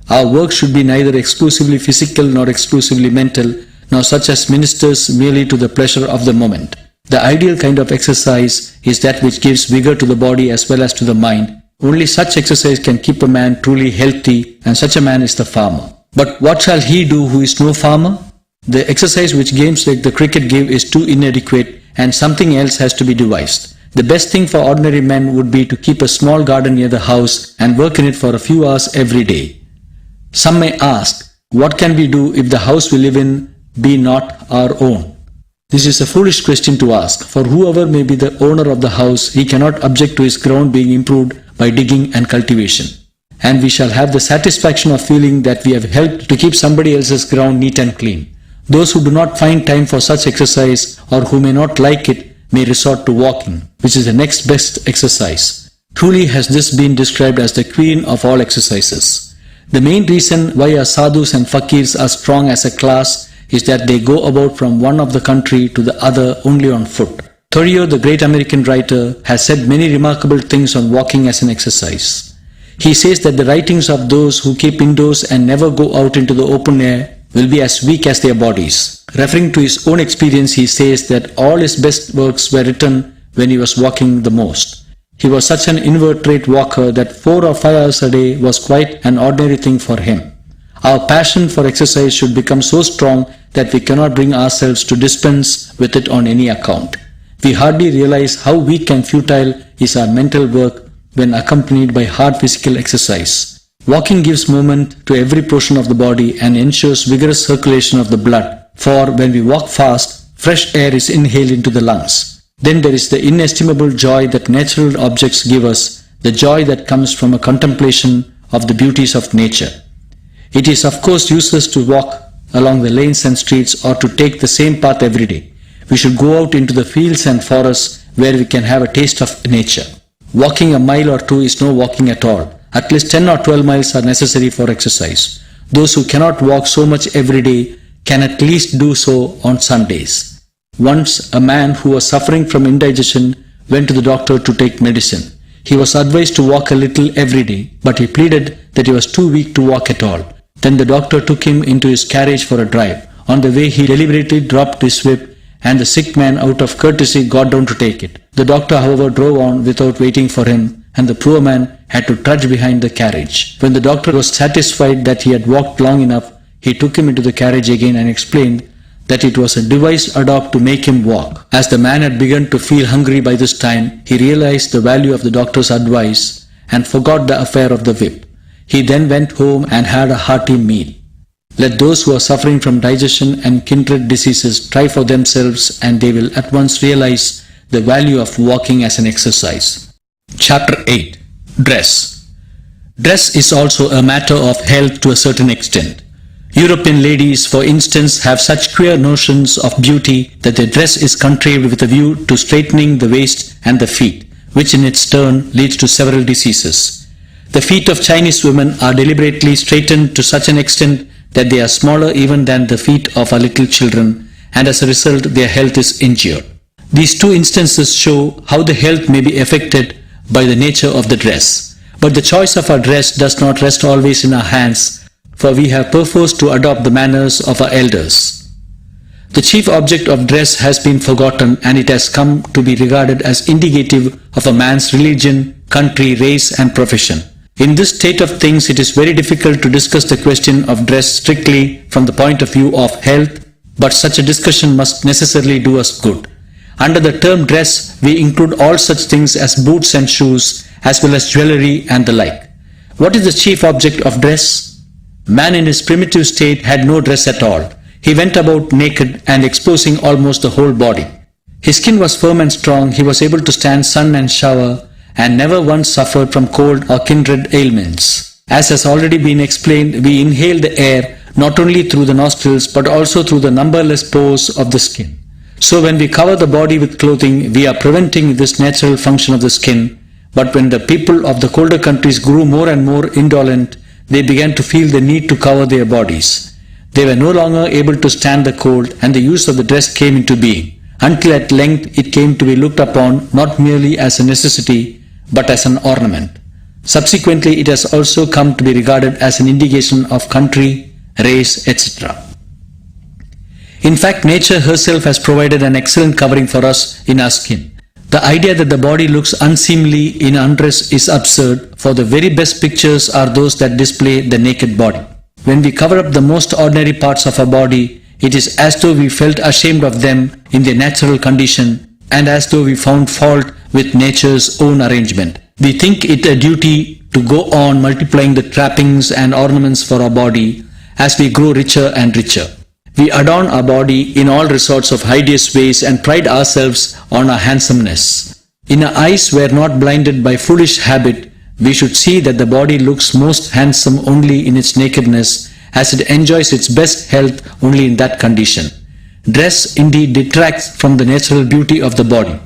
Our work should be neither exclusively physical nor exclusively mental, nor such as ministers merely to the pleasure of the moment. The ideal kind of exercise is that which gives vigor to the body as well as to the mind. Only such exercise can keep a man truly healthy, and such a man is the farmer. But what shall he do who is no farmer? The exercise which games like the cricket give is too inadequate, and something else has to be devised. The best thing for ordinary men would be to keep a small garden near the house and work in it for a few hours every day. Some may ask, what can we do if the house we live in be not our own? This is a foolish question to ask, for whoever may be the owner of the house, he cannot object to his ground being improved by digging and cultivation. And we shall have the satisfaction of feeling that we have helped to keep somebody else's ground neat and clean. Those who do not find time for such exercise, or who may not like it, may resort to walking, which is the next best exercise. Truly has this been described as the queen of all exercises. The main reason why our sadhus and fakirs are strong as a class is that they go about from one of the country to the other only on foot. Thoreau, the great American writer, has said many remarkable things on walking as an exercise. He says that the writings of those who keep indoors and never go out into the open air will be as weak as their bodies. Referring to his own experience, he says that all his best works were written when he was walking the most. He was such an inveterate walker that 4 or 5 hours a day was quite an ordinary thing for him. Our passion for exercise should become so strong that we cannot bring ourselves to dispense with it on any account. We hardly realize how weak and futile is our mental work when accompanied by hard physical exercise. Walking gives movement to every portion of the body and ensures vigorous circulation of the blood, for when we walk fast, fresh air is inhaled into the lungs. Then there is the inestimable joy that natural objects give us, the joy that comes from a contemplation of the beauties of nature. It is of course useless to walk along the lanes and streets or to take the same path every day. We should go out into the fields and forests where we can have a taste of nature. Walking a mile or two is no walking at all. At least 10 or 12 miles are necessary for exercise. Those who cannot walk so much every day can at least do so on Sundays. Once a man who was suffering from indigestion went to the doctor to take medicine. He was advised to walk a little every day, but he pleaded that he was too weak to walk at all. Then the doctor took him into his carriage for a drive. On the way he deliberately dropped his whip, and the sick man out of courtesy got down to take it. The doctor however drove on without waiting for him, and the poor man had to trudge behind the carriage. When the doctor was satisfied that he had walked long enough, he took him into the carriage again and explained that it was a device adopted to make him walk. As the man had begun to feel hungry by this time, he realized the value of the doctor's advice and forgot the affair of the whip. He then went home and had a hearty meal. Let those who are suffering from digestion and kindred diseases try for themselves, and they will at once realize the value of walking as an exercise. Chapter 8. Dress. Dress is also a matter of health to a certain extent. European ladies, for instance, have such queer notions of beauty that their dress is contrived with a view to straightening the waist and the feet, which in its turn leads to several diseases. The feet of Chinese women are deliberately straightened to such an extent that they are smaller even than the feet of our little children, and as a result their health is injured. These two instances show how the health may be affected by the nature of the dress. But the choice of our dress does not rest always in our hands, for we have perforce to adopt the manners of our elders. The chief object of dress has been forgotten, and it has come to be regarded as indicative of a man's religion, country, race and profession. In this state of things, it is very difficult to discuss the question of dress strictly from the point of view of health, but such a discussion must necessarily do us good. Under the term dress, we include all such things as boots and shoes, as well as jewelry and the like. What is the chief object of dress? Man in his primitive state had no dress at all. He went about naked and exposing almost the whole body. His skin was firm and strong, he was able to stand sun and shower, and never once suffered from cold or kindred ailments. As has already been explained, we inhale the air not only through the nostrils but also through the numberless pores of the skin. So when we cover the body with clothing, we are preventing this natural function of the skin. But when the people of the colder countries grew more and more indolent, they began to feel the need to cover their bodies. They were no longer able to stand the cold, and the use of the dress came into being, until at length it came to be looked upon not merely as a necessity, but as an ornament. Subsequently, it has also come to be regarded as an indication of country, race, etc. In fact, nature herself has provided an excellent covering for us in our skin. The idea that the body looks unseemly in undress is absurd, for the very best pictures are those that display the naked body. When we cover up the most ordinary parts of our body, it is as though we felt ashamed of them in their natural condition, and as though we found fault with nature's own arrangement. We think it a duty to go on multiplying the trappings and ornaments for our body as we grow richer and richer. We adorn our body in all resorts of hideous ways and pride ourselves on our handsomeness. In our eyes were not blinded by foolish habit, we should see that the body looks most handsome only in its nakedness, as it enjoys its best health only in that condition. Dress indeed detracts from the natural beauty of the body,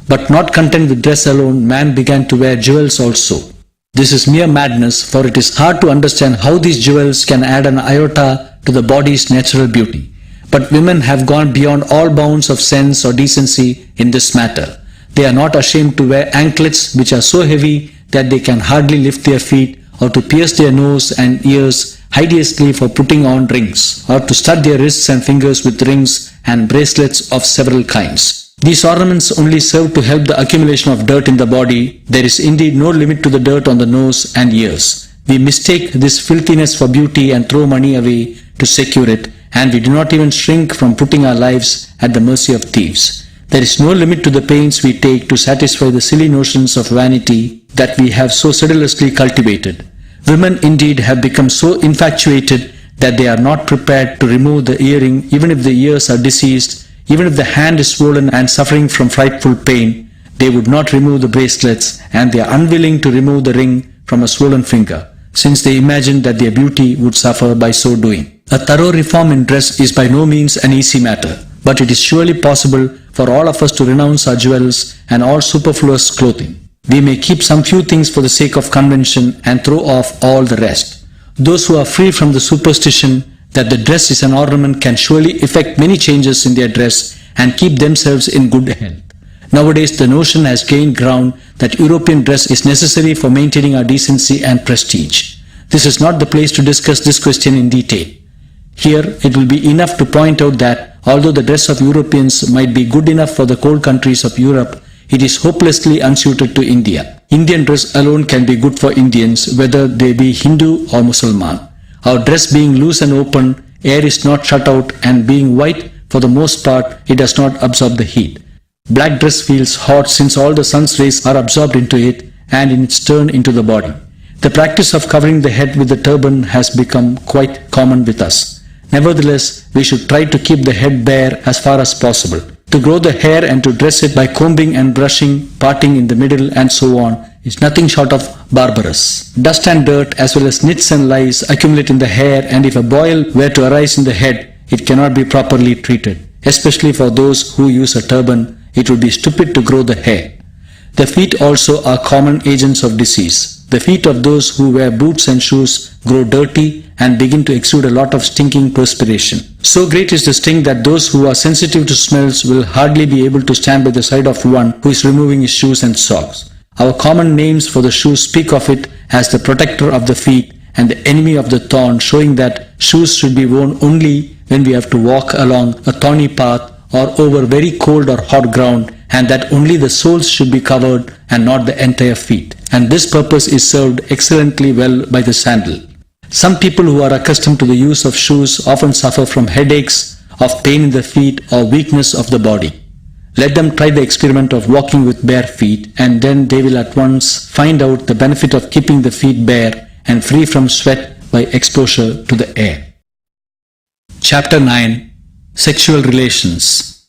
but not content with dress alone, man began to wear jewels also. This is mere madness, for it is hard to understand how these jewels can add an iota to the body's natural beauty. But women have gone beyond all bounds of sense or decency in this matter. They are not ashamed to wear anklets which are so heavy that they can hardly lift their feet, or to pierce their nose and ears hideously for putting on rings, or to stud their wrists and fingers with rings and bracelets of several kinds. These ornaments only serve to help the accumulation of dirt in the body. There is indeed no limit to the dirt on the nose and ears. We mistake this filthiness for beauty and throw money away to secure it, and we do not even shrink from putting our lives at the mercy of thieves. There is no limit to the pains we take to satisfy the silly notions of vanity that we have so sedulously cultivated. Women indeed have become so infatuated that they are not prepared to remove the earring even if the ears are diseased, Even if the hand is swollen and suffering from frightful pain, they would not remove the bracelets, and they are unwilling to remove the ring from a swollen finger, since they imagine that their beauty would suffer by so doing. A thorough reform in dress is by no means an easy matter, but it is surely possible for all of us to renounce our jewels and all superfluous clothing. We may keep some few things for the sake of convention and throw off all the rest. Those who are free from the superstition that the dress is an ornament can surely effect many changes in their dress and keep themselves in good health. Nowadays, the notion has gained ground that European dress is necessary for maintaining our decency and prestige. This is not the place to discuss this question in detail. Here, it will be enough to point out that although the dress of Europeans might be good enough for the cold countries of Europe, it is hopelessly unsuited to India. Indian dress alone can be good for Indians, whether they be Hindu or Muslim. Our dress being loose and open, air is not shut out, and being white, for the most part, it does not absorb the heat. Black dress feels hot since all the sun's rays are absorbed into it and in its turn into the body. The practice of covering the head with the turban has become quite common with us. Nevertheless, we should try to keep the head bare as far as possible. To grow the hair and to dress it by combing and brushing, parting in the middle and so on is nothing short of barbarous. Dust and dirt as well as nits and lice accumulate in the hair, and if a boil were to arise in the head, it cannot be properly treated. Especially for those who use a turban, it would be stupid to grow the hair. The feet also are common agents of disease. The feet of those who wear boots and shoes grow dirty and begin to exude a lot of stinking perspiration. So great is the stink that those who are sensitive to smells will hardly be able to stand by the side of one who is removing his shoes and socks. Our common names for the shoes speak of it as the protector of the feet and the enemy of the thorn, showing that shoes should be worn only when we have to walk along a thorny path or over very cold or hot ground, and that only the soles should be covered and not the entire feet. And this purpose is served excellently well by the sandal. Some people who are accustomed to the use of shoes often suffer from headaches, of pain in the feet, or weakness of the body. Let them try the experiment of walking with bare feet, and then they will at once find out the benefit of keeping the feet bare and free from sweat by exposure to the air. Chapter 9. Sexual Relations.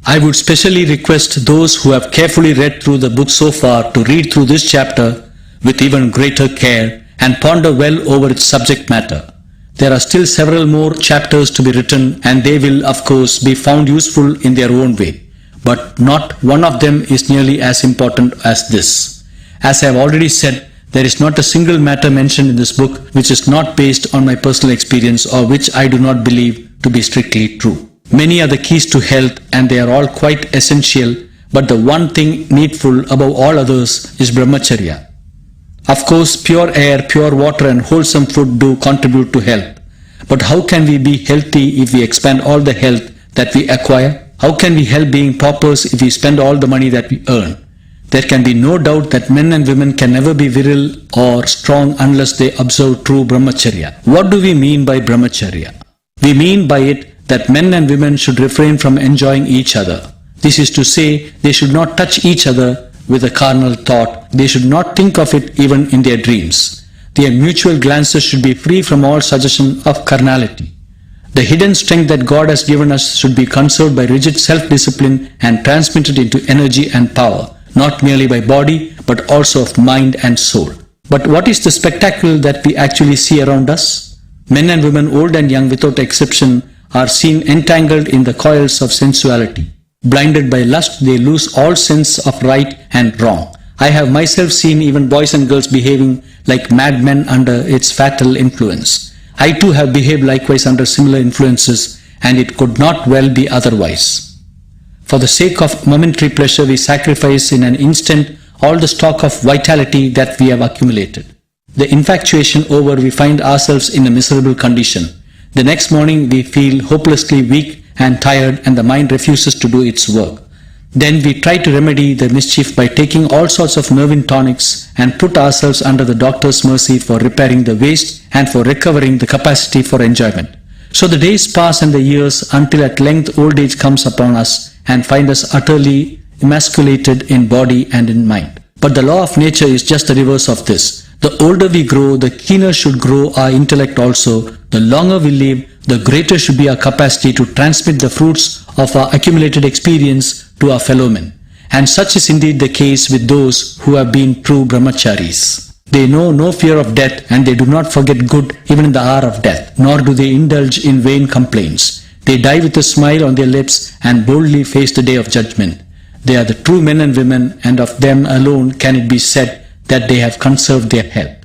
I would specially request those who have carefully read through the book so far to read through this chapter with even greater care and ponder well over its subject matter. There are still several more chapters to be written, and they will of course be found useful in their own way, but not one of them is nearly as important as this. As I have already said, there is not a single matter mentioned in this book which is not based on my personal experience or which I do not believe to be strictly true. Many are the keys to health, and they are all quite essential, but the one thing needful above all others is brahmacharya. Of course, pure air, pure water and wholesome food do contribute to health. But how can we be healthy if we expend all the health that we acquire? How can we help being paupers if we spend all the money that we earn? There can be no doubt that men and women can never be virile or strong unless they observe true brahmacharya. What do we mean by brahmacharya? We mean by it that men and women should refrain from enjoying each other. This is to say, they should not touch each other with a carnal thought. They should not think of it even in their dreams. Their mutual glances should be free from all suggestion of carnality. The hidden strength that God has given us should be conserved by rigid self-discipline and transmitted into energy and power, not merely by body, but also of mind and soul. But what is the spectacle that we actually see around us? Men and women, old and young without exception, are seen entangled in the coils of sensuality. Blinded by lust, they lose all sense of right and wrong. I have myself seen even boys and girls behaving like madmen under its fatal influence. I too have behaved likewise under similar influences, and it could not well be otherwise. For the sake of momentary pleasure, we sacrifice in an instant all the stock of vitality that we have accumulated. The infatuation over, we find ourselves in a miserable condition. The next morning we feel hopelessly weak and tired, and the mind refuses to do its work. Then we try to remedy the mischief by taking all sorts of nervine tonics and put ourselves under the doctor's mercy for repairing the waste and for recovering the capacity for enjoyment. So the days pass and the years, until at length old age comes upon us and find us utterly emasculated in body and in mind. But the law of nature is just the reverse of this. The older we grow, the keener should grow our intellect also. The longer we live, the greater should be our capacity to transmit the fruits of our accumulated experience to our fellow men. And such is indeed the case with those who have been true brahmacharis. They know no fear of death, and they do not forget good even in the hour of death, nor do they indulge in vain complaints. They die with a smile on their lips and boldly face the day of judgment. They are the true men and women, and of them alone can it be said that they have conserved their health.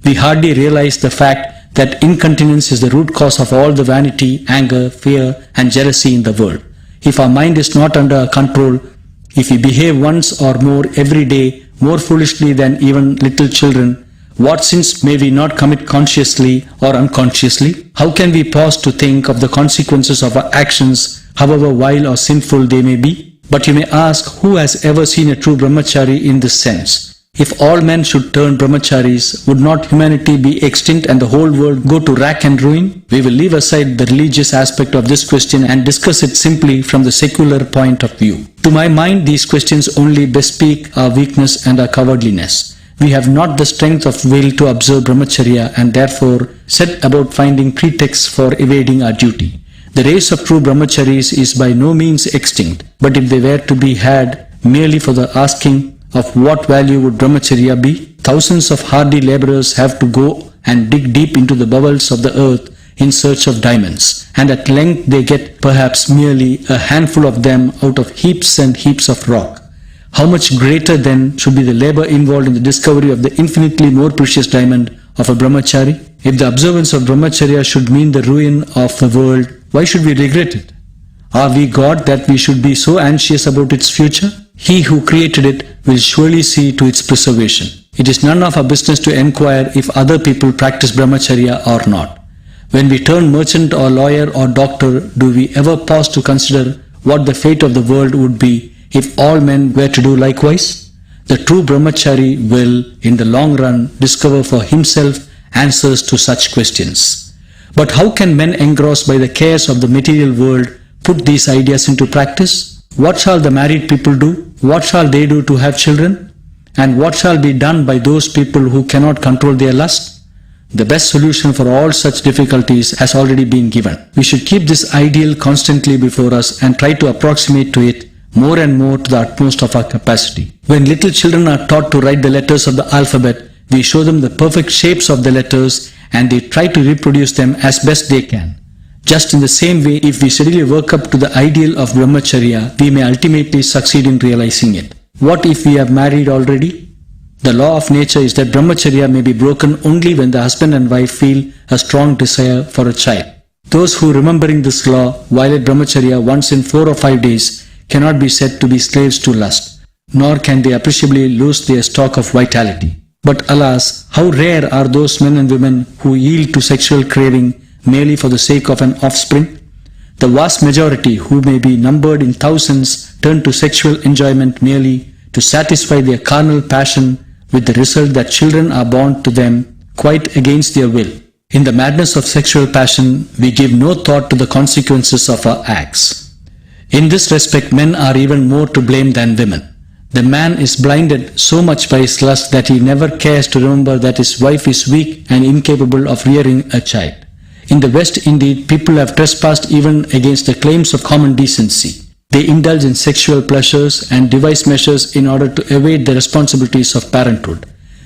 We hardly realize the fact that incontinence is the root cause of all the vanity, anger, fear, and jealousy in the world. If our mind is not under our control, if we behave once or more every day more foolishly than even little children, what sins may we not commit consciously or unconsciously? How can we pause to think of the consequences of our actions, however vile or sinful they may be? But you may ask, who has ever seen a true brahmachari in this sense? If all men should turn brahmacharis, would not humanity be extinct and the whole world go to rack and ruin? We will leave aside the religious aspect of this question and discuss it simply from the secular point of view. To my mind, these questions only bespeak our weakness and our cowardliness. We have not the strength of will to observe brahmacharya and therefore set about finding pretexts for evading our duty. The race of true brahmacharis is by no means extinct, but if they were to be had merely for the asking, of what value would brahmacharya be? Thousands of hardy laborers have to go and dig deep into the bowels of the earth in search of diamonds, and at length they get perhaps merely a handful of them out of heaps and heaps of rock. How much greater then should be the labor involved in the discovery of the infinitely more precious diamond of a brahmachari? If the observance of brahmacharya should mean the ruin of the world, why should we regret it? Are we God that we should be so anxious about its future? He who created it will surely see to its preservation. It is none of our business to enquire if other people practice brahmacharya or not. When we turn merchant or lawyer or doctor, do we ever pause to consider what the fate of the world would be if all men were to do likewise? The true brahmachari will, in the long run, discover for himself answers to such questions. But how can men engrossed by the cares of the material world put these ideas into practice? What shall the married people do? What shall they do to have children? And what shall be done by those people who cannot control their lust? The best solution for all such difficulties has already been given. We should keep this ideal constantly before us and try to approximate to it more and more to the utmost of our capacity. When little children are taught to write the letters of the alphabet, we show them the perfect shapes of the letters and they try to reproduce them as best they can. Just in the same way, if we steadily work up to the ideal of brahmacharya, we may ultimately succeed in realizing it. What if we have married already? The law of nature is that brahmacharya may be broken only when the husband and wife feel a strong desire for a child. Those who, remembering this law, violate brahmacharya once in 4 or 5 days cannot be said to be slaves to lust, nor can they appreciably lose their stock of vitality. But alas, how rare are those men and women who yield to sexual craving merely for the sake of an offspring? The vast majority, who may be numbered in thousands, turn to sexual enjoyment merely to satisfy their carnal passion, with the result that children are born to them quite against their will. In the madness of sexual passion, we give no thought to the consequences of our acts. In this respect, men are even more to blame than women. The man is blinded so much by his lust that he never cares to remember that his wife is weak and incapable of rearing a child. In the West, indeed, people have trespassed even against the claims of common decency. They indulge in sexual pleasures and devise measures in order to evade the responsibilities of parenthood.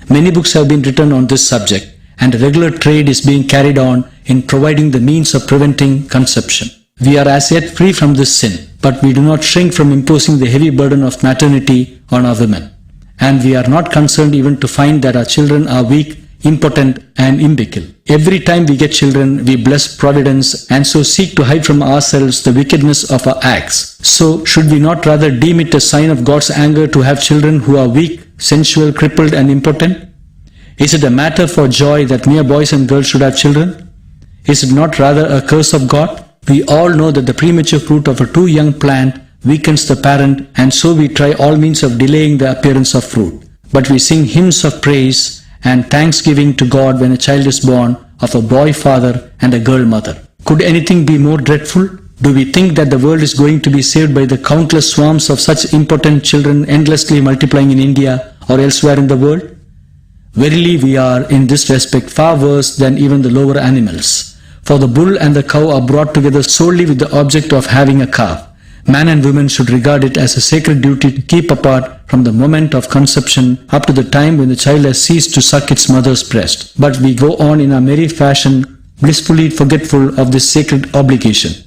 Many books have been written on this subject, and a regular trade is being carried on in providing the means of preventing conception. We are as yet free from this sin, but we do not shrink from imposing the heavy burden of maternity on our women. And we are not concerned even to find that our children are weak, impotent and imbecile. Every time we get children, we bless Providence and so seek to hide from ourselves the wickedness of our acts. So should we not rather deem it a sign of God's anger to have children who are weak, sensual, crippled and impotent? Is it a matter for joy that mere boys and girls should have children? Is it not rather a curse of God? We all know that the premature fruit of a too young plant weakens the parent, and so we try all means of delaying the appearance of fruit. But we sing hymns of praise and thanksgiving to God when a child is born of a boy father and a girl mother. Could anything be more dreadful? Do we think that the world is going to be saved by the countless swarms of such impotent children endlessly multiplying in India or elsewhere in the world? Verily, we are in this respect far worse than even the lower animals. For the bull and the cow are brought together solely with the object of having a calf. Man and woman should regard it as a sacred duty to keep apart from the moment of conception up to the time when the child has ceased to suck its mother's breast. But we go on in a merry fashion, blissfully forgetful of this sacred obligation.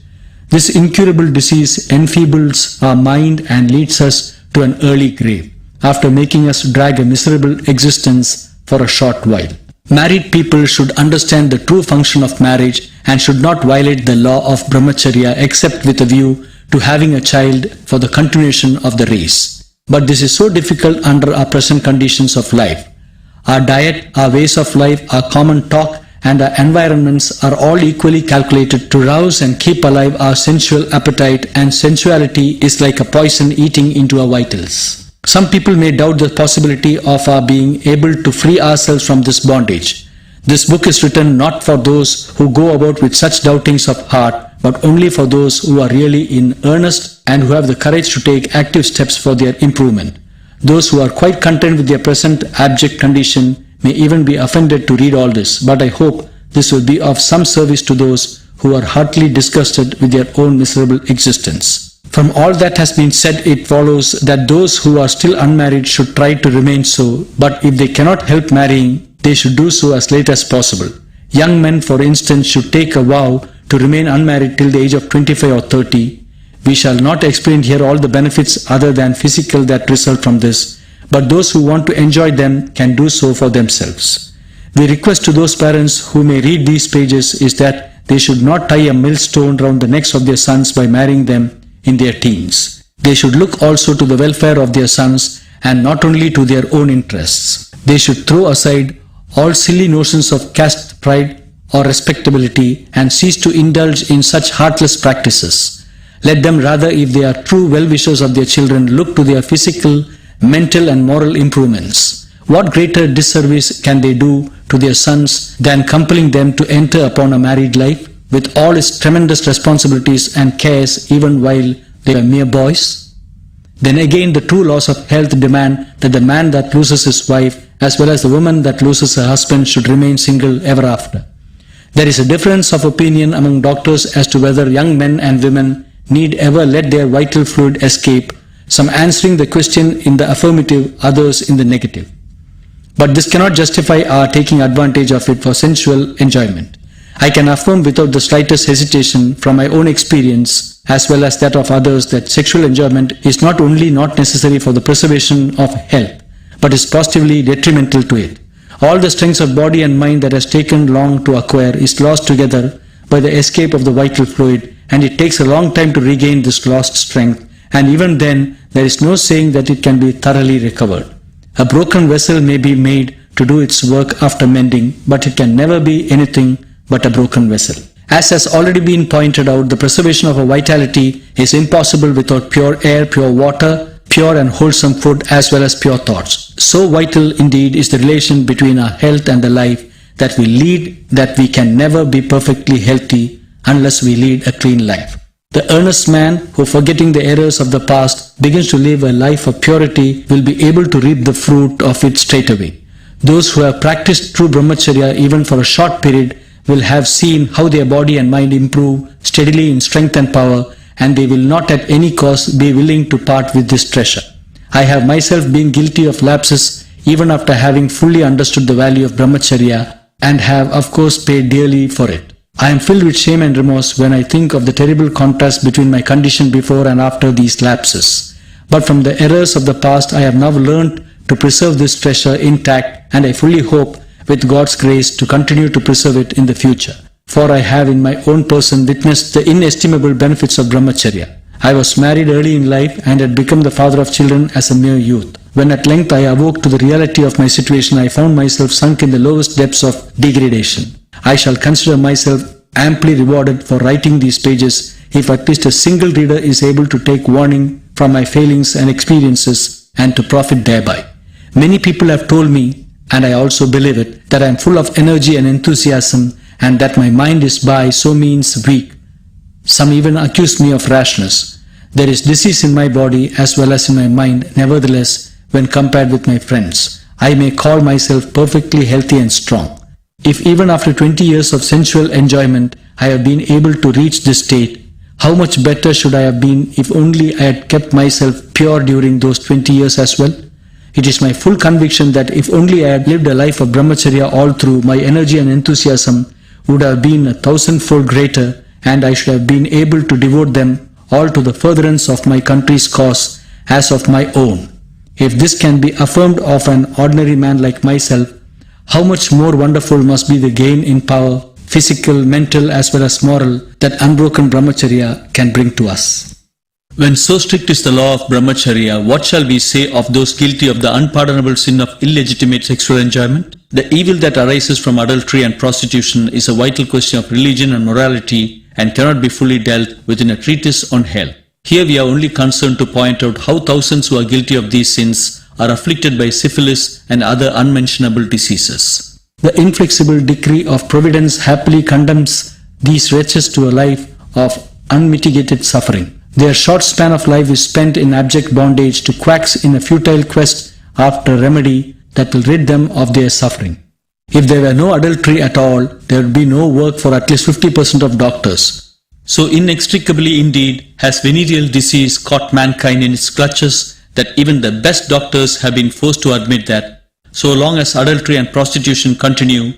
This incurable disease enfeebles our mind and leads us to an early grave, after making us drag a miserable existence for a short while. Married people should understand the true function of marriage and should not violate the law of brahmacharya except with a view to having a child for the continuation of the race. But this is so difficult under our present conditions of life. Our diet, our ways of life, our common talk and our environments are all equally calculated to rouse and keep alive our sensual appetite, and sensuality is like a poison eating into our vitals. Some people may doubt the possibility of our being able to free ourselves from this bondage. This book is written not for those who go about with such doubtings of heart, but only for those who are really in earnest and who have the courage to take active steps for their improvement. Those who are quite content with their present abject condition may even be offended to read all this, but I hope this will be of some service to those who are heartily disgusted with their own miserable existence. From all that has been said, it follows that those who are still unmarried should try to remain so, but if they cannot help marrying, they should do so as late as possible. Young men, for instance, should take a vow to remain unmarried till the age of 25 or 30. We shall not explain here all the benefits other than physical that result from this, but those who want to enjoy them can do so for themselves. The request to those parents who may read these pages is that they should not tie a millstone round the necks of their sons by marrying them in their teens. They should look also to the welfare of their sons and not only to their own interests. They should throw aside all silly notions of caste pride or respectability and cease to indulge in such heartless practices. Let them rather, if they are true well-wishers of their children, look to their physical, mental and moral improvements. What greater disservice can they do to their sons than compelling them to enter upon a married life with all its tremendous responsibilities and cares even while they are mere boys? Then again the true laws of health demand that the man that loses his wife as well as the woman that loses her husband should remain single ever after. There is a difference of opinion among doctors as to whether young men and women need ever let their vital fluid escape, some answering the question in the affirmative, others in the negative. But this cannot justify our taking advantage of it for sensual enjoyment. I can affirm without the slightest hesitation from my own experience as well as that of others that sexual enjoyment is not only not necessary for the preservation of health, but is positively detrimental to it. All the strength of body and mind that has taken long to acquire is lost together by the escape of the vital fluid, and it takes a long time to regain this lost strength, and even then there is no saying that it can be thoroughly recovered. A broken vessel may be made to do its work after mending, but it can never be anything but a broken vessel. As has already been pointed out, the preservation of a vitality is impossible without pure air, pure water, pure and wholesome food as well as pure thoughts. So vital indeed is the relation between our health and the life that we lead that we can never be perfectly healthy unless we lead a clean life. The earnest man who, forgetting the errors of the past, begins to live a life of purity will be able to reap the fruit of it straightaway. Those who have practiced true brahmacharya even for a short period will have seen how their body and mind improve steadily in strength and power, and they will not at any cost be willing to part with this treasure. I have myself been guilty of lapses even after having fully understood the value of brahmacharya and have of course paid dearly for it. I am filled with shame and remorse when I think of the terrible contrast between my condition before and after these lapses. But from the errors of the past I have now learned to preserve this treasure intact, and I fully hope with God's grace to continue to preserve it in the future. For I have in my own person witnessed the inestimable benefits of brahmacharya. I was married early in life and had become the father of children as a mere youth. When at length I awoke to the reality of my situation, I found myself sunk in the lowest depths of degradation. I shall consider myself amply rewarded for writing these pages if at least a single reader is able to take warning from my failings and experiences and to profit thereby. Many people have told me, and I also believe it, that I am full of energy and enthusiasm and that my mind is by so means weak. Some even accuse me of rashness. There is disease in my body as well as in my mind. Nevertheless, when compared with my friends, I may call myself perfectly healthy and strong. If even after 20 years of sensual enjoyment I have been able to reach this state, how much better should I have been if only I had kept myself pure during those 20 years as well? It is my full conviction that if only I had lived a life of brahmacharya all through, my energy and enthusiasm would have been 1,000-fold greater, and I should have been able to devote them all to the furtherance of my country's cause as of my own. If this can be affirmed of an ordinary man like myself, how much more wonderful must be the gain in power, physical, mental as well as moral, that unbroken brahmacharya can bring to us. When so strict is the law of brahmacharya, what shall we say of those guilty of the unpardonable sin of illegitimate sexual enjoyment? The evil that arises from adultery and prostitution is a vital question of religion and morality and cannot be fully dealt with in a treatise on hell. Here we are only concerned to point out how thousands who are guilty of these sins are afflicted by syphilis and other unmentionable diseases. The inflexible decree of providence happily condemns these wretches to a life of unmitigated suffering. Their short span of life is spent in abject bondage to quacks in a futile quest after remedy that will rid them of their suffering. If there were no adultery at all, there would be no work for at least 50% of doctors. So inextricably indeed has venereal disease caught mankind in its clutches that even the best doctors have been forced to admit that so long as adultery and prostitution continue,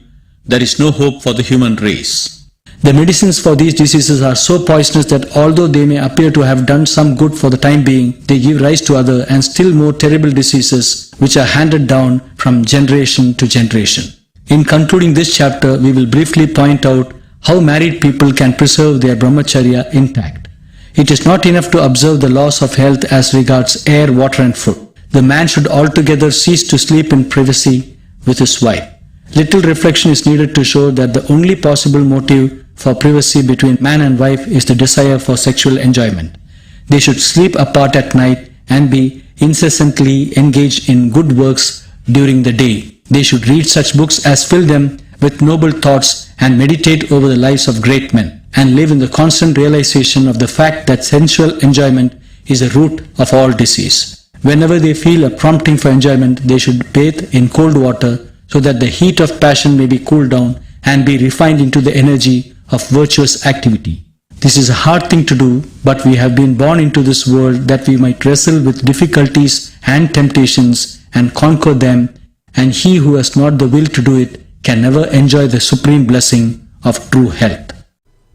there is no hope for the human race. The medicines for these diseases are so poisonous that although they may appear to have done some good for the time being, they give rise to other and still more terrible diseases which are handed down from generation to generation. In concluding this chapter, we will briefly point out how married people can preserve their brahmacharya intact. It is not enough to observe the laws of health as regards air, water and food. The man should altogether cease to sleep in privacy with his wife. Little reflection is needed to show that the only possible motive for privacy between man and wife is the desire for sexual enjoyment. They should sleep apart at night and be incessantly engaged in good works during the day. They should read such books as fill them with noble thoughts and meditate over the lives of great men, and live in the constant realization of the fact that sensual enjoyment is the root of all disease. Whenever they feel a prompting for enjoyment, they should bathe in cold water so that the heat of passion may be cooled down and be refined into the energy of virtuous activity. This is a hard thing to do, but we have been born into this world that we might wrestle with difficulties and temptations and conquer them, and he who has not the will to do it can never enjoy the supreme blessing of true health.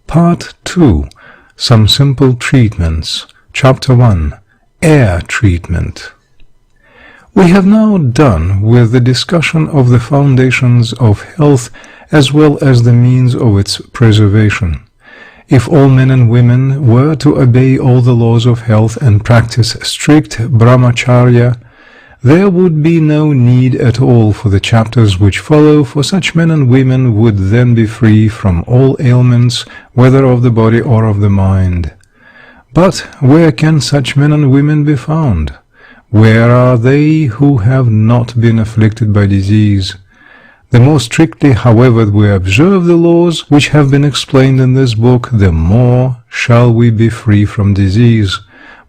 Part 2. Some simple treatments. Chapter 1. Air treatment. We have now done with the discussion of the foundations of health as well as the means of its preservation. If all men and women were to obey all the laws of health and practice strict brahmacharya, there would be no need at all for the chapters which follow, for such men and women would then be free from all ailments, whether of the body or of the mind. But where can such men and women be found? Where are they who have not been afflicted by disease? The more strictly, however, we observe the laws which have been explained in this book, the more shall we be free from disease.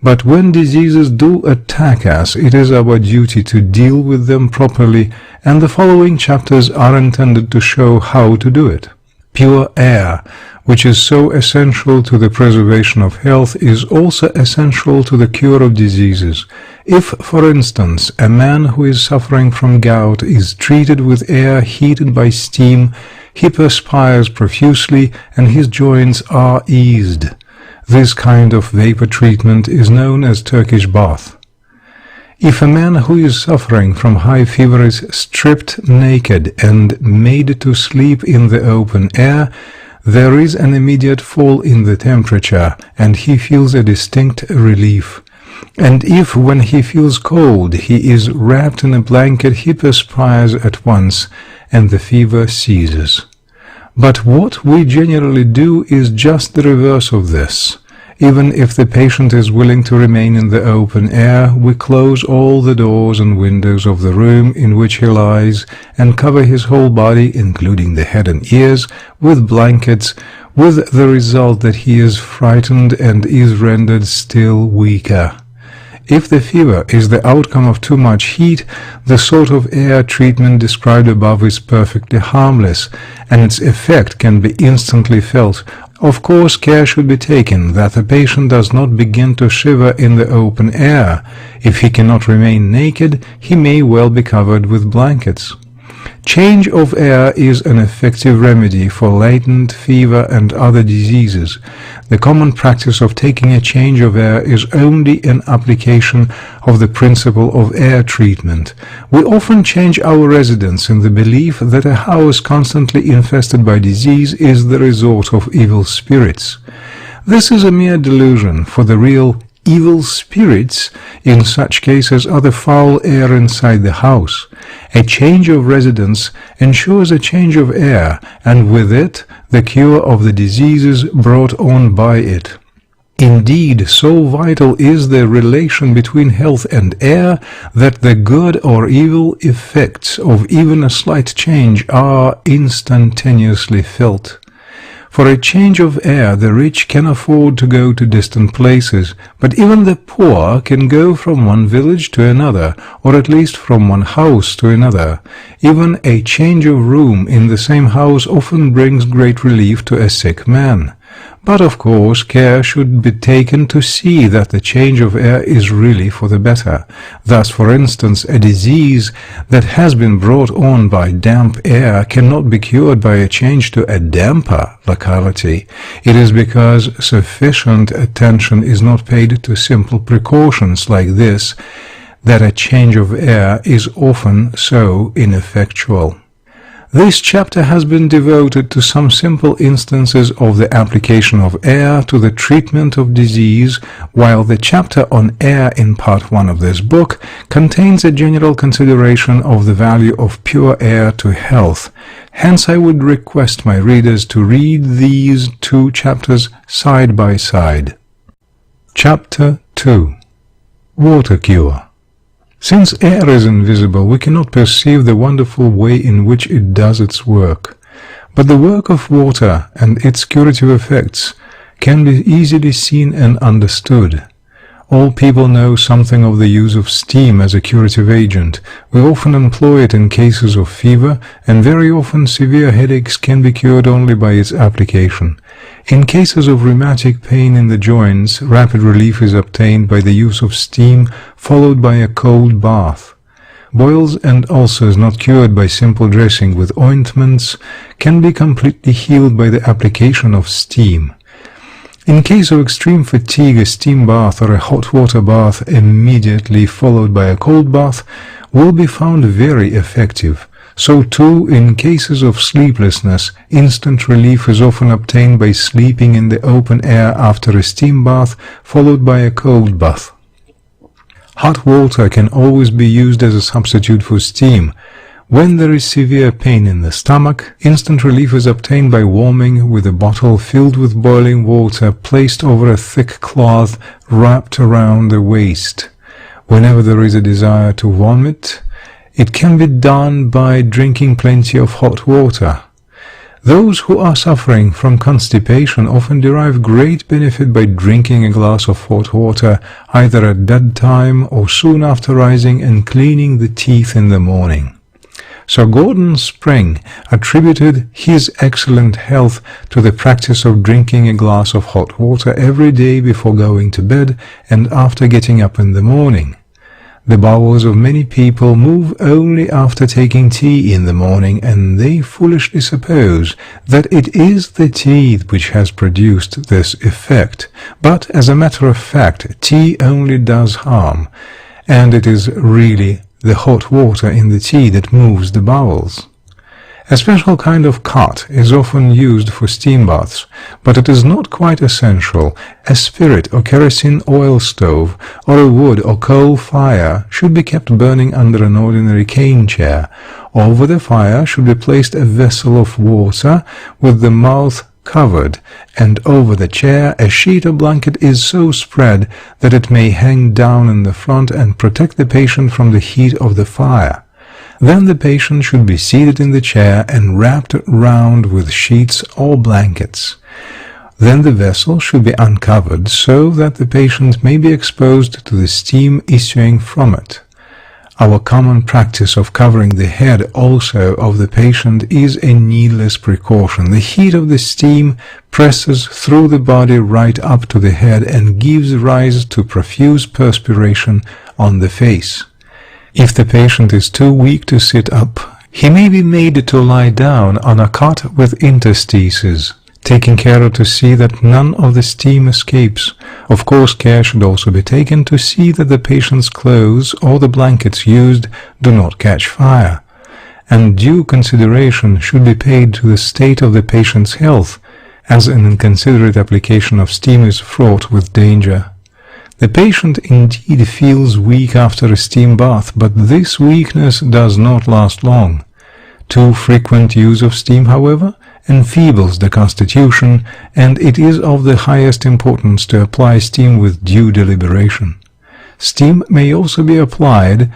But when diseases do attack us, it is our duty to deal with them properly, and the following chapters are intended to show how to do it. Pure air, which is so essential to the preservation of health, is also essential to the cure of diseases. If, for instance, a man who is suffering from gout is treated with air heated by steam, he perspires profusely and his joints are eased. This kind of vapor treatment is known as Turkish bath. If a man who is suffering from high fever is stripped naked and made to sleep in the open air, there is an immediate fall in the temperature, and he feels a distinct relief. And if, when he feels cold, he is wrapped in a blanket, he perspires at once, and the fever ceases. But what we generally do is just the reverse of this. Even if the patient is willing to remain in the open air, we close all the doors and windows of the room in which he lies, and cover his whole body, including the head and ears, with blankets, with the result that he is frightened and is rendered still weaker. If the fever is the outcome of too much heat, the sort of air treatment described above is perfectly harmless, and its effect can be instantly felt. Of course, care should be taken that the patient does not begin to shiver in the open air. If he cannot remain naked, he may well be covered with blankets. Change of air is an effective remedy for latent fever and other diseases. The common practice of taking a change of air is only an application of the principle of air treatment. We often change our residence in the belief that a house constantly infested by disease is the resort of evil spirits. This is a mere delusion, for the real evil spirits in such cases are the foul air inside the house. A change of residence ensures a change of air, and with it the cure of the diseases brought on by it. Indeed, so vital is the relation between health and air that the good or evil effects of even a slight change are instantaneously felt. For a change of air, the rich can afford to go to distant places, but even the poor can go from one village to another, or at least from one house to another. Even a change of room in the same house often brings great relief to a sick man. But of course, care should be taken to see that the change of air is really for the better. Thus, for instance, a disease that has been brought on by damp air cannot be cured by a change to a damper locality. It is because sufficient attention is not paid to simple precautions like this that a change of air is often so ineffectual. This chapter has been devoted to some simple instances of the application of air to the treatment of disease, while the chapter on air in part 1 of this book contains a general consideration of the value of pure air to health. Hence I would request my readers to read these two chapters side by side. Chapter 2. Water Cure. Since air is invisible, we cannot perceive the wonderful way in which it does its work. But the work of water and its curative effects can be easily seen and understood. All people know something of the use of steam as a curative agent. We often employ it in cases of fever, and very often severe headaches can be cured only by its application. In cases of rheumatic pain in the joints, rapid relief is obtained by the use of steam, followed by a cold bath. Boils and ulcers not cured by simple dressing with ointments can be completely healed by the application of steam. In case of extreme fatigue, a steam bath or a hot water bath immediately followed by a cold bath will be found very effective. So too, in cases of sleeplessness, instant relief is often obtained by sleeping in the open air after a steam bath, followed by a cold bath. Hot water can always be used as a substitute for steam. When there is severe pain in the stomach, instant relief is obtained by warming with a bottle filled with boiling water placed over a thick cloth wrapped around the waist. Whenever there is a desire to vomit, it can be done by drinking plenty of hot water. Those who are suffering from constipation often derive great benefit by drinking a glass of hot water either at bedtime or soon after rising and cleaning the teeth in the morning. Sir Gordon Spring attributed his excellent health to the practice of drinking a glass of hot water every day before going to bed and after getting up in the morning. The bowels of many people move only after taking tea in the morning, and they foolishly suppose that it is the tea which has produced this effect. But, as a matter of fact, tea only does harm, and it is really the hot water in the tea that moves the bowels. A special kind of cot is often used for steam baths, but it is not quite essential. A spirit or kerosene oil stove or a wood or coal fire should be kept burning under an ordinary cane chair. Over the fire should be placed a vessel of water with the mouth covered, and over the chair a sheet or blanket is so spread that it may hang down in the front and protect the patient from the heat of the fire. Then the patient should be seated in the chair and wrapped round with sheets or blankets. Then the vessel should be uncovered so that the patient may be exposed to the steam issuing from it. Our common practice of covering the head also of the patient is a needless precaution. The heat of the steam presses through the body right up to the head and gives rise to profuse perspiration on the face. If the patient is too weak to sit up, he may be made to lie down on a cot with interstices, taking care to see that none of the steam escapes. Of course, care should also be taken to see that the patient's clothes or the blankets used do not catch fire, and due consideration should be paid to the state of the patient's health, as an inconsiderate application of steam is fraught with danger. The patient indeed feels weak after a steam bath, but this weakness does not last long. Too frequent use of steam, however, enfeebles the constitution, and it is of the highest importance to apply steam with due deliberation. Steam may also be applied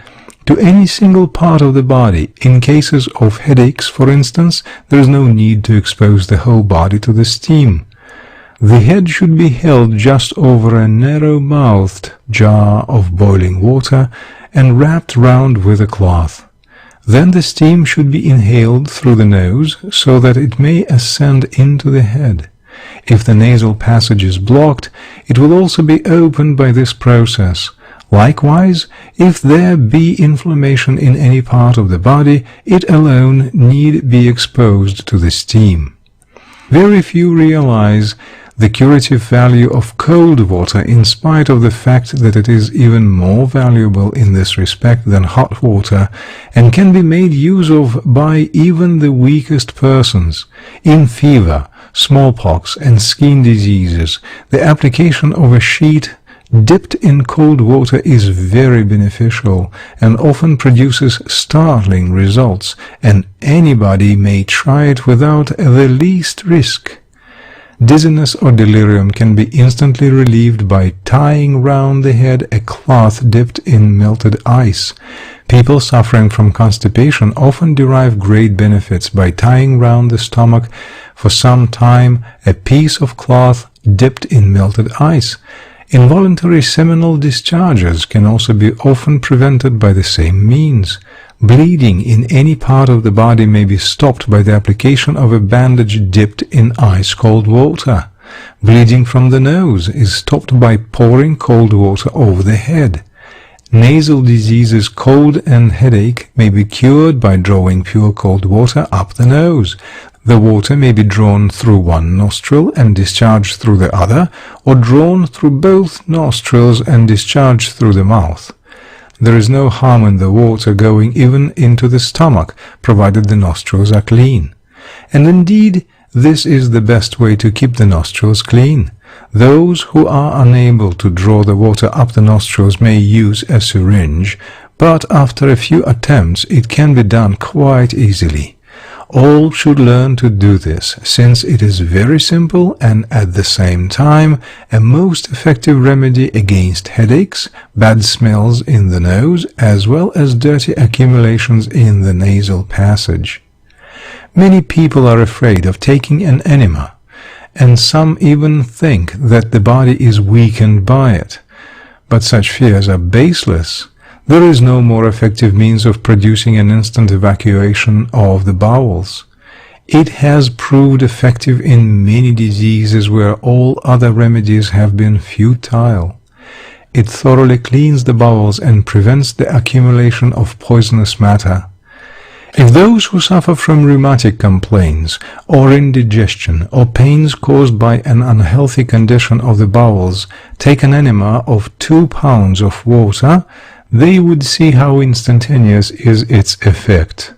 to any single part of the body. In cases of headaches, for instance, there is no need to expose the whole body to the steam. The head should be held just over a narrow-mouthed jar of boiling water and wrapped round with a cloth. Then the steam should be inhaled through the nose so that it may ascend into the head. If the nasal passage is blocked, it will also be opened by this process. Likewise, if there be inflammation in any part of the body, it alone need be exposed to the steam. Very few realize the curative value of cold water, in spite of the fact that it is even more valuable in this respect than hot water, and can be made use of by even the weakest persons. In fever, smallpox, and skin diseases, the application of a sheet dipped in cold water is very beneficial, and often produces startling results, and anybody may try it without the least risk. Dizziness or delirium can be instantly relieved by tying round the head a cloth dipped in melted ice. People suffering from constipation often derive great benefits by tying round the stomach for some time a piece of cloth dipped in melted ice. Involuntary seminal discharges can also be often prevented by the same means. Bleeding in any part of the body may be stopped by the application of a bandage dipped in ice-cold water. Bleeding from the nose is stopped by pouring cold water over the head. Nasal diseases, cold and headache, may be cured by drawing pure cold water up the nose. The water may be drawn through one nostril and discharged through the other, or drawn through both nostrils and discharged through the mouth. There is no harm in the water going even into the stomach, provided the nostrils are clean. And indeed, this is the best way to keep the nostrils clean. Those who are unable to draw the water up the nostrils may use a syringe, but after a few attempts it can be done quite easily. All should learn to do this, since it is very simple and at the same time a most effective remedy against headaches, bad smells in the nose, as well as dirty accumulations in the nasal passage. Many people are afraid of taking an enema, and some even think that the body is weakened by it. But such fears are baseless. There is no more effective means of producing an instant evacuation of the bowels. It has proved effective in many diseases where all other remedies have been futile. It thoroughly cleans the bowels and prevents the accumulation of poisonous matter. If those who suffer from rheumatic complaints, or indigestion, or pains caused by an unhealthy condition of the bowels, take an enema of 2 pounds of water, they would see how instantaneous is its effect.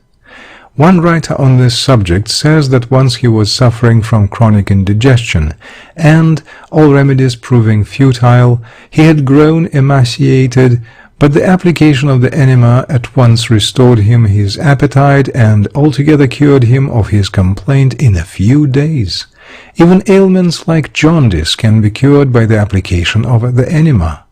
One writer on this subject says that once he was suffering from chronic indigestion, and, all remedies proving futile, he had grown emaciated, but the application of the enema at once restored him his appetite and altogether cured him of his complaint in a few days. Even ailments like jaundice can be cured by the application of the enema.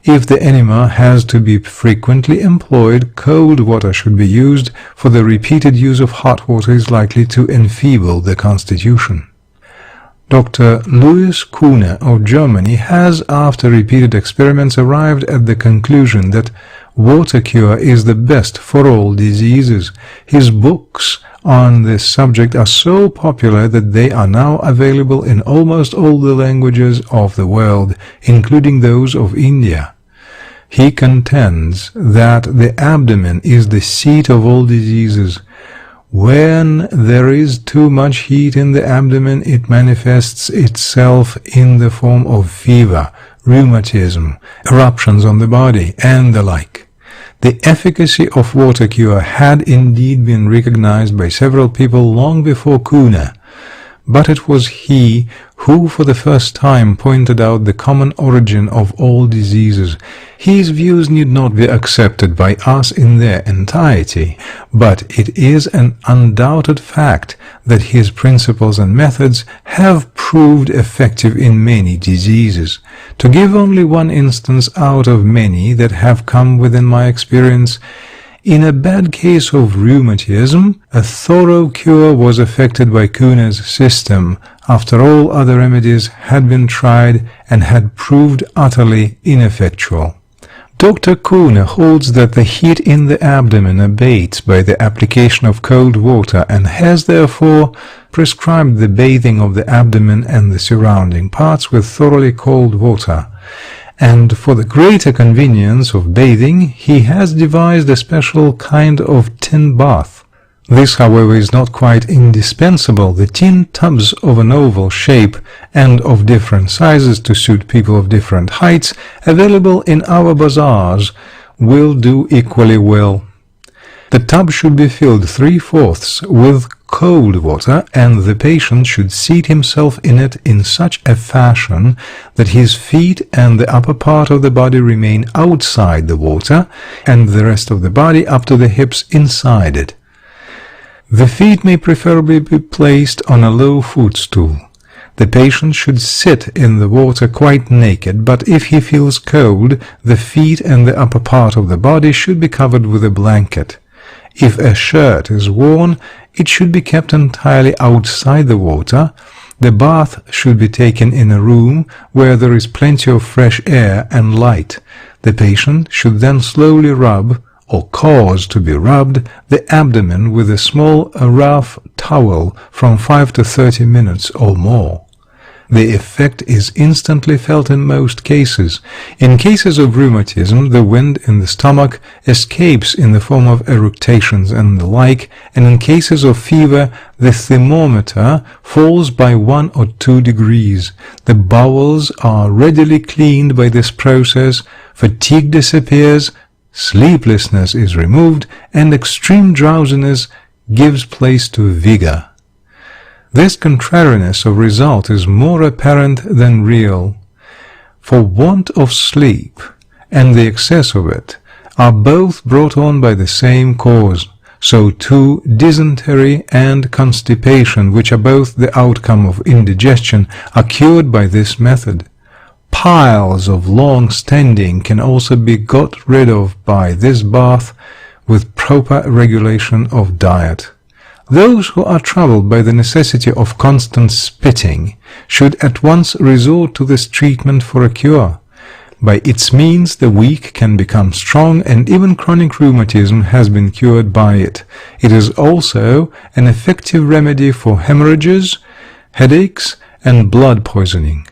If the enema has to be frequently employed, cold water should be used, for the repeated use of hot water is likely to enfeeble the constitution. Dr. Louis Kuhne of Germany has, after repeated experiments, arrived at the conclusion that water cure is the best for all diseases. His books on this subject are so popular that they are now available in almost all the languages of the world, including those of India. He contends that the abdomen is the seat of all diseases. When there is too much heat in the abdomen, it manifests itself in the form of fever, rheumatism, eruptions on the body, and the like. The efficacy of water cure had indeed been recognized by several people long before Kuhne, but it was he who for the first time pointed out the common origin of all diseases. His views need not be accepted by us in their entirety, but it is an undoubted fact that his principles and methods have proved effective in many diseases. To give only one instance out of many that have come within my experience, in a bad case of rheumatism, a thorough cure was effected by Kuhne's system, after all other remedies had been tried and had proved utterly ineffectual. Dr. Kuhne holds that the heat in the abdomen abates by the application of cold water, and has therefore prescribed the bathing of the abdomen and the surrounding parts with thoroughly cold water. And for the greater convenience of bathing, he has devised a special kind of tin bath. This, however, is not quite indispensable. The tin tubs of an oval shape and of different sizes to suit people of different heights, available in our bazaars, will do equally well. The tub should be filled 3/4 with cold water, and the patient should seat himself in it in such a fashion that his feet and the upper part of the body remain outside the water, and the rest of the body up to the hips inside it. The feet may preferably be placed on a low footstool. The patient should sit in the water quite naked, but if he feels cold, the feet and the upper part of the body should be covered with a blanket. If a shirt is worn, it should be kept entirely outside the water. The bath should be taken in a room where there is plenty of fresh air and light. The patient should then slowly rub, or cause to be rubbed, the abdomen with a small rough towel from 5 to 30 minutes or more. The effect is instantly felt in most cases. In cases of rheumatism, the wind in the stomach escapes in the form of eructations and the like, and in cases of fever, the thermometer falls by 1 or 2 degrees. The bowels are readily cleaned by this process, fatigue disappears, sleeplessness is removed, and extreme drowsiness gives place to vigor. This contrariness of result is more apparent than real. For want of sleep and the excess of it are both brought on by the same cause. So too dysentery and constipation, which are both the outcome of indigestion, are cured by this method. Piles of long standing can also be got rid of by this bath with proper regulation of diet. Those who are troubled by the necessity of constant spitting should at once resort to this treatment for a cure. By its means the weak can become strong, and even chronic rheumatism has been cured by it. It is also an effective remedy for hemorrhages, headaches, and blood poisoning.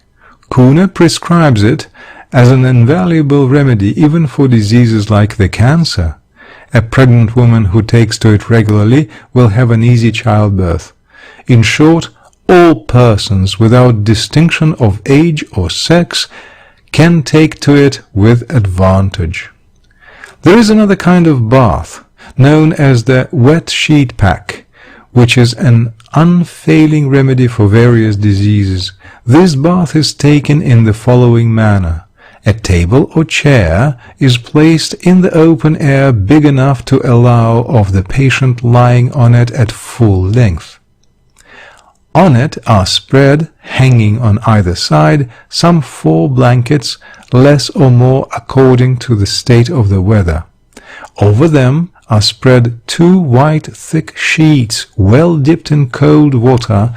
Kuhne prescribes it as an invaluable remedy even for diseases like the cancer. A pregnant woman who takes to it regularly will have an easy childbirth. In short, all persons, without distinction of age or sex, can take to it with advantage. There is another kind of bath, known as the wet sheet pack, which is an unfailing remedy for various diseases. This bath is taken in the following manner. A table or chair is placed in the open air big enough to allow of the patient lying on it at full length. On it are spread, hanging on either side, some 4 blankets, less or more according to the state of the weather. Over them are spread 2 white thick sheets, well dipped in cold water,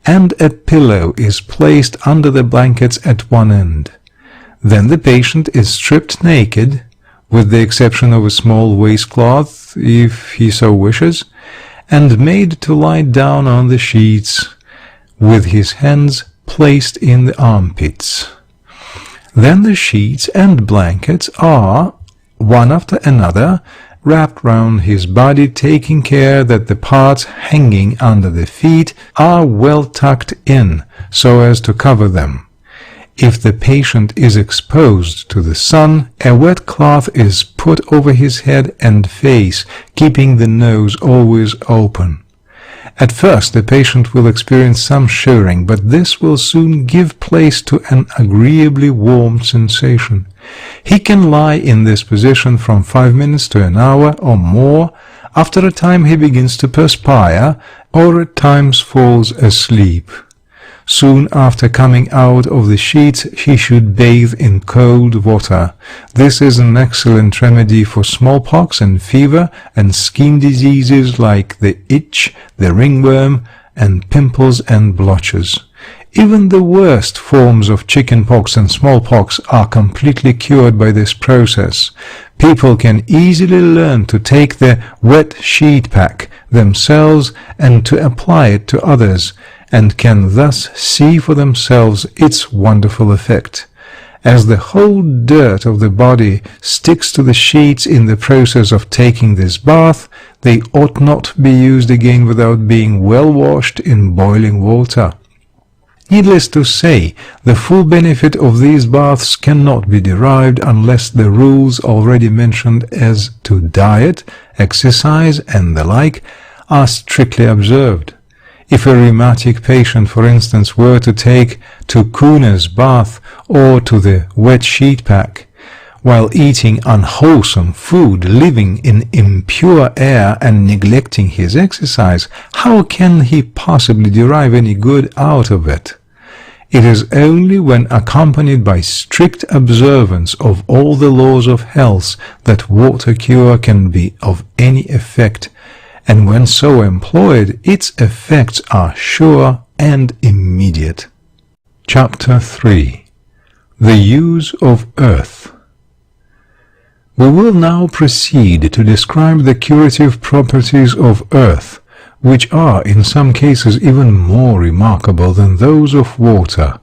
and a pillow is placed under the blankets at one end. Then the patient is stripped naked, with the exception of a small waistcloth, if he so wishes, and made to lie down on the sheets, with his hands placed in the armpits. Then the sheets and blankets are, one after another, wrapped round his body, taking care that the parts hanging under the feet are well tucked in, so as to cover them. If the patient is exposed to the sun, a wet cloth is put over his head and face, keeping the nose always open. At first the patient will experience some shivering, but this will soon give place to an agreeably warm sensation. He can lie in this position from 5 minutes to an hour or more. After a time he begins to perspire, or at times falls asleep. Soon after coming out of the sheets he should bathe in cold water. This is an excellent remedy for smallpox and fever and skin diseases like the itch, the ringworm, and pimples and blotches. Even the worst forms of chickenpox and smallpox are completely cured by this process. People can easily learn to take the wet sheet pack themselves and to apply it to others, and can thus see for themselves its wonderful effect. As the whole dirt of the body sticks to the sheets in the process of taking this bath, they ought not be used again without being well washed in boiling water. Needless to say, the full benefit of these baths cannot be derived unless the rules already mentioned as to diet, exercise, and the like are strictly observed. If a rheumatic patient, for instance, were to take to Kuhne's bath or to the wet sheet pack, while eating unwholesome food, living in impure air, and neglecting his exercise, how can he possibly derive any good out of it? It is only when accompanied by strict observance of all the laws of health that water cure can be of any effect, and when so employed, its effects are sure and immediate. Chapter 3. The Use of Earth. We will now proceed to describe the curative properties of earth, which are in some cases even more remarkable than those of water.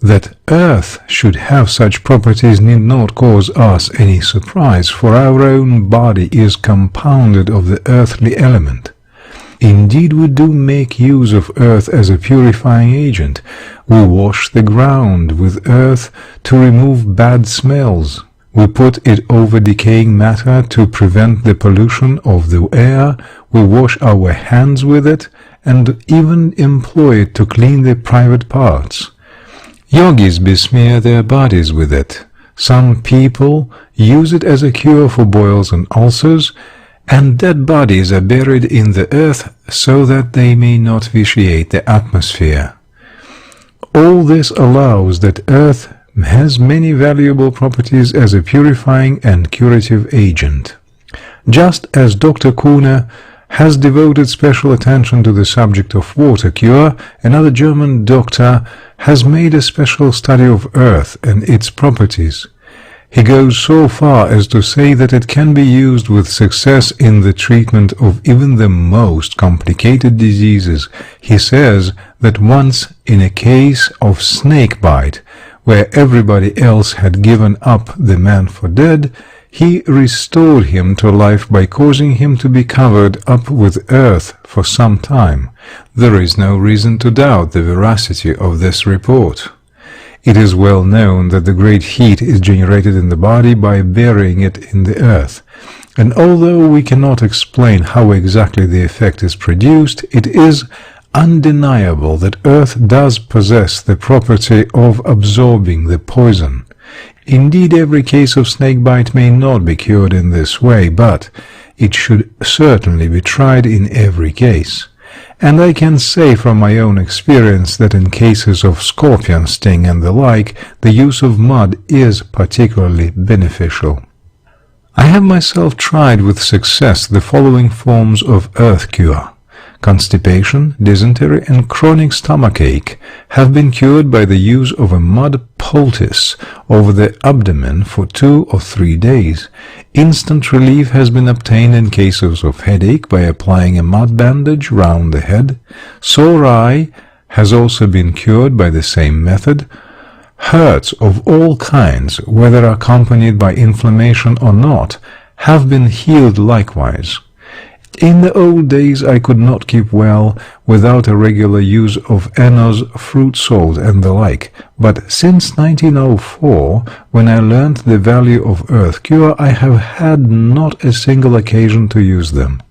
That earth should have such properties need not cause us any surprise, for our own body is compounded of the earthly element. Indeed, we do make use of earth as a purifying agent. We wash the ground with earth to remove bad smells. We put it over decaying matter to prevent the pollution of the air. We wash our hands with it, and even employ it to clean the private parts. Yogis besmear their bodies with it. Some people use it as a cure for boils and ulcers, and dead bodies are buried in the earth so that they may not vitiate the atmosphere. All this allows that earth has many valuable properties as a purifying and curative agent. Just as Dr. Kuhne has devoted special attention to the subject of water cure, another German doctor has made a special study of earth and its properties. He goes so far as to say that it can be used with success in the treatment of even the most complicated diseases. He says that once, in a case of snake bite, where everybody else had given up the man for dead, he restored him to life by causing him to be covered up with earth for some time. There is no reason to doubt the veracity of this report. It is well known that the great heat is generated in the body by burying it in the earth, and although we cannot explain how exactly the effect is produced, it is undeniable that earth does possess the property of absorbing the poison. Indeed, every case of snakebite may not be cured in this way, but it should certainly be tried in every case. And I can say from my own experience that in cases of scorpion sting and the like, the use of mud is particularly beneficial. I have myself tried with success the following forms of earth cure: Constipation, dysentery, and chronic stomachache have been cured by the use of a mud poultice over the abdomen for 2 or 3 days. Instant relief has been obtained in cases of headache by applying a mud bandage round the head. Sore eye has also been cured by the same method. Hurts of all kinds, whether accompanied by inflammation or not, have been healed likewise. In the old days I could not keep well without a regular use of Eno's fruit salt and the like, but since 1904, when I learnt the value of earth cure, I have had not a single occasion to use them.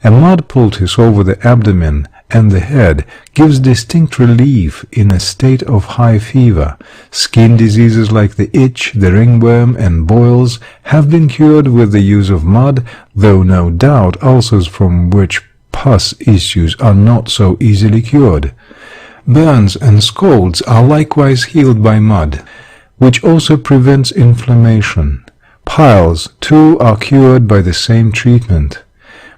A mud poultice over the abdomen and the head gives distinct relief in a state of high fever. Skin diseases like the itch, the ringworm, and boils have been cured with the use of mud, though no doubt ulcers from which pus issues are not so easily cured. Burns and scalds are likewise healed by mud, which also prevents inflammation. Piles, too, are cured by the same treatment.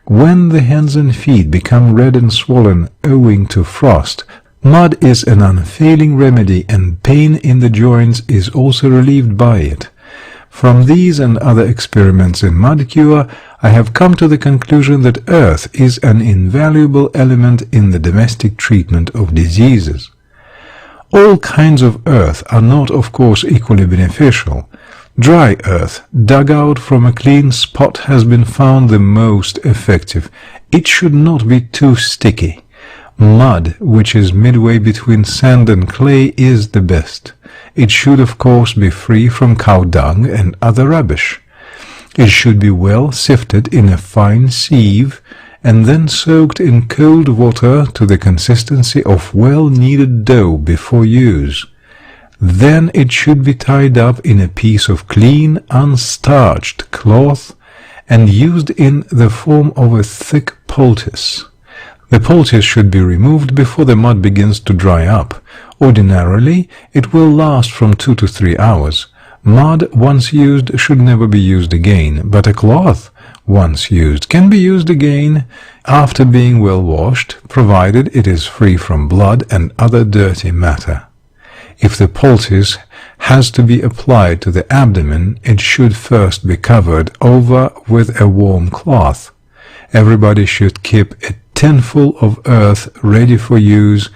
When the hands and feet become red and swollen owing to frost, mud is an unfailing remedy, and pain in the joints is also relieved by it. From these and other experiments in mud cure, I have come to the conclusion that earth is an invaluable element in the domestic treatment of diseases. All kinds of earth are not, of course, equally beneficial. Dry earth, dug out from a clean spot, has been found the most effective. It should not be too sticky. Mud, which is midway between sand and clay, is the best. It should, of course, be free from cow dung and other rubbish. It should be well sifted in a fine sieve, and then soaked in cold water to the consistency of well-kneaded dough before use. Then it should be tied up in a piece of clean, unstarched cloth and used in the form of a thick poultice. The poultice should be removed before the mud begins to dry up. Ordinarily, it will last from 2 to 3 hours. Mud, once used, should never be used again, but a cloth, once used, can be used again after being well washed, provided it is free from blood and other dirty matter. If the poultice has to be applied to the abdomen, it should first be covered over with a warm cloth. Everybody should keep a tinful of earth ready for use,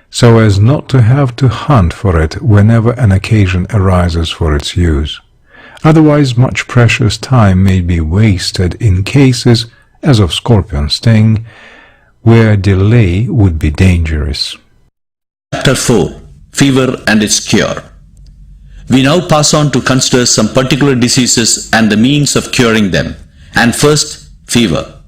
so as not to have to hunt for it whenever an occasion arises for its use. Otherwise, much precious time may be wasted in cases, as of scorpion sting, where delay would be dangerous. Chapter 4. Fever and its cure. We now pass on to consider some particular diseases and the means of curing them. And first, fever.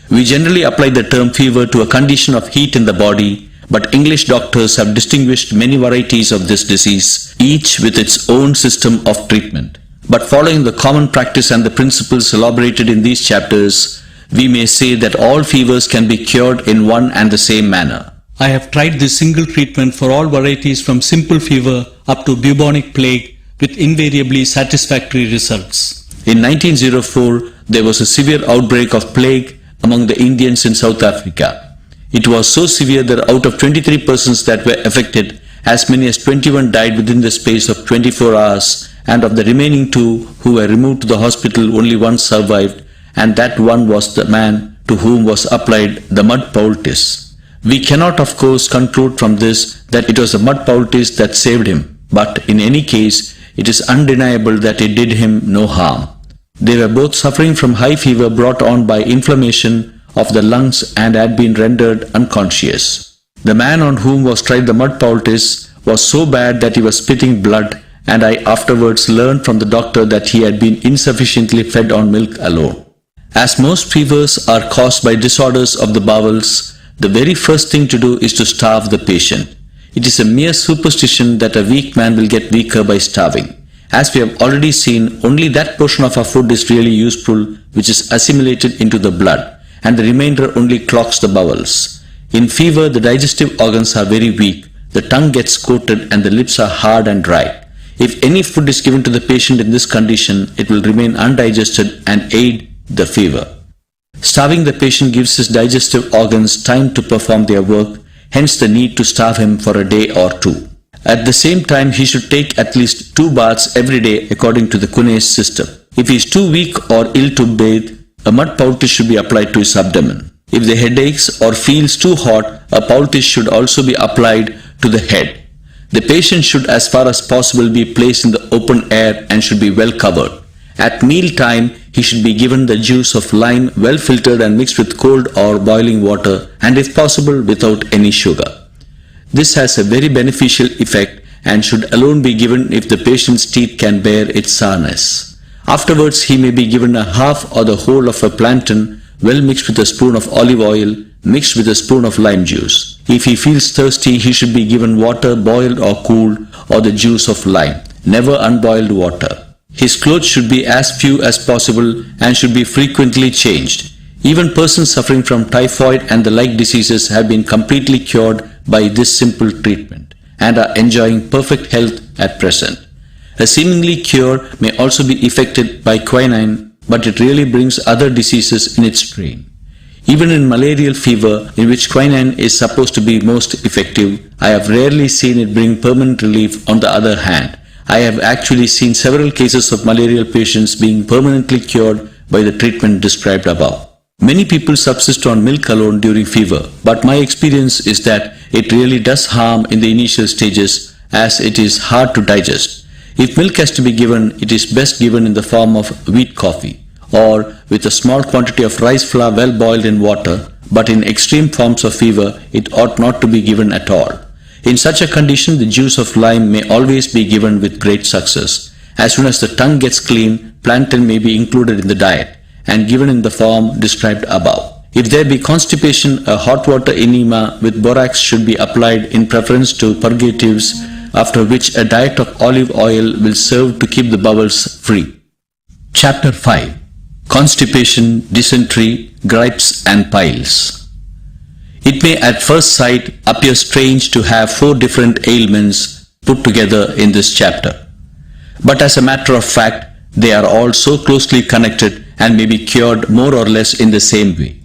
We generally apply the term fever to a condition of heat in the body, but English doctors have distinguished many varieties of this disease, each with its own system of treatment. But following the common practice and the principles elaborated in these chapters, we may say that all fevers can be cured in one and the same manner. I have tried this single treatment for all varieties from simple fever up to bubonic plague with invariably satisfactory results. In 1904, there was a severe outbreak of plague among the Indians in South Africa. It was so severe that out of 23 persons that were affected, as many as 21 died within the space of 24 hours, and of the remaining 2 who were removed to the hospital, only 1 survived, and that one was the man to whom was applied the mud poultice. We cannot, of course, conclude from this that it was the mud poultice that saved him, but in any case, it is undeniable that it did him no harm. They were both suffering from high fever brought on by inflammation of the lungs and had been rendered unconscious. The man on whom was tried the mud poultice was so bad that he was spitting blood, and I afterwards learned from the doctor that he had been insufficiently fed on milk alone. As most fevers are caused by disorders of the bowels, the very first thing to do is to starve the patient. It is a mere superstition that a weak man will get weaker by starving. As we have already seen, only that portion of our food is really useful which is assimilated into the blood, and the remainder only clogs the bowels. In fever, the digestive organs are very weak, the tongue gets coated and the lips are hard and dry. If any food is given to the patient in this condition, it will remain undigested and aid the fever. Starving the patient gives his digestive organs time to perform their work, hence the need to starve him for a day or two. At the same time, he should take at least 2 baths every day according to the Kuhne's system. If he is too weak or ill to bathe, a mud poultice should be applied to his abdomen. If the head aches or feels too hot, a poultice should also be applied to the head. The patient should as far as possible be placed in the open air and should be well covered. At meal time, he should be given the juice of lime well filtered and mixed with cold or boiling water, and if possible without any sugar. This has a very beneficial effect and should alone be given if the patient's teeth can bear its sourness. Afterwards, he may be given a half or the whole of a plantain well mixed with a spoon of olive oil mixed with a spoon of lime juice. If he feels thirsty, he should be given water boiled or cooled or the juice of lime, never unboiled water. His clothes should be as few as possible and should be frequently changed. Even persons suffering from typhoid and the like diseases have been completely cured by this simple treatment and are enjoying perfect health at present. A seemingly cure may also be effected by quinine, but it really brings other diseases in its train. Even in malarial fever, in which quinine is supposed to be most effective, I have rarely seen it bring permanent relief. On the other hand, I have actually seen several cases of malarial patients being permanently cured by the treatment described above. Many people subsist on milk alone during fever, but my experience is that it really does harm in the initial stages as it is hard to digest. If milk has to be given, it is best given in the form of wheat coffee or with a small quantity of rice flour well boiled in water, but in extreme forms of fever, it ought not to be given at all. In such a condition, the juice of lime may always be given with great success. As soon as the tongue gets clean, plantain may be included in the diet and given in the form described above. If there be constipation, a hot water enema with borax should be applied in preference to purgatives, after which a diet of olive oil will serve to keep the bowels free. Chapter 5. Constipation, Dysentery, Gripes and Piles. It may at first sight appear strange to have 4 different ailments put together in this chapter. But as a matter of fact, they are all so closely connected and may be cured more or less in the same way.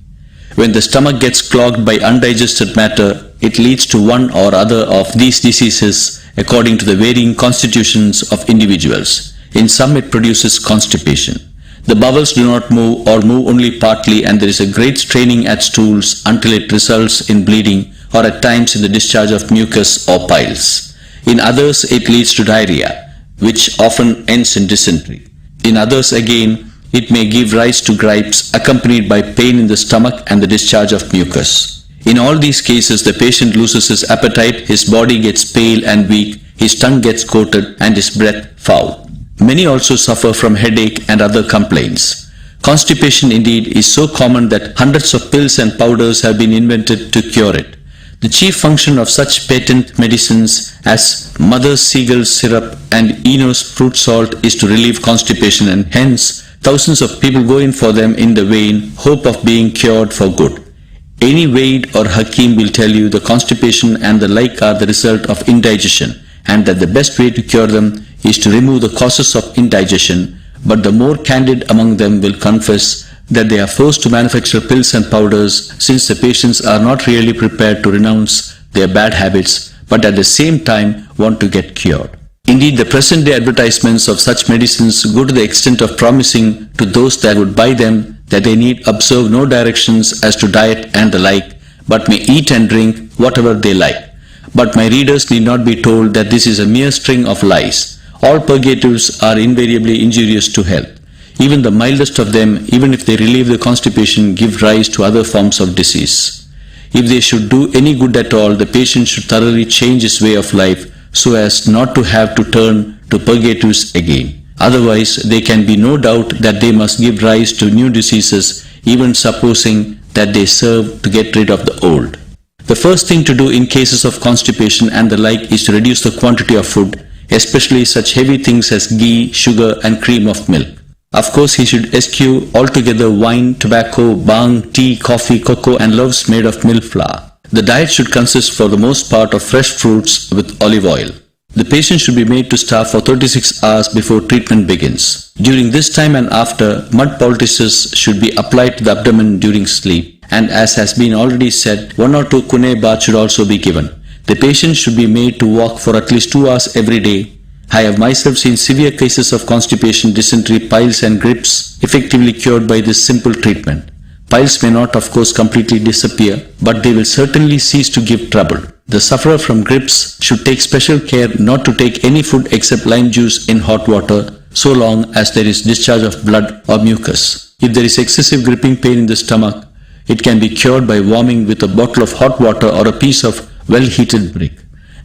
When the stomach gets clogged by undigested matter, it leads to one or other of these diseases according to the varying constitutions of individuals. In some it produces constipation. The bowels do not move or move only partly, and there is a great straining at stools until it results in bleeding or at times in the discharge of mucus or piles. In others it leads to diarrhea, which often ends in dysentery. In others again, it may give rise to gripes accompanied by pain in the stomach and the discharge of mucus. In all these cases, the patient loses his appetite, his body gets pale and weak, his tongue gets coated and his breath foul. Many also suffer from headache and other complaints. Constipation indeed is so common that hundreds of pills and powders have been invented to cure it. The chief function of such patent medicines as Mother's Seagull syrup and Eno's fruit salt is to relieve constipation, and hence thousands of people go in for them in the vain hope of being cured for good. Any Vaid or Hakim will tell you the constipation and the like are the result of indigestion, and that the best way to cure them is to remove the causes of indigestion, but the more candid among them will confess that they are forced to manufacture pills and powders since the patients are not really prepared to renounce their bad habits, but at the same time want to get cured. Indeed, the present-day advertisements of such medicines go to the extent of promising to those that would buy them that they need observe no directions as to diet and the like, but may eat and drink whatever they like. But my readers need not be told that this is a mere string of lies. All purgatives are invariably injurious to health. Even the mildest of them, even if they relieve the constipation, give rise to other forms of disease. If they should do any good at all, the patient should thoroughly change his way of life so as not to have to turn to purgatives again. Otherwise, there can be no doubt that they must give rise to new diseases, even supposing that they serve to get rid of the old. The first thing to do in cases of constipation and the like is to reduce the quantity of food, especially such heavy things as ghee, sugar and cream of milk. Of course, he should eschew altogether wine, tobacco, bhang, tea, coffee, cocoa and loaves made of milk flour. The diet should consist for the most part of fresh fruits with olive oil. The patient should be made to starve for 36 hours before treatment begins. During this time and after, mud poultices should be applied to the abdomen during sleep, and as has been already said, 1 or 2 kune baths should also be given. The patient should be made to walk for at least 2 hours every day. I have myself seen severe cases of constipation, dysentery, piles and grips effectively cured by this simple treatment. Piles may not of course completely disappear, but they will certainly cease to give trouble. The sufferer from grips should take special care not to take any food except lime juice in hot water, so long as there is discharge of blood or mucus. If there is excessive gripping pain in the stomach, it can be cured by warming with a bottle of hot water or a piece of well-heated brick.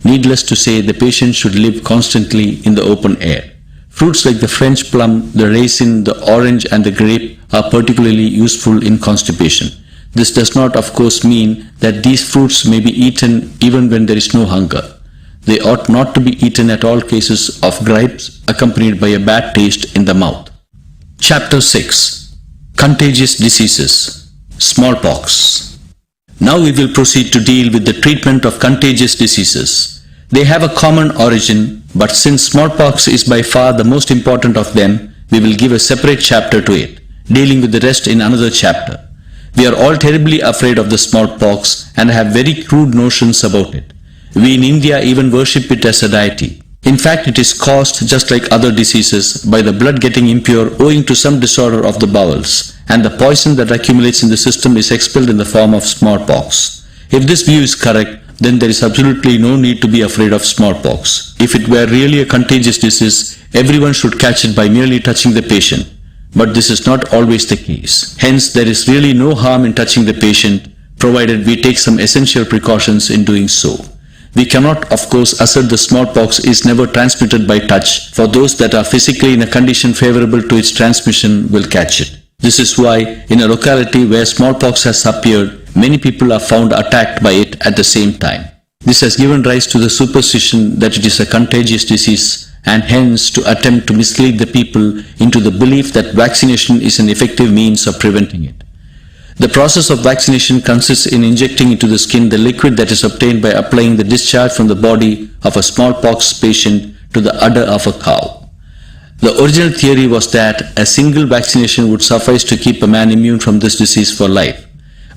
Needless to say, the patient should live constantly in the open air. Fruits like the French plum, the raisin, the orange and the grape are particularly useful in constipation. This does not of course mean that these fruits may be eaten even when there is no hunger. They ought not to be eaten at all cases of gripes accompanied by a bad taste in the mouth. Chapter 6. Contagious Diseases. Smallpox. Now we will proceed to deal with the treatment of contagious diseases. They have a common origin, but since smallpox is by far the most important of them, we will give a separate chapter to it, dealing with the rest in another chapter. We are all terribly afraid of the smallpox and have very crude notions about it. We in India even worship it as a deity. In fact, it is caused, just like other diseases, by the blood getting impure owing to some disorder of the bowels, and the poison that accumulates in the system is expelled in the form of smallpox. If this view is correct, then there is absolutely no need to be afraid of smallpox. If it were really a contagious disease, everyone should catch it by merely touching the patient. But this is not always the case. Hence, there is really no harm in touching the patient, provided we take some essential precautions in doing so. We cannot, of course, assert the smallpox is never transmitted by touch, for those that are physically in a condition favorable to its transmission will catch it. This is why, in a locality where smallpox has appeared, many people are found attacked by it at the same time. This has given rise to the superstition that it is a contagious disease, and hence to attempt to mislead the people into the belief that vaccination is an effective means of preventing it. The process of vaccination consists in injecting into the skin the liquid that is obtained by applying the discharge from the body of a smallpox patient to the udder of a cow. The original theory was that a single vaccination would suffice to keep a man immune from this disease for life.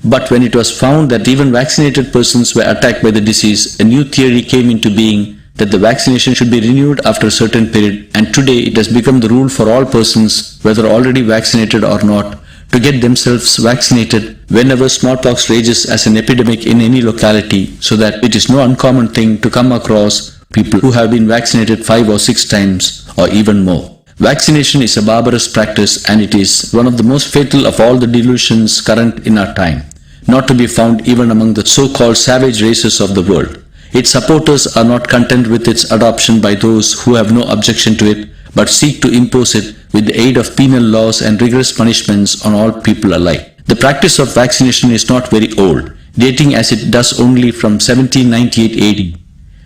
But when it was found that even vaccinated persons were attacked by the disease, a new theory came into being that the vaccination should be renewed after a certain period, and today it has become the rule for all persons, whether already vaccinated or not, to get themselves vaccinated whenever smallpox rages as an epidemic in any locality, so that it is no uncommon thing to come across people who have been vaccinated 5 or 6 times or even more. Vaccination is a barbarous practice, and it is one of the most fatal of all the delusions current in our time, not to be found even among the so-called savage races of the world. Its supporters are not content with its adoption by those who have no objection to it, but seek to impose it with the aid of penal laws and rigorous punishments on all people alike. The practice of vaccination is not very old, dating as it does only from 1798 AD.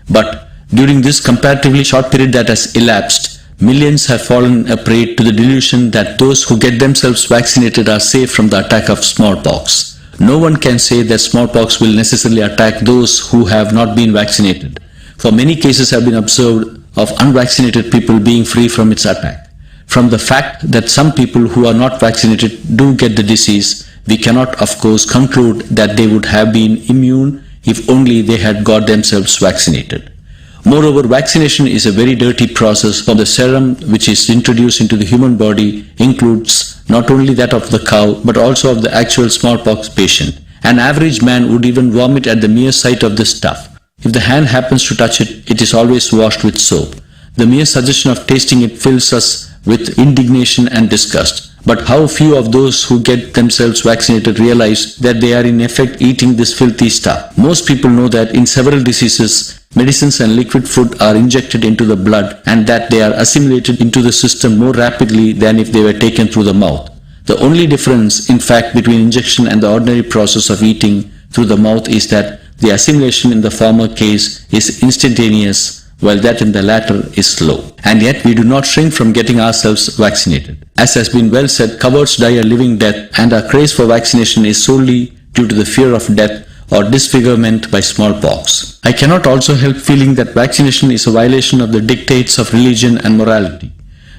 But during this comparatively short period that has elapsed, millions have fallen a prey to the delusion that those who get themselves vaccinated are safe from the attack of smallpox. No one can say that smallpox will necessarily attack those who have not been vaccinated, for many cases have been observed of unvaccinated people being free from its attack. From the fact that some people who are not vaccinated do get the disease, we cannot of course conclude that they would have been immune if only they had got themselves vaccinated. Moreover, vaccination is a very dirty process, for the serum which is introduced into the human body includes not only that of the cow but also of the actual smallpox patient. An average man would even vomit at the mere sight of this stuff. If the hand happens to touch it, it is always washed with soap. The mere suggestion of tasting it fills us with indignation and disgust. But how few of those who get themselves vaccinated realize that they are in effect eating this filthy stuff. Most people know that in several diseases, medicines and liquid food are injected into the blood and that they are assimilated into the system more rapidly than if they were taken through the mouth. The only difference, in fact, between injection and the ordinary process of eating through the mouth is that the assimilation in the former case is instantaneous, while that in the latter is slow. And yet we do not shrink from getting ourselves vaccinated. As has been well said, cowards die a living death, and our craze for vaccination is solely due to the fear of death or disfigurement by smallpox. I cannot also help feeling that vaccination is a violation of the dictates of religion and morality.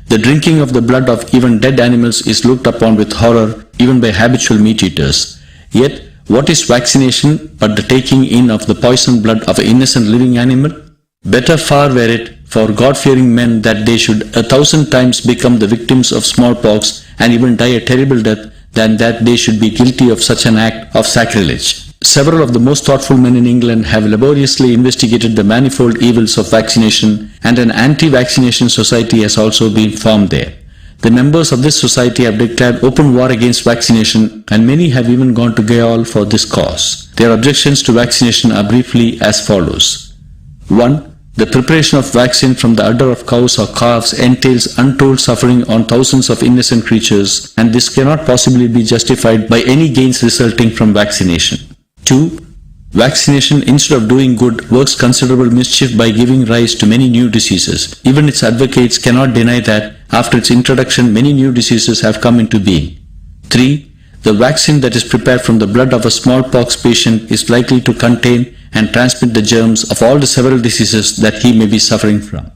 The drinking of the blood of even dead animals is looked upon with horror even by habitual meat eaters. Yet, what is vaccination but the taking in of the poisoned blood of an innocent living animal? Better far were it for God-fearing men that they should 1,000 times become the victims of smallpox and even die a terrible death than that they should be guilty of such an act of sacrilege. Several of the most thoughtful men in England have laboriously investigated the manifold evils of vaccination, and an anti-vaccination society has also been formed there. The members of this society have declared open war against vaccination, and many have even gone to gaol for this cause. Their objections to vaccination are briefly as follows. 1. The preparation of vaccine from the udder of cows or calves entails untold suffering on thousands of innocent creatures, and this cannot possibly be justified by any gains resulting from vaccination. 2. Vaccination, instead of doing good, works considerable mischief by giving rise to many new diseases. Even its advocates cannot deny that, after its introduction, many new diseases have come into being. 3. The vaccine that is prepared from the blood of a smallpox patient is likely to contain and transmit the germs of all the several diseases that he may be suffering from.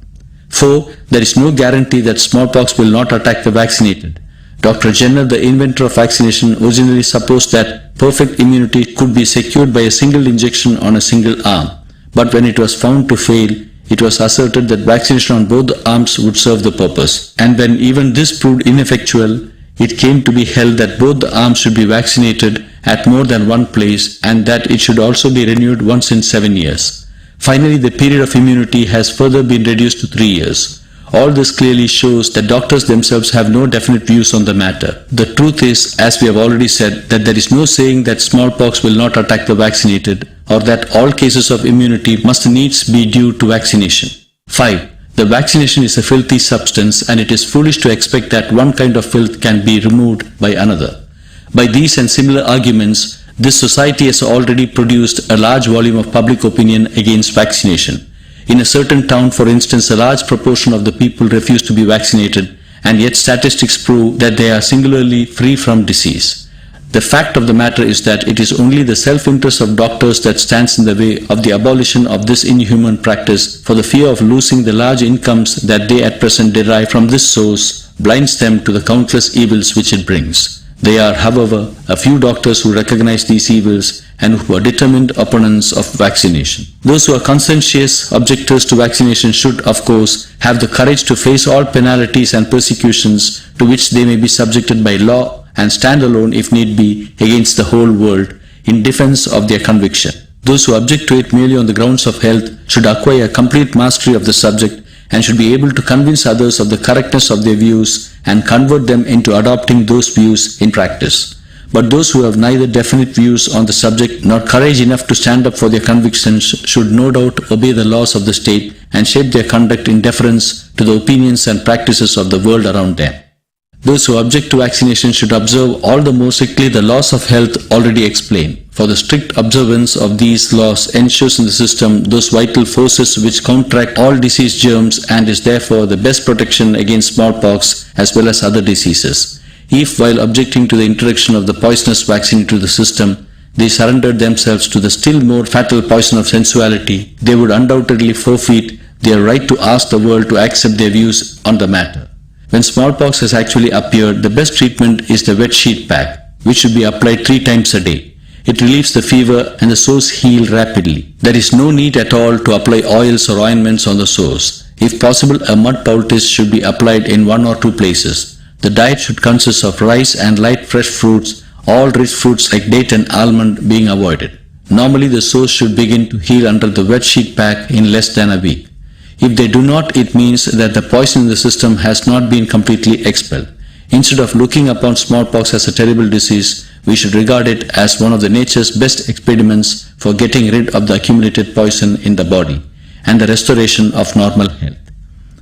4. There is no guarantee that smallpox will not attack the vaccinated. Dr. Jenner, the inventor of vaccination, originally supposed that perfect immunity could be secured by a single injection on a single arm. But when it was found to fail, it was asserted that vaccination on both the arms would serve the purpose. And when even this proved ineffectual, it came to be held that both the arms should be vaccinated at more than one place, and that it should also be renewed once in 7 years. Finally, the period of immunity has further been reduced to 3 years. All this clearly shows that doctors themselves have no definite views on the matter. The truth is, as we have already said, that there is no saying that smallpox will not attack the vaccinated, or that all cases of immunity must needs be due to vaccination. 5. The vaccination is a filthy substance, and it is foolish to expect that one kind of filth can be removed by another. By these and similar arguments, this society has already produced a large volume of public opinion against vaccination. In a certain town, for instance, a large proportion of the people refuse to be vaccinated, and yet statistics prove that they are singularly free from disease. The fact of the matter is that it is only the self-interest of doctors that stands in the way of the abolition of this inhuman practice, for the fear of losing the large incomes that they at present derive from this source blinds them to the countless evils which it brings. There are, however, a few doctors who recognize these evils and who are determined opponents of vaccination. Those who are conscientious objectors to vaccination should, of course, have the courage to face all penalties and persecutions to which they may be subjected by law, and stand alone if need be against the whole world in defense of their conviction. Those who object to it merely on the grounds of health should acquire complete mastery of the subject and should be able to convince others of the correctness of their views and convert them into adopting those views in practice. But those who have neither definite views on the subject nor courage enough to stand up for their convictions should no doubt obey the laws of the state and shape their conduct in deference to the opinions and practices of the world around them. Those who object to vaccination should observe all the more strictly the laws of health already explained, for the strict observance of these laws ensures in the system those vital forces which counteract all disease germs and is therefore the best protection against smallpox as well as other diseases. If, while objecting to the introduction of the poisonous vaccine into the system, they surrendered themselves to the still more fatal poison of sensuality, they would undoubtedly forfeit their right to ask the world to accept their views on the matter. When smallpox has actually appeared, the best treatment is the wet sheet pack, which should be applied 3 times a day. It relieves the fever and the sores heal rapidly. There is no need at all to apply oils or ointments on the sores. If possible, a mud poultice should be applied in 1 or 2 places. The diet should consist of rice and light fresh fruits, all rich fruits like date and almond being avoided. Normally, the sores should begin to heal under the wet sheet pack in less than a week. If they do not, it means that the poison in the system has not been completely expelled. Instead of looking upon smallpox as a terrible disease, we should regard it as one of the nature's best experiments for getting rid of the accumulated poison in the body and the restoration of normal health.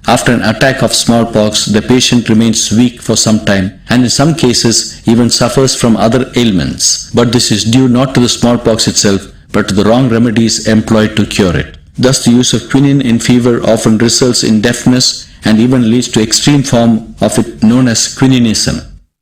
After an attack of smallpox, the patient remains weak for some time and in some cases even suffers from other ailments. But this is due not to the smallpox itself, but to the wrong remedies employed to cure it. Thus, the use of quinine in fever often results in deafness and even leads to extreme form of it known as quininism.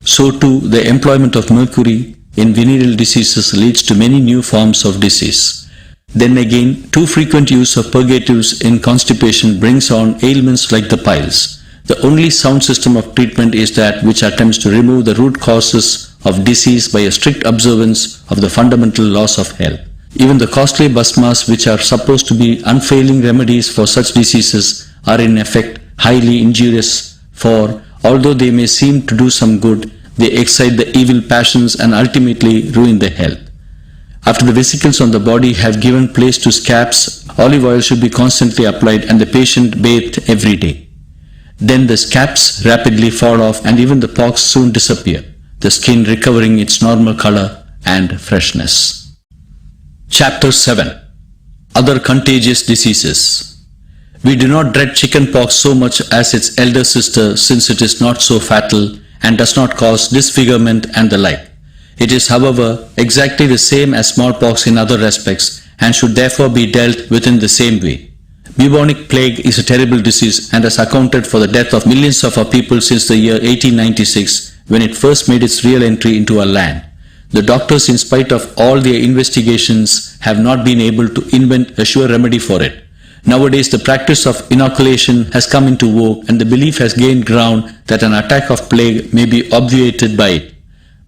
So too, the employment of mercury, in venereal diseases leads to many new forms of disease. Then again, too frequent use of purgatives in constipation brings on ailments like the piles. The only sound system of treatment is that which attempts to remove the root causes of disease by a strict observance of the fundamental laws of health. Even the costly bhasmas, which are supposed to be unfailing remedies for such diseases, are in effect highly injurious, for although they may seem to do some good, they excite the evil passions and ultimately ruin the health. After the vesicles on the body have given place to scabs, olive oil should be constantly applied and the patient bathed every day. Then the scabs rapidly fall off and even the pox soon disappear, the skin recovering its normal color and freshness. Chapter 7. Other contagious diseases. We do not dread chicken pox so much as its elder sister, since it is not so fatal and does not cause disfigurement and the like. It is, however, exactly the same as smallpox in other respects and should therefore be dealt with in the same way. Bubonic plague is a terrible disease and has accounted for the death of millions of our people since the year 1896, when it first made its real entry into our land. The doctors, in spite of all their investigations, have not been able to invent a sure remedy for it. Nowadays, the practice of inoculation has come into vogue and the belief has gained ground that an attack of plague may be obviated by it.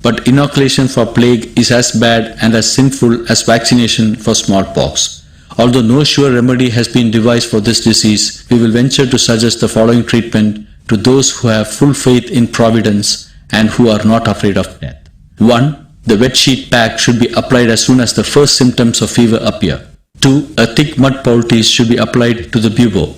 But inoculation for plague is as bad and as sinful as vaccination for smallpox. Although no sure remedy has been devised for this disease, we will venture to suggest the following treatment to those who have full faith in Providence and who are not afraid of death. 1. The wet sheet pack should be applied as soon as the first symptoms of fever appear. 2. A thick mud poultice should be applied to the bubo.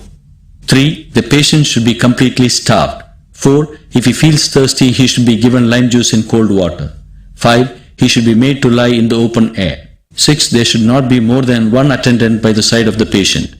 3. The patient should be completely starved. 4. If he feels thirsty, he should be given lime juice in cold water. 5. He should be made to lie in the open air. 6. There should not be more than one attendant by the side of the patient.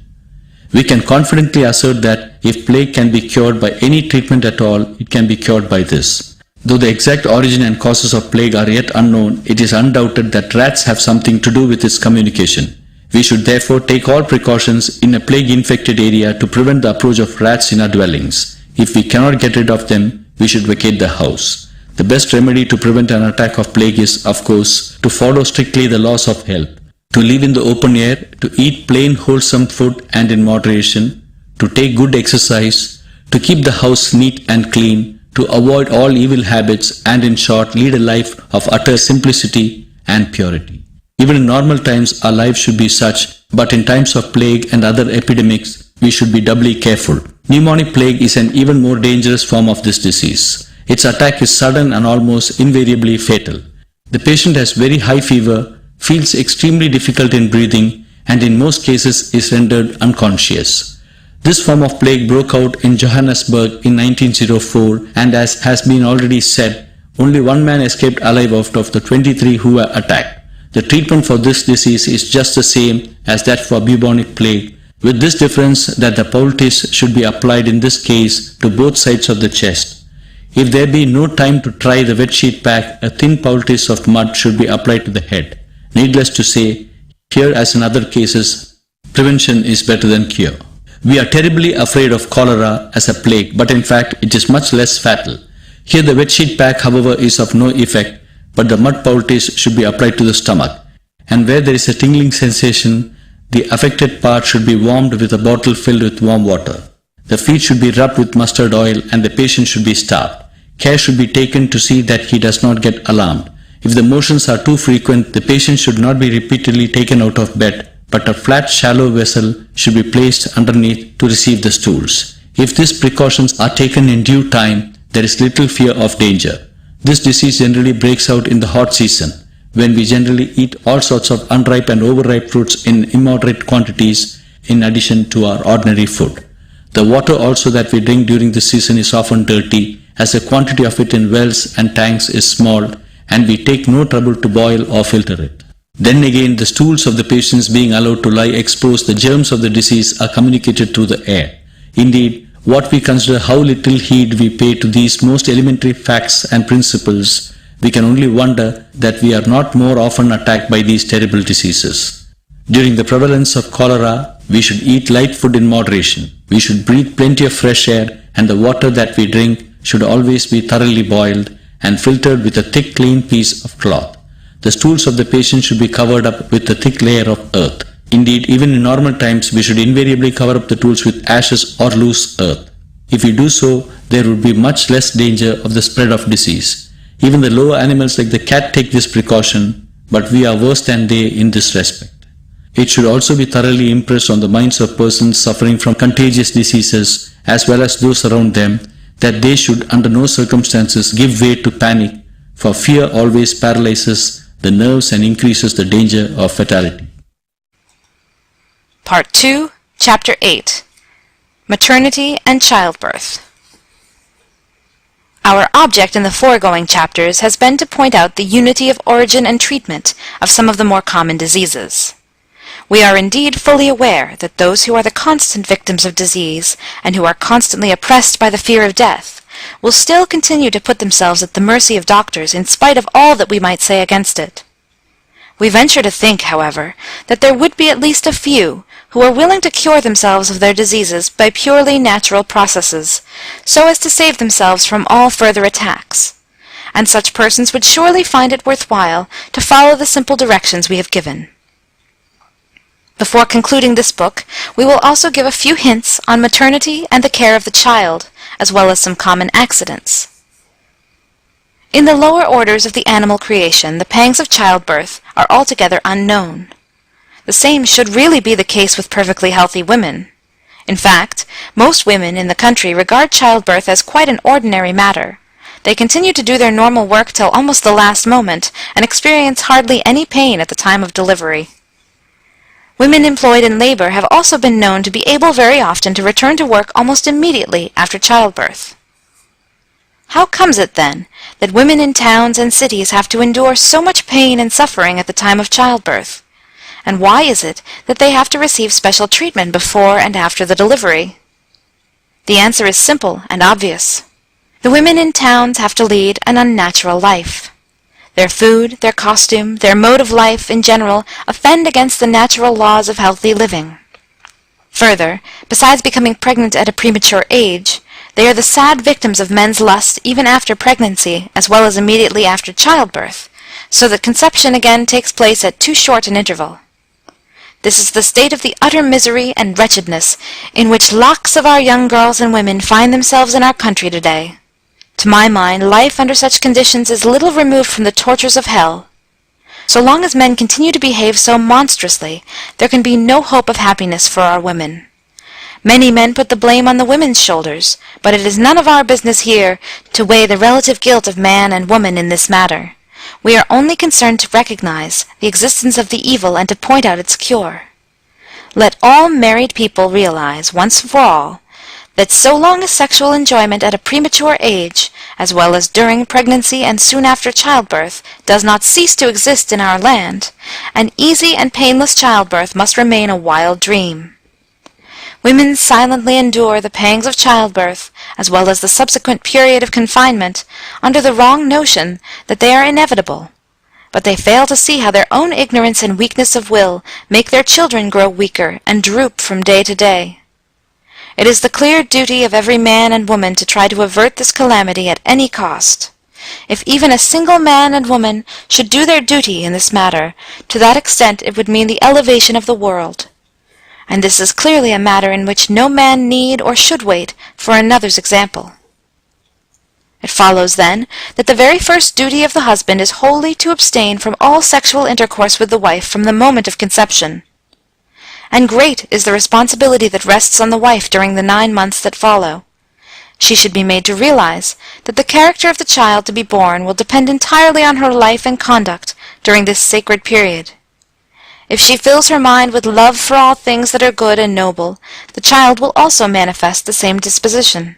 We can confidently assert that if plague can be cured by any treatment at all, it can be cured by this. Though the exact origin and causes of plague are yet unknown, it is undoubted that rats have something to do with its communication. We should therefore take all precautions in a plague-infected area to prevent the approach of rats in our dwellings. If we cannot get rid of them, we should vacate the house. The best remedy to prevent an attack of plague is, of course, to follow strictly the laws of health, to live in the open air, to eat plain wholesome food and in moderation, to take good exercise, to keep the house neat and clean, to avoid all evil habits, and in short, lead a life of utter simplicity and purity. Even in normal times, our lives should be such, but in times of plague and other epidemics, we should be doubly careful. Pneumonic plague is an even more dangerous form of this disease. Its attack is sudden and almost invariably fatal. The patient has very high fever, feels extremely difficult in breathing, and in most cases is rendered unconscious. This form of plague broke out in Johannesburg in 1904, and as has been already said, only one man escaped alive out of the 23 who were attacked. The treatment for this disease is just the same as that for bubonic plague, with this difference that the poultice should be applied in this case to both sides of the chest. If there be no time to try the wet sheet pack, a thin poultice of mud should be applied to the head. Needless to say, here as in other cases, prevention is better than cure. We are terribly afraid of cholera as a plague, but in fact it is much less fatal. Here the wet sheet pack, however, is of no effect, but the mud poultice should be applied to the stomach. And where there is a tingling sensation, the affected part should be warmed with a bottle filled with warm water. The feet should be rubbed with mustard oil and the patient should be starved. Care should be taken to see that he does not get alarmed. If the motions are too frequent, the patient should not be repeatedly taken out of bed, but a flat shallow vessel should be placed underneath to receive the stools. If these precautions are taken in due time, there is little fear of danger. This disease generally breaks out in the hot season, when we generally eat all sorts of unripe and overripe fruits in immoderate quantities in addition to our ordinary food. The water also that we drink during this season is often dirty, as the quantity of it in wells and tanks is small, and we take no trouble to boil or filter it. Then again, the stools of the patients being allowed to lie exposed, the germs of the disease are communicated through the air. Indeed, what we consider how little heed we pay to these most elementary facts and principles, we can only wonder that we are not more often attacked by these terrible diseases. During the prevalence of cholera, we should eat light food in moderation. We should breathe plenty of fresh air, and the water that we drink should always be thoroughly boiled and filtered with a thick clean piece of cloth. The stools of the patient should be covered up with a thick layer of earth. Indeed, even in normal times, we should invariably cover up the tools with ashes or loose earth. If we do so, there would be much less danger of the spread of disease. Even the lower animals like the cat take this precaution, but we are worse than they in this respect. It should also be thoroughly impressed on the minds of persons suffering from contagious diseases as well as those around them that they should under no circumstances give way to panic, for fear always paralyzes the nerves and increases the danger of fatality. Part 2, Chapter 8, Maternity and Childbirth. Our object in the foregoing chapters has been to point out the unity of origin and treatment of some of the more common diseases. We are indeed fully aware that those who are the constant victims of disease, and who are constantly oppressed by the fear of death, will still continue to put themselves at the mercy of doctors in spite of all that we might say against it. We venture to think, however, that there would be at least a few who are willing to cure themselves of their diseases by purely natural processes, so as to save themselves from all further attacks, and such persons would surely find it worthwhile to follow the simple directions we have given. Before concluding this book, we will also give a few hints on maternity and the care of the child, as well as some common accidents. In the lower orders of the animal creation, the pangs of childbirth are altogether unknown. The same should really be the case with perfectly healthy women. In fact, most women in the country regard childbirth as quite an ordinary matter. They continue to do their normal work till almost the last moment, and experience hardly any pain at the time of delivery. Women employed in labor have also been known to be able very often to return to work almost immediately after childbirth. How comes it, then, that women in towns and cities have to endure so much pain and suffering at the time of childbirth? And why is it that they have to receive special treatment before and after the delivery? The answer is simple and obvious. The women in towns have to lead an unnatural life. Their food, their costume, their mode of life in general offend against the natural laws of healthy living. Further, besides becoming pregnant at a premature age, they are the sad victims of men's lust even after pregnancy as well as immediately after childbirth, so that conception again takes place at too short an interval. This is the state of the utter misery and wretchedness in which lakhs of our young girls and women find themselves in our country today. To my mind, life under such conditions is little removed from the tortures of hell. So long as men continue to behave so monstrously, there can be no hope of happiness for our women. Many men put the blame on the women's shoulders, but it is none of our business here to weigh the relative guilt of man and woman in this matter. We are only concerned to recognize the existence of the evil and to point out its cure. Let all married people realize, once for all, that so long as sexual enjoyment at a premature age, as well as during pregnancy and soon after childbirth, does not cease to exist in our land, an easy and painless childbirth must remain a wild dream. Women silently endure the pangs of childbirth, as well as the subsequent period of confinement, under the wrong notion that they are inevitable, but they fail to see how their own ignorance and weakness of will make their children grow weaker and droop from day to day. It is the clear duty of every man and woman to try to avert this calamity at any cost. If even a single man and woman should do their duty in this matter, to that extent it would mean the elevation of the world. And this is clearly a matter in which no man need or should wait for another's example. It follows, then, that the very first duty of the husband is wholly to abstain from all sexual intercourse with the wife from the moment of conception. And great is the responsibility that rests on the wife during the 9 months that follow. She should be made to realize that the character of the child to be born will depend entirely on her life and conduct during this sacred period. If she fills her mind with love for all things that are good and noble, the child will also manifest the same disposition.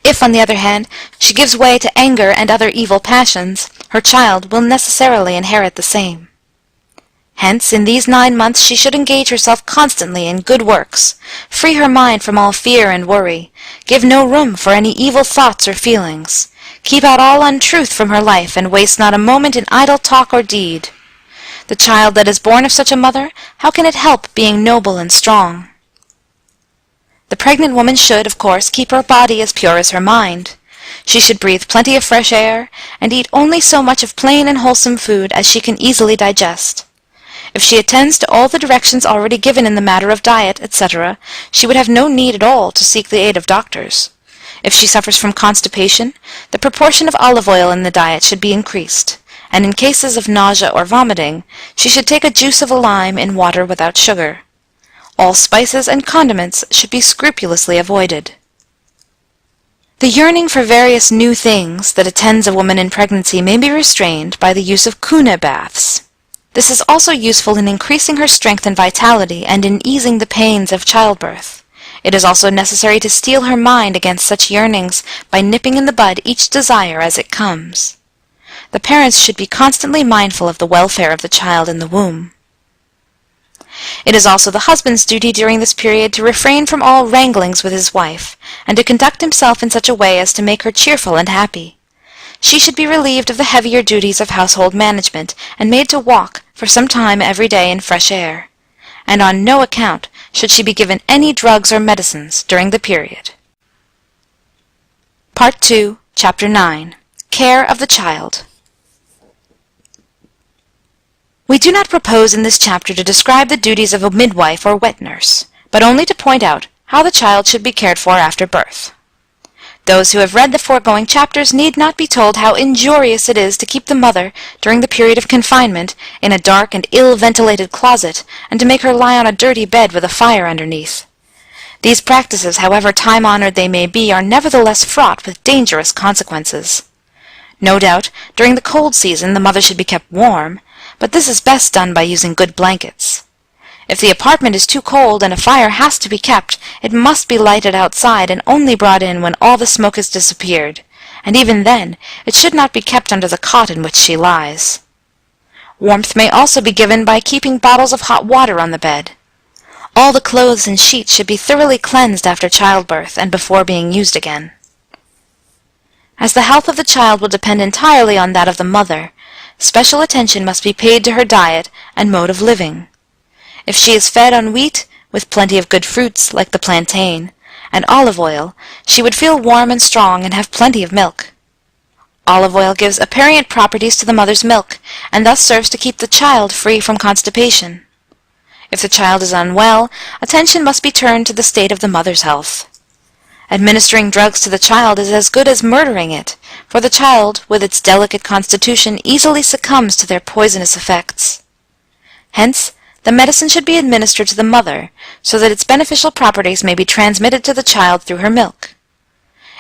If, on the other hand, she gives way to anger and other evil passions, her child will necessarily inherit the same. Hence, in these 9 months she should engage herself constantly in good works, free her mind from all fear and worry, give no room for any evil thoughts or feelings, keep out all untruth from her life, and waste not a moment in idle talk or deed. The child that is born of such a mother, how can it help being noble and strong? The pregnant woman should, of course, keep her body as pure as her mind. She should breathe plenty of fresh air, and eat only so much of plain and wholesome food as she can easily digest. If she attends to all the directions already given in the matter of diet, etc., she would have no need at all to seek the aid of doctors. If she suffers from constipation, the proportion of olive oil in the diet should be increased, and in cases of nausea or vomiting, she should take a juice of a lime in water without sugar. All spices and condiments should be scrupulously avoided. The yearning for various new things that attends a woman in pregnancy may be restrained by the use of kuna baths. This is also useful in increasing her strength and vitality and in easing the pains of childbirth. It is also necessary to steel her mind against such yearnings by nipping in the bud each desire as it comes. The parents should be constantly mindful of the welfare of the child in the womb. It is also the husband's duty during this period to refrain from all wranglings with his wife, and to conduct himself in such a way as to make her cheerful and happy. She should be relieved of the heavier duties of household management, and made to walk for some time every day in fresh air, and on no account should she be given any drugs or medicines during the period. Part 2, Chapter 9. Care of the Child. We do not propose in this chapter to describe the duties of a midwife or wet nurse, but only to point out how the child should be cared for after birth. Those who have read the foregoing chapters need not be told how injurious it is to keep the mother, during the period of confinement, in a dark and ill-ventilated closet, and to make her lie on a dirty bed with a fire underneath. These practices, however time-honored they may be, are nevertheless fraught with dangerous consequences. No doubt, during the cold season the mother should be kept warm, but this is best done by using good blankets. If the apartment is too cold and a fire has to be kept, it must be lighted outside and only brought in when all the smoke has disappeared, and even then it should not be kept under the cot in which she lies. Warmth may also be given by keeping bottles of hot water on the bed. All the clothes and sheets should be thoroughly cleansed after childbirth and before being used again. As the health of the child will depend entirely on that of the mother, special attention must be paid to her diet and mode of living. If she is fed on wheat, with plenty of good fruits, like the plantain, and olive oil, she would feel warm and strong and have plenty of milk. Olive oil gives aperient properties to the mother's milk, and thus serves to keep the child free from constipation. If the child is unwell, attention must be turned to the state of the mother's health. Administering drugs to the child is as good as murdering it, for the child, with its delicate constitution, easily succumbs to their poisonous effects. Hence, the medicine should be administered to the mother, so that its beneficial properties may be transmitted to the child through her milk.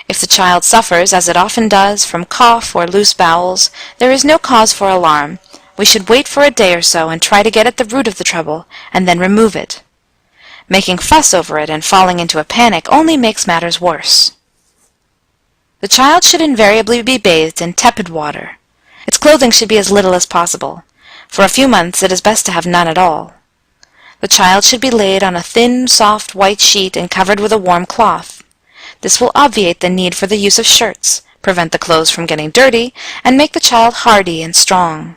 If the child suffers, as it often does, from cough or loose bowels, there is no cause for alarm. We should wait for a day or so and try to get at the root of the trouble, and then remove it. Making fuss over it and falling into a panic only makes matters worse. The child should invariably be bathed in tepid water. Its clothing should be as little as possible. For a few months it is best to have none at all. The child should be laid on a thin, soft white sheet and covered with a warm cloth. This will obviate the need for the use of shirts, prevent the clothes from getting dirty, and make the child hardy and strong.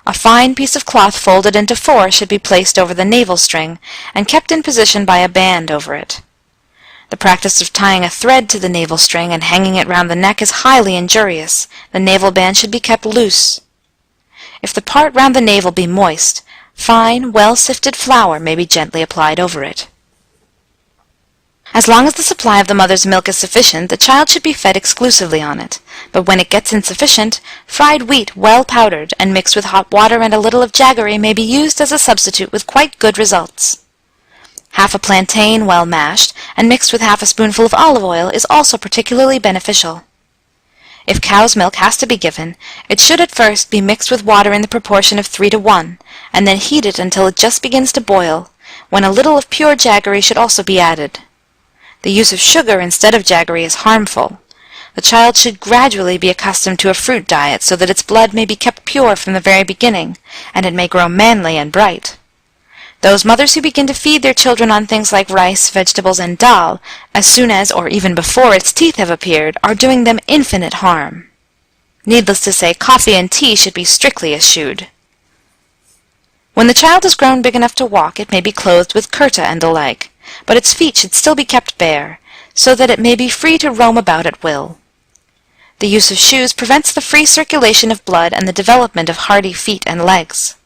A fine piece of cloth folded into 4 should be placed over the navel string and kept in position by a band over it. The practice of tying a thread to the navel string and hanging it round the neck is highly injurious. The navel band should be kept loose. If the part round the navel be moist, fine, well-sifted flour may be gently applied over it. As long as the supply of the mother's milk is sufficient, the child should be fed exclusively on it, but when it gets insufficient, fried wheat well powdered and mixed with hot water and a little of jaggery may be used as a substitute with quite good results. Half a plantain well mashed and mixed with half a spoonful of olive oil is also particularly beneficial. If cow's milk has to be given, it should at first be mixed with water in the proportion of 3 to 1, and then heated until it just begins to boil, when a little of pure jaggery should also be added. The use of sugar instead of jaggery is harmful. The child should gradually be accustomed to a fruit diet so that its blood may be kept pure from the very beginning, and it may grow manly and bright. Those mothers who begin to feed their children on things like rice, vegetables, and dal, as soon as or even before its teeth have appeared, are doing them infinite harm. Needless to say, coffee and tea should be strictly eschewed. When the child has grown big enough to walk, it may be clothed with kurta and the like, but its feet should still be kept bare, so that it may be free to roam about at will. The use of shoes prevents the free circulation of blood and the development of hardy feet and legs.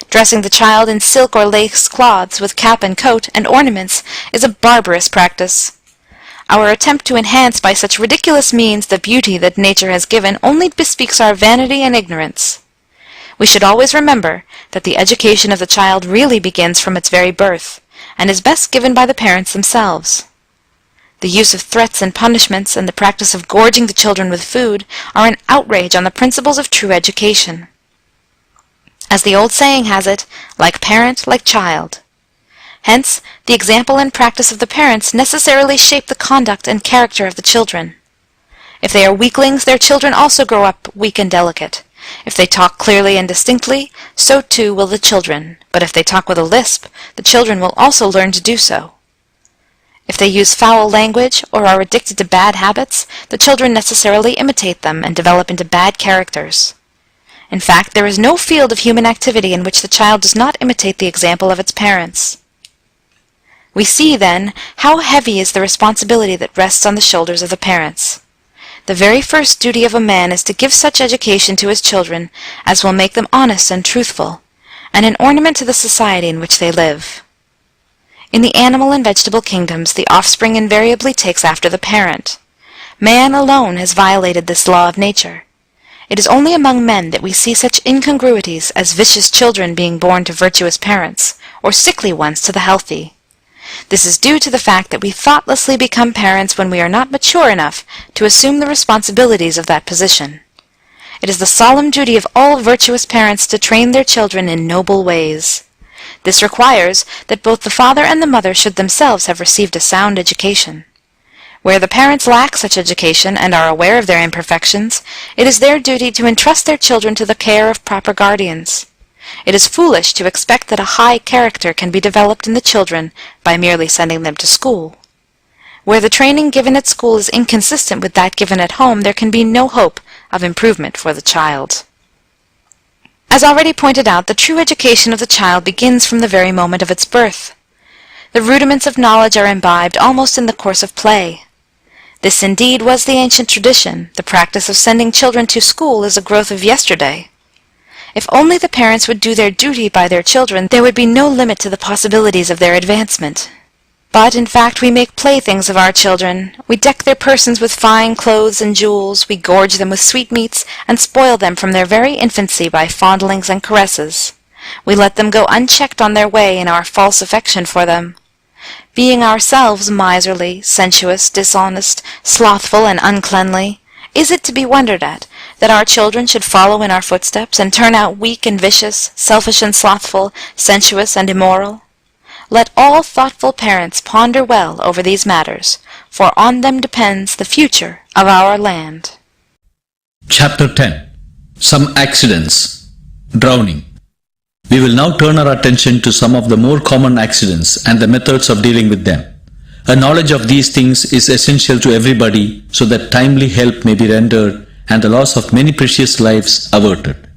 Dressing the child in silk or lace cloths with cap and coat and ornaments is a barbarous practice. Our attempt to enhance by such ridiculous means the beauty that nature has given only bespeaks our vanity and ignorance. We should always remember that the education of the child really begins from its very birth, and is best given by the parents themselves. The use of threats and punishments and the practice of gorging the children with food are an outrage on the principles of true education. As the old saying has it, like parent, like child. Hence, the example and practice of the parents necessarily shape the conduct and character of the children. If they are weaklings, their children also grow up weak and delicate. If they talk clearly and distinctly, so too will the children, but if they talk with a lisp, the children will also learn to do so. If they use foul language or are addicted to bad habits, the children necessarily imitate them and develop into bad characters. In fact, there is no field of human activity in which the child does not imitate the example of its parents. We see, then, how heavy is the responsibility that rests on the shoulders of the parents. The very first duty of a man is to give such education to his children as will make them honest and truthful, and an ornament to the society in which they live. In the animal and vegetable kingdoms, the offspring invariably takes after the parent. Man alone has violated this law of nature. It is only among men that we see such incongruities as vicious children being born to virtuous parents, or sickly ones to the healthy. This is due to the fact that we thoughtlessly become parents when we are not mature enough to assume the responsibilities of that position. It is the solemn duty of all virtuous parents to train their children in noble ways. This requires that both the father and the mother should themselves have received a sound education. Where the parents lack such education and are aware of their imperfections, it is their duty to entrust their children to the care of proper guardians. It is foolish to expect that a high character can be developed in the children by merely sending them to school. Where the training given at school is inconsistent with that given at home, there can be no hope of improvement for the child. As already pointed out, the true education of the child begins from the very moment of its birth. The rudiments of knowledge are imbibed almost in the course of play. This indeed was the ancient tradition. The practice of sending children to school is a growth of yesterday. If only the parents would do their duty by their children, there would be no limit to the possibilities of their advancement. But, in fact, we make playthings of our children. We deck their persons with fine clothes and jewels, we gorge them with sweetmeats, and spoil them from their very infancy by fondlings and caresses. We let them go unchecked on their way in our false affection for them. Being ourselves miserly, sensuous, dishonest, slothful, and uncleanly, is it to be wondered at that our children should follow in our footsteps and turn out weak and vicious, selfish and slothful, sensuous and immoral? Let all thoughtful parents ponder well over these matters, for on them depends the future of our land. Chapter 10. Some accidents. Drowning. We will now turn our attention to some of the more common accidents and the methods of dealing with them. A knowledge of these things is essential to everybody so that timely help may be rendered and the loss of many precious lives averted.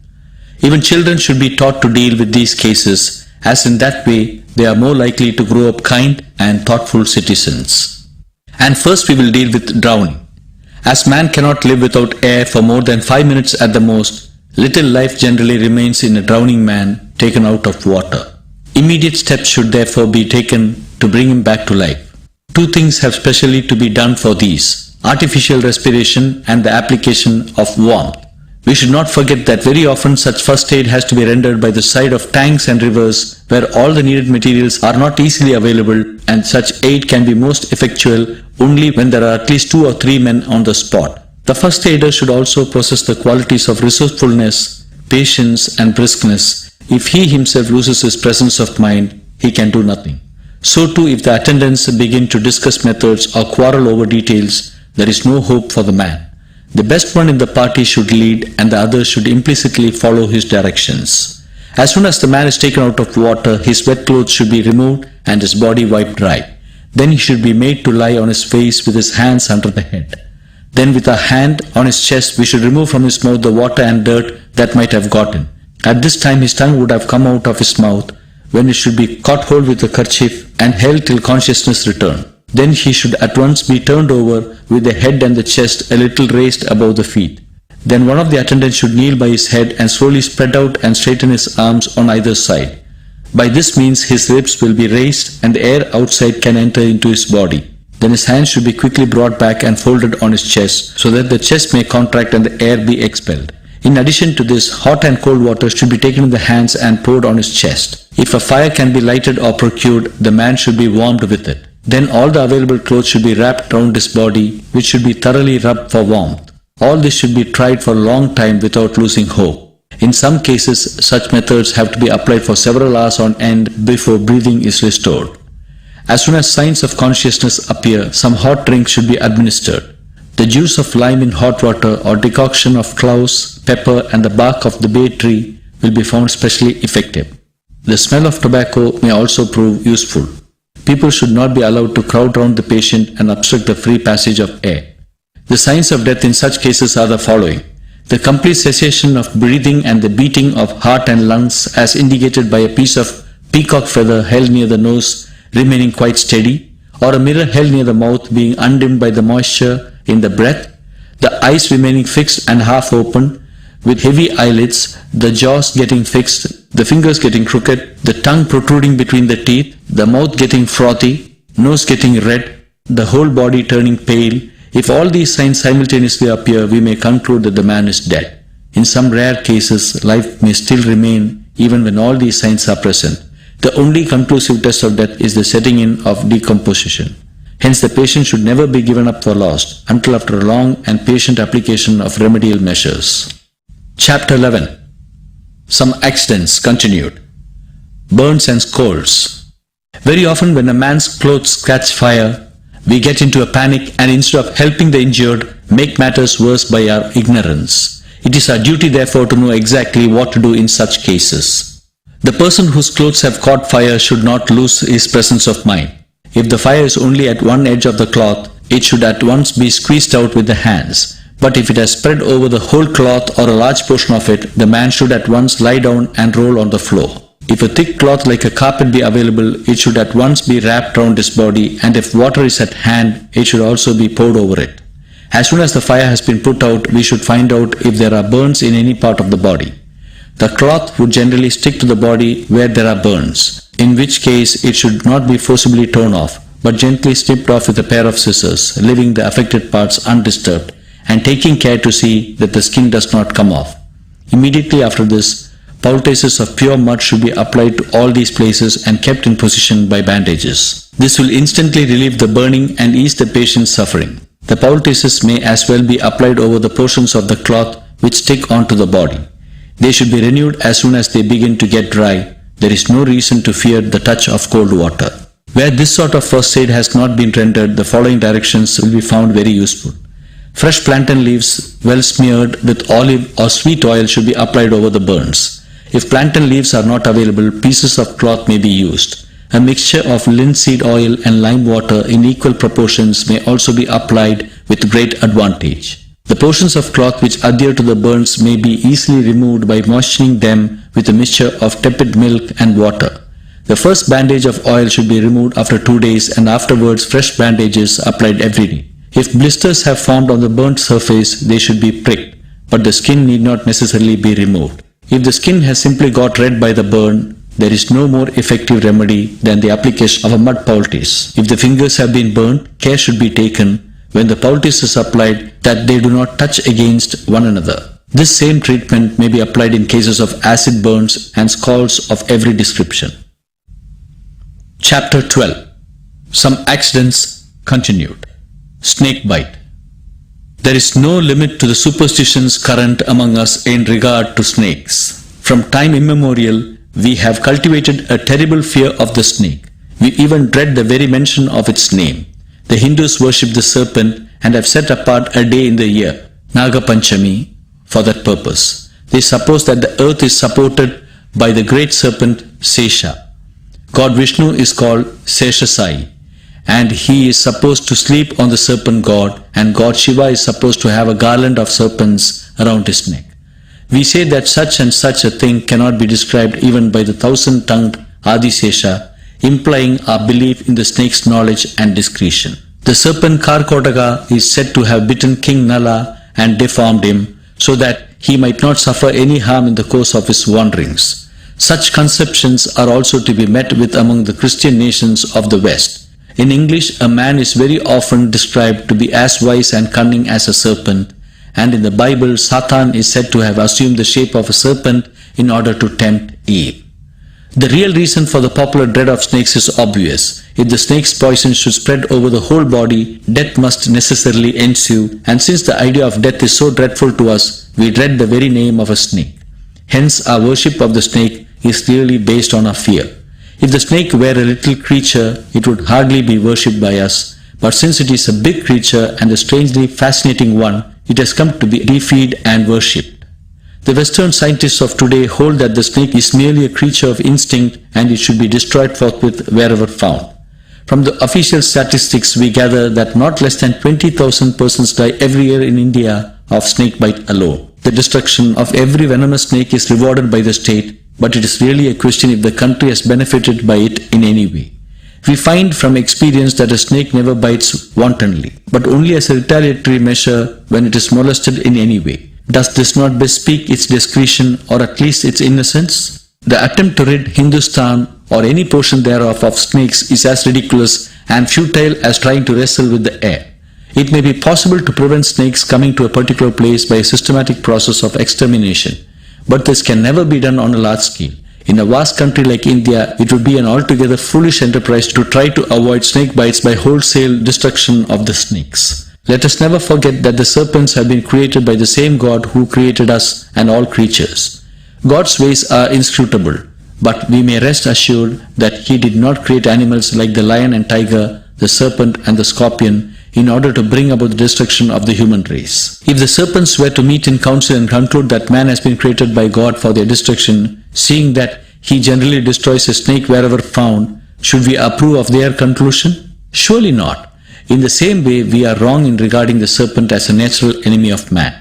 Even children should be taught to deal with these cases, as in that way they are more likely to grow up kind and thoughtful citizens. And first we will deal with drowning. As man cannot live without air for more than 5 minutes at the most, little life generally remains in a drowning man taken out of water. Immediate steps should therefore be taken to bring him back to life. Two things have specially to be done for these: artificial respiration and the application of warmth. We should not forget that very often such first aid has to be rendered by the side of tanks and rivers where all the needed materials are not easily available, and such aid can be most effectual only when there are at least 2 or 3 men on the spot. The first aider should also possess the qualities of resourcefulness, patience and briskness. If he himself loses his presence of mind, he can do nothing. So too, if the attendants begin to discuss methods or quarrel over details, there is no hope for the man. The best one in the party should lead, and the others should implicitly follow his directions. As soon as the man is taken out of water, his wet clothes should be removed and his body wiped dry. Then he should be made to lie on his face with his hands under the head. Then with a hand on his chest, we should remove from his mouth the water and dirt that might have gotten. At this time his tongue would have come out of his mouth, when it should be caught hold with a kerchief and held till consciousness return. Then he should at once be turned over with the head and the chest a little raised above the feet. Then one of the attendants should kneel by his head and slowly spread out and straighten his arms on either side. By this means his ribs will be raised and the air outside can enter into his body. Then his hands should be quickly brought back and folded on his chest so that the chest may contract and the air be expelled. In addition to this, hot and cold water should be taken in the hands and poured on his chest. If a fire can be lighted or procured, the man should be warmed with it. Then all the available clothes should be wrapped round his body, which should be thoroughly rubbed for warmth. All this should be tried for a long time without losing hope. In some cases, such methods have to be applied for several hours on end before breathing is restored. As soon as signs of consciousness appear, some hot drink should be administered. The juice of lime in hot water or decoction of cloves, pepper and the bark of the bay tree will be found specially effective. The smell of tobacco may also prove useful. People should not be allowed to crowd round the patient and obstruct the free passage of air. The signs of death in such cases are the following: the complete cessation of breathing and the beating of heart and lungs as indicated by a piece of peacock feather held near the nose remaining quite steady, or a mirror held near the mouth being undimmed by the moisture in the breath, the eyes remaining fixed and half open with heavy eyelids, the jaws getting fixed, the fingers getting crooked, the tongue protruding between the teeth, the mouth getting frothy, nose getting red, the whole body turning pale. If all these signs simultaneously appear, we may conclude that the man is dead. In some rare cases, life may still remain even when all these signs are present. The only conclusive test of death is the setting in of decomposition. Hence, the patient should never be given up for lost until after a long and patient application of remedial measures. Chapter 11. Some accidents continued. Burns and scalds. Very often when a man's clothes catch fire, we get into a panic and instead of helping the injured, make matters worse by our ignorance. It is our duty therefore to know exactly what to do in such cases. The person whose clothes have caught fire should not lose his presence of mind. If the fire is only at one edge of the cloth, it should at once be squeezed out with the hands. But if it has spread over the whole cloth or a large portion of it, the man should at once lie down and roll on the floor. If a thick cloth like a carpet be available, it should at once be wrapped round his body, and if water is at hand, it should also be poured over it. As soon as the fire has been put out, we should find out if there are burns in any part of the body. The cloth would generally stick to the body where there are burns, in which case it should not be forcibly torn off, but gently snipped off with a pair of scissors, leaving the affected parts undisturbed, and taking care to see that the skin does not come off. Immediately after this, poultices of pure mud should be applied to all these places and kept in position by bandages. This will instantly relieve the burning and ease the patient's suffering. The poultices may as well be applied over the portions of the cloth which stick onto the body. They should be renewed as soon as they begin to get dry. There is no reason to fear the touch of cold water. Where this sort of first aid has not been rendered, the following directions will be found very useful. Fresh plantain leaves well smeared with olive or sweet oil should be applied over the burns. If plantain leaves are not available, pieces of cloth may be used. A mixture of linseed oil and lime water in equal proportions may also be applied with great advantage. The portions of cloth which adhere to the burns may be easily removed by moistening them with a mixture of tepid milk and water. The first bandage of oil should be removed after 2 days and afterwards fresh bandages applied every day. If blisters have formed on the burnt surface, they should be pricked, but the skin need not necessarily be removed. If the skin has simply got red by the burn, there is no more effective remedy than the application of a mud poultice. If the fingers have been burnt, care should be taken when the poultice is applied that they do not touch against one another. This same treatment may be applied in cases of acid burns and scalds of every description. Chapter 12. Some accidents continued. Snake bite. There is no limit to the superstitions current among us in regard to snakes. From time immemorial, we have cultivated a terrible fear of the snake. We even dread the very mention of its name. The Hindus worship the serpent and have set apart a day in the year, Naga Panchami, for that purpose. They suppose that the earth is supported by the great serpent Sesha. God Vishnu is called Seshasai, and he is supposed to sleep on the serpent god, and God Shiva is supposed to have a garland of serpents around his neck. We say that such and such a thing cannot be described even by the 1,000-tongued Adisesha, implying our belief in the snake's knowledge and discretion. The serpent Karkotaka is said to have bitten King Nala and deformed him so that he might not suffer any harm in the course of his wanderings. Such conceptions are also to be met with among the Christian nations of the West. In English, a man is very often described to be as wise and cunning as a serpent, and in the Bible, Satan is said to have assumed the shape of a serpent in order to tempt Eve. The real reason for the popular dread of snakes is obvious. If the snake's poison should spread over the whole body, death must necessarily ensue, and since the idea of death is so dreadful to us, we dread the very name of a snake. Hence, our worship of the snake is clearly based on our fear. If the snake were a little creature, it would hardly be worshipped by us, but since it is a big creature and a strangely fascinating one, it has come to be deified and worshipped. The Western scientists of today hold that the snake is merely a creature of instinct and it should be destroyed forthwith wherever found. From the official statistics, we gather that not less than 20,000 persons die every year in India of snake bite alone. The destruction of every venomous snake is rewarded by the state, but it is really a question if the country has benefited by it in any way. We find from experience that a snake never bites wantonly, but only as a retaliatory measure when it is molested in any way. Does this not bespeak its discretion or at least its innocence? The attempt to rid Hindustan or any portion thereof of snakes is as ridiculous and futile as trying to wrestle with the air. It may be possible to prevent snakes coming to a particular place by a systematic process of extermination, but this can never be done on a large scale. In a vast country like India, it would be an altogether foolish enterprise to try to avoid snake bites by wholesale destruction of the snakes. Let us never forget that the serpents have been created by the same God who created us and all creatures. God's ways are inscrutable, but we may rest assured that He did not create animals like the lion and tiger, the serpent and the scorpion in order to bring about the destruction of the human race. If the serpents were to meet in council and conclude that man has been created by God for their destruction, seeing that He generally destroys a snake wherever found, should we approve of their conclusion? Surely not. In the same way, we are wrong in regarding the serpent as a natural enemy of man.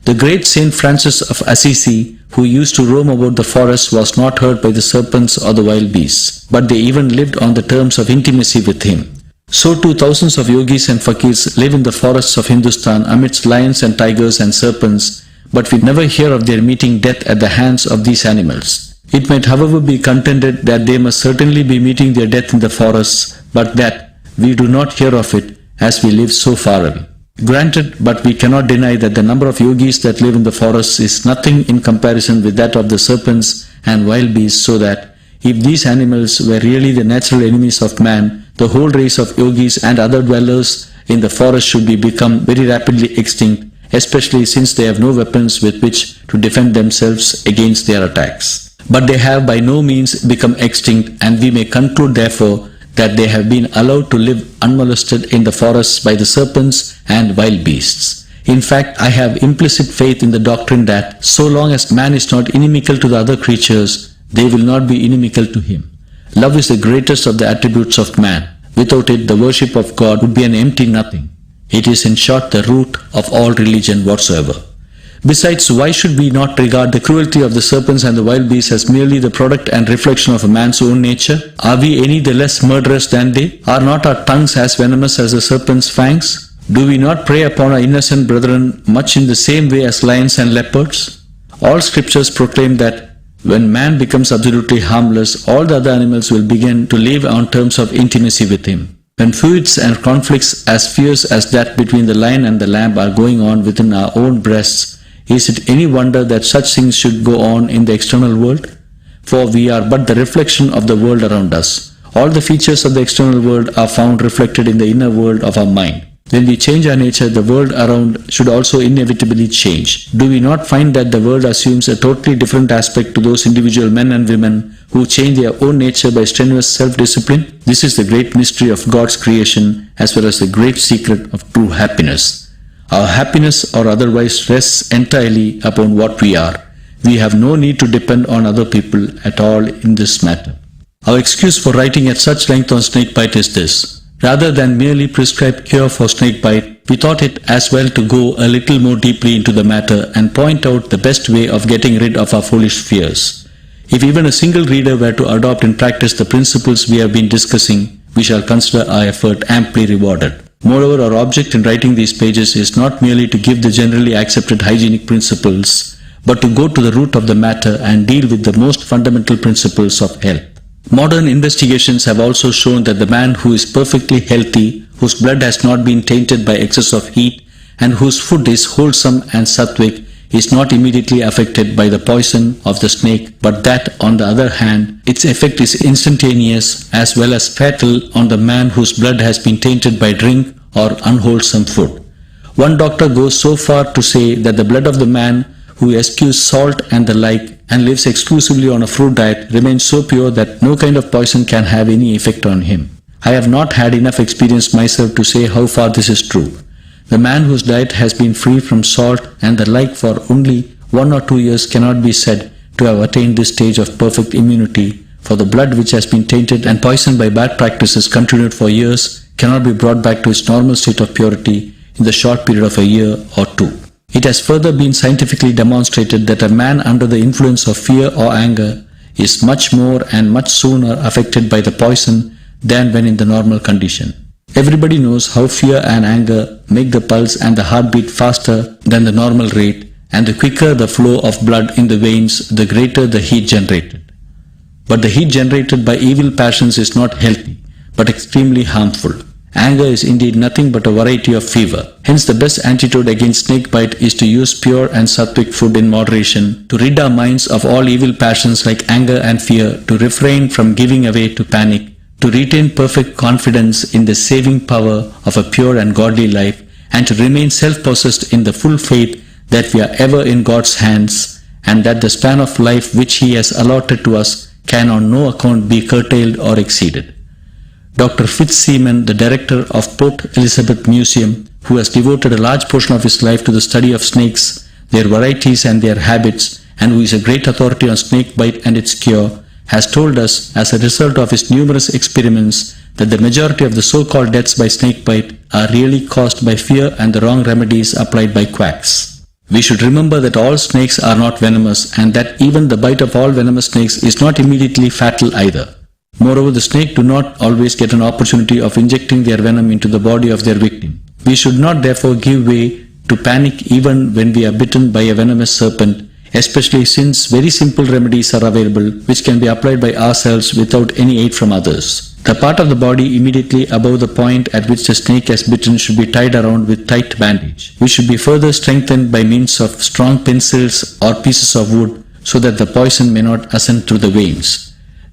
The great Saint Francis of Assisi, who used to roam about the forest, was not hurt by the serpents or the wild beasts, but they even lived on the terms of intimacy with him. So too thousands of yogis and fakirs live in the forests of Hindustan amidst lions and tigers and serpents, but we never hear of their meeting death at the hands of these animals. It might however be contended that they must certainly be meeting their death in the forests, but that we do not hear of it as we live so far away. Granted, but we cannot deny that the number of yogis that live in the forests is nothing in comparison with that of the serpents and wild beasts, so that if these animals were really the natural enemies of man, the whole race of yogis and other dwellers in the forest should be become very rapidly extinct, especially since they have no weapons with which to defend themselves against their attacks. But they have by no means become extinct, and we may conclude therefore that they have been allowed to live unmolested in the forests by the serpents and wild beasts. In fact, I have implicit faith in the doctrine that so long as man is not inimical to the other creatures, they will not be inimical to him. Love is the greatest of the attributes of man. Without it, the worship of God would be an empty nothing. It is in short the root of all religion whatsoever. Besides, why should we not regard the cruelty of the serpents and the wild beasts as merely the product and reflection of a man's own nature? Are we any the less murderous than they? Are not our tongues as venomous as the serpent's fangs? Do we not prey upon our innocent brethren much in the same way as lions and leopards? All scriptures proclaim that when man becomes absolutely harmless, all the other animals will begin to live on terms of intimacy with him. When feuds and conflicts as fierce as that between the lion and the lamb are going on within our own breasts, is it any wonder that such things should go on in the external world? For we are but the reflection of the world around us. All the features of the external world are found reflected in the inner world of our mind. When we change our nature, the world around should also inevitably change. Do we not find that the world assumes a totally different aspect to those individual men and women who change their own nature by strenuous self-discipline? This is the great mystery of God's creation as well as the great secret of true happiness. Our happiness or otherwise rests entirely upon what we are. We have no need to depend on other people at all in this matter. Our excuse for writing at such length on snakebite is this. Rather than merely prescribe cure for snakebite, we thought it as well to go a little more deeply into the matter and point out the best way of getting rid of our foolish fears. If even a single reader were to adopt in practice the principles we have been discussing, we shall consider our effort amply rewarded. Moreover, our object in writing these pages is not merely to give the generally accepted hygienic principles, but to go to the root of the matter and deal with the most fundamental principles of health. Modern investigations have also shown that the man who is perfectly healthy, whose blood has not been tainted by excess of heat, and whose food is wholesome and sattvic, is not immediately affected by the poison of the snake, but that, on the other hand, its effect is instantaneous as well as fatal on the man whose blood has been tainted by drink or unwholesome food. One doctor goes so far to say that the blood of the man who eschews salt and the like and lives exclusively on a fruit diet remains so pure that no kind of poison can have any effect on him. I have not had enough experience myself to say how far this is true. The man whose diet has been free from salt and the like for only 1 or 2 years cannot be said to have attained this stage of perfect immunity, for the blood which has been tainted and poisoned by bad practices continued for years cannot be brought back to its normal state of purity in the short period of a year or 2. It has further been scientifically demonstrated that a man under the influence of fear or anger is much more and much sooner affected by the poison than when in the normal condition. Everybody knows how fear and anger make the pulse and the heartbeat faster than the normal rate, and the quicker the flow of blood in the veins, the greater the heat generated. But the heat generated by evil passions is not healthy, but extremely harmful. Anger is indeed nothing but a variety of fever. Hence the best antidote against snake bite is to use pure and sattvic food in moderation, to rid our minds of all evil passions like anger and fear, to refrain from giving away to panic, to retain perfect confidence in the saving power of a pure and godly life, and to remain self-possessed in the full faith that we are ever in God's hands, and that the span of life which He has allotted to us can on no account be curtailed or exceeded. Dr. Fitzsimmons, the director of Port Elizabeth Museum, who has devoted a large portion of his life to the study of snakes, their varieties and their habits, and who is a great authority on snake bite and its cure, has told us, as a result of his numerous experiments, that the majority of the so-called deaths by snake bite are really caused by fear and the wrong remedies applied by quacks. We should remember that all snakes are not venomous, and that even the bite of all venomous snakes is not immediately fatal either. Moreover, the snake do not always get an opportunity of injecting their venom into the body of their victim. We should not therefore give way to panic even when we are bitten by a venomous serpent, especially since very simple remedies are available which can be applied by ourselves without any aid from others. The part of the body immediately above the point at which the snake has bitten should be tied around with tight bandage, which should be further strengthened by means of strong pencils or pieces of wood so that the poison may not ascend through the veins.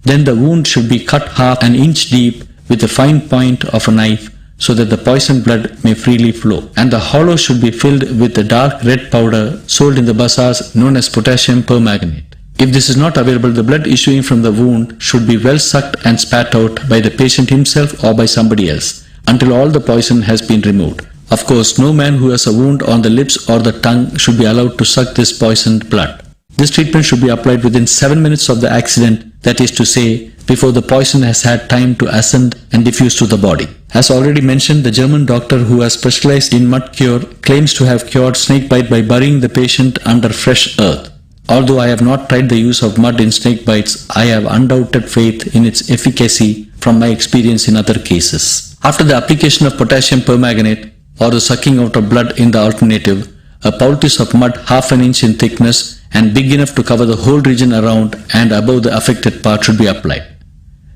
Then the wound should be cut half an inch deep with the fine point of a knife so that the poisoned blood may freely flow, and the hollow should be filled with the dark red powder sold in the bazaars known as potassium permanganate. If this is not available, the blood issuing from the wound should be well sucked and spat out by the patient himself or by somebody else until all the poison has been removed. Of course, no man who has a wound on the lips or the tongue should be allowed to suck this poisoned blood. This treatment should be applied within 7 minutes of the accident, that is to say, before the poison has had time to ascend and diffuse to the body. As already mentioned, the German doctor who has specialized in mud cure claims to have cured snake bite by burying the patient under fresh earth. Although I have not tried the use of mud in snake bites, I have undoubted faith in its efficacy from my experience in other cases. After the application of potassium permanganate or the sucking out of blood in the alternative, a poultice of mud half an inch in thickness and big enough to cover the whole region around and above the affected part should be applied.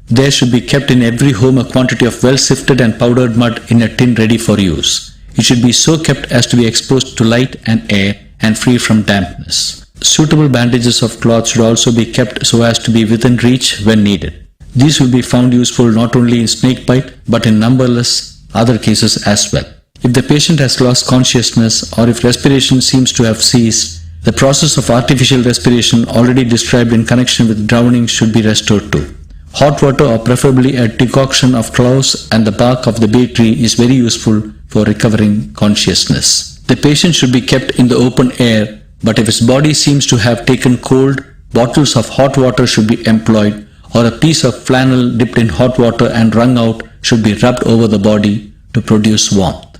There should be kept in every home a quantity of well sifted and powdered mud in a tin ready for use. It should be so kept as to be exposed to light and air and free from dampness. Suitable bandages of cloth should also be kept so as to be within reach when needed. These will be found useful not only in snake bite but in numberless other cases as well. If the patient has lost consciousness or if respiration seems to have ceased, the process of artificial respiration already described in connection with drowning should be restored to. Hot water or preferably a decoction of cloves and the bark of the bay tree is very useful for recovering consciousness. The patient should be kept in the open air, but if his body seems to have taken cold, bottles of hot water should be employed, or a piece of flannel dipped in hot water and wrung out should be rubbed over the body to produce warmth.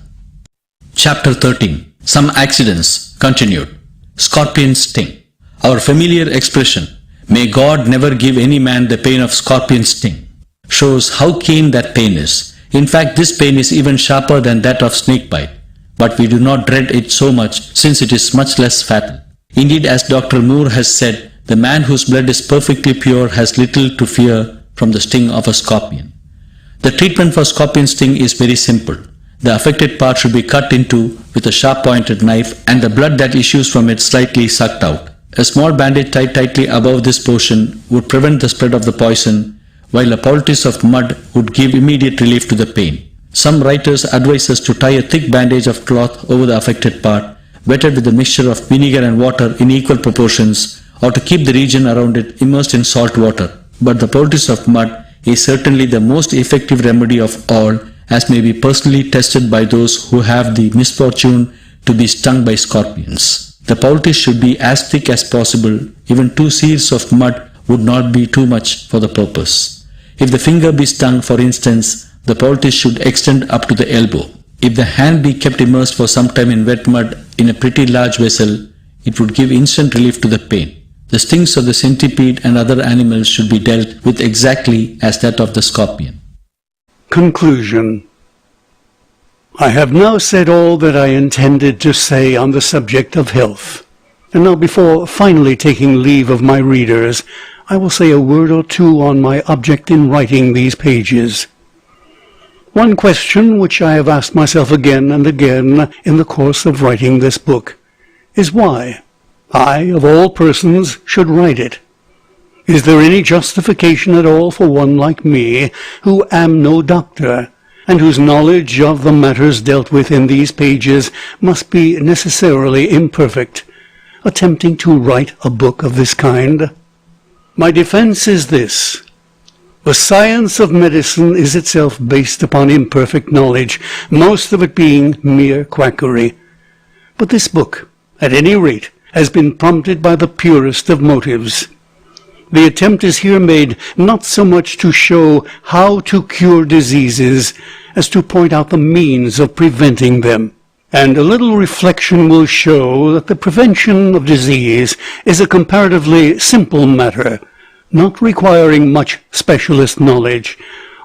Chapter 13. Some accidents. Continued. Scorpion sting. Our familiar expression, May God never give any man the pain of scorpion sting. Shows how keen that pain is. In fact, this pain is even sharper than that of snake bite. But we do not dread it so much since it is much less fatal. Indeed, as Dr. Moore has said, the man whose blood is perfectly pure has little to fear from the sting of a scorpion. The treatment for scorpion sting is very simple. The affected part should be cut into with a sharp-pointed knife and the blood that issues from it slightly sucked out. A small bandage tied tightly above this portion would prevent the spread of the poison, while a poultice of mud would give immediate relief to the pain. Some writers advise us to tie a thick bandage of cloth over the affected part, wetted with a mixture of vinegar and water in equal proportions, or to keep the region around it immersed in salt water. But the poultice of mud is certainly the most effective remedy of all, as may be personally tested by those who have the misfortune to be stung by scorpions. The poultice should be as thick as possible. Even 2 seals of mud would not be too much for the purpose. If the finger be stung, for instance, the poultice should extend up to the elbow. If the hand be kept immersed for some time in wet mud in a pretty large vessel, it would give instant relief to the pain. The stings of the centipede and other animals should be dealt with exactly as that of the scorpion. Conclusion. I have now said all that I intended to say on the subject of health. And now, before finally taking leave of my readers, I will say a word or two on my object in writing these pages. One question which I have asked myself again and again in the course of writing this book is why I, of all persons, should write it. Is there any justification at all for one like me, who am no doctor, and whose knowledge of the matters dealt with in these pages must be necessarily imperfect, attempting to write a book of this kind? My defense is this. The science of medicine is itself based upon imperfect knowledge, most of it being mere quackery. But this book, at any rate, has been prompted by the purest of motives. The attempt is here made not so much to show how to cure diseases as to point out the means of preventing them. And a little reflection will show that the prevention of disease is a comparatively simple matter, not requiring much specialist knowledge,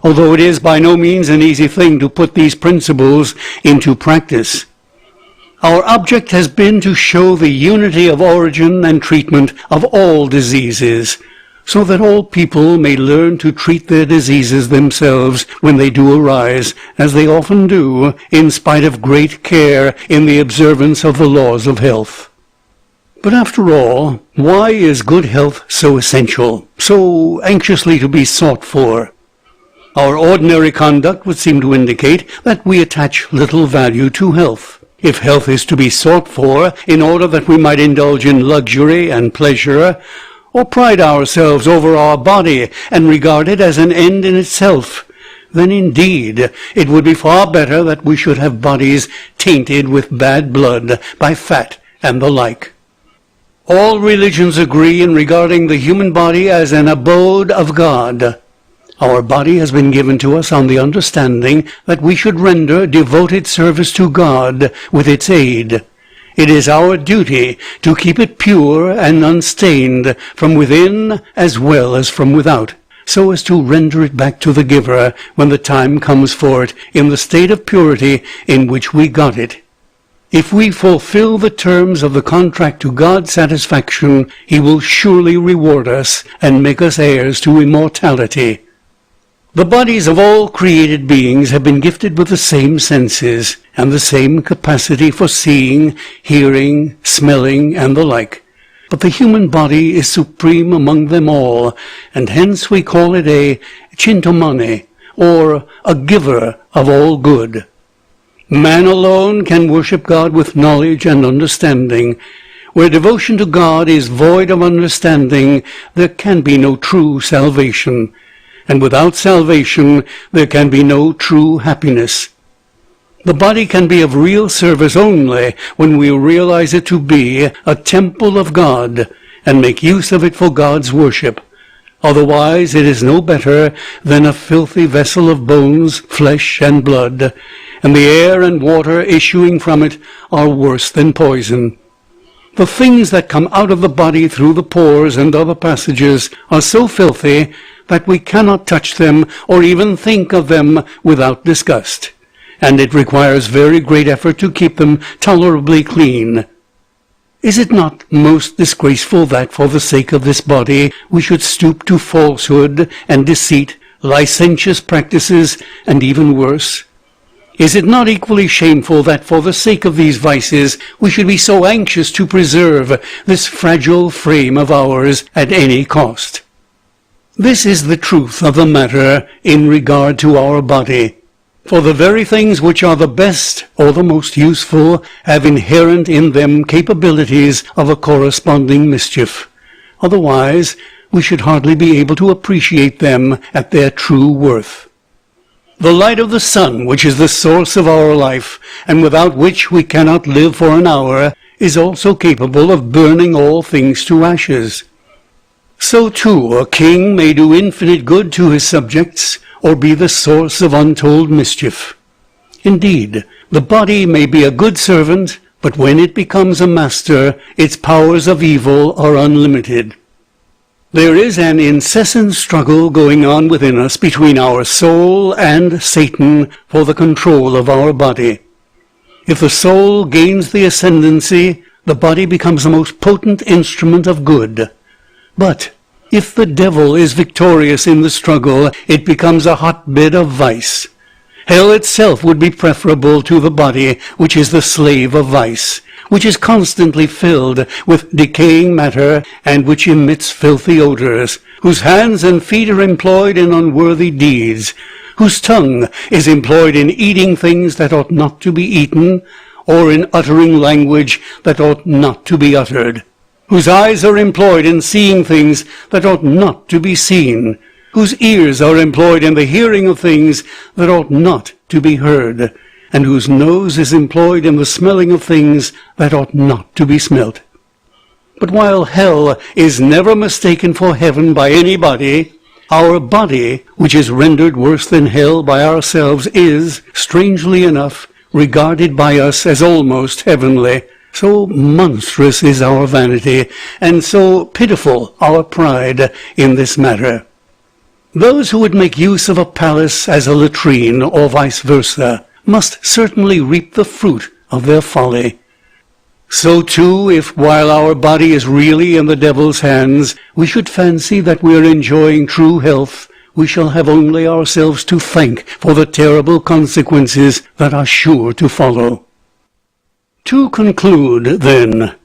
although it is by no means an easy thing to put these principles into practice. Our object has been to show the unity of origin and treatment of all diseases, so that all people may learn to treat their diseases themselves when they do arise, as they often do, in spite of great care in the observance of the laws of health. But after all, why is good health so essential, so anxiously to be sought for? Our ordinary conduct would seem to indicate that we attach little value to health. If health is to be sought for in order that we might indulge in luxury and pleasure, or pride ourselves over our body and regard it as an end in itself, then indeed it would be far better that we should have bodies tainted with bad blood by fat and the like. All religions agree in regarding the human body as an abode of God. Our body has been given to us on the understanding that we should render devoted service to God with its aid. It is our duty to keep it pure and unstained from within as well as from without, so as to render it back to the giver when the time comes for it in the state of purity in which we got it. If we fulfill the terms of the contract to God's satisfaction, He will surely reward us and make us heirs to immortality. The bodies of all created beings have been gifted with the same senses, and the same capacity for seeing, hearing, smelling, and the like. But the human body is supreme among them all, and hence we call it a chintamani, or a giver of all good. Man alone can worship God with knowledge and understanding. Where devotion to God is void of understanding, there can be no true salvation. And without salvation, there can be no true happiness. The body can be of real service only when we realize it to be a temple of God and make use of it for God's worship. Otherwise, it is no better than a filthy vessel of bones, flesh, and blood, and the air and water issuing from it are worse than poison. The things that come out of the body through the pores and other passages are so filthy that we cannot touch them or even think of them without disgust, and it requires very great effort to keep them tolerably clean. Is it not most disgraceful that for the sake of this body we should stoop to falsehood and deceit, licentious practices, and even worse? Is it not equally shameful that for the sake of these vices we should be so anxious to preserve this fragile frame of ours at any cost? This is the truth of the matter in regard to our body. For the very things which are the best or the most useful have inherent in them capabilities of a corresponding mischief. Otherwise, we should hardly be able to appreciate them at their true worth. The light of the sun, which is the source of our life, and without which we cannot live for an hour, is also capable of burning all things to ashes. So too a king may do infinite good to his subjects, or be the source of untold mischief. Indeed, the body may be a good servant, but when it becomes a master, its powers of evil are unlimited. There is an incessant struggle going on within us between our soul and Satan for the control of our body. If the soul gains the ascendancy, the body becomes the most potent instrument of good. But if the devil is victorious in the struggle, it becomes a hotbed of vice. Hell itself would be preferable to the body, which is the slave of vice, which is constantly filled with decaying matter, and which emits filthy odors, whose hands and feet are employed in unworthy deeds, whose tongue is employed in eating things that ought not to be eaten, or in uttering language that ought not to be uttered, whose eyes are employed in seeing things that ought not to be seen, whose ears are employed in the hearing of things that ought not to be heard, and whose nose is employed in the smelling of things that ought not to be smelt. But while hell is never mistaken for heaven by anybody, our body, which is rendered worse than hell by ourselves, is, strangely enough, regarded by us as almost heavenly. So monstrous is our vanity, and so pitiful our pride in this matter. Those who would make use of a palace as a latrine, or vice versa, must certainly reap the fruit of their folly. So too, if while our body is really in the devil's hands, we should fancy that we are enjoying true health, we shall have only ourselves to thank for the terrible consequences that are sure to follow. To conclude, then,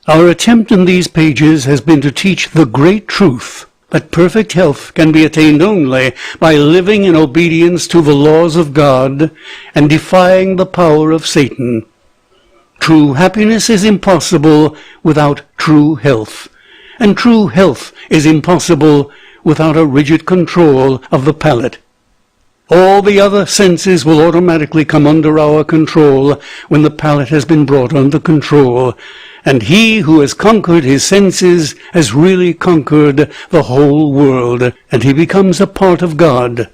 our attempt in these pages has been to teach the great truth that perfect health can be attained only by living in obedience to the laws of God and defying the power of Satan. True happiness is impossible without true health, and true health is impossible without a rigid control of the palate. All the other senses will automatically come under our control when the palate has been brought under control, and he who has conquered his senses has really conquered the whole world, and he becomes a part of God.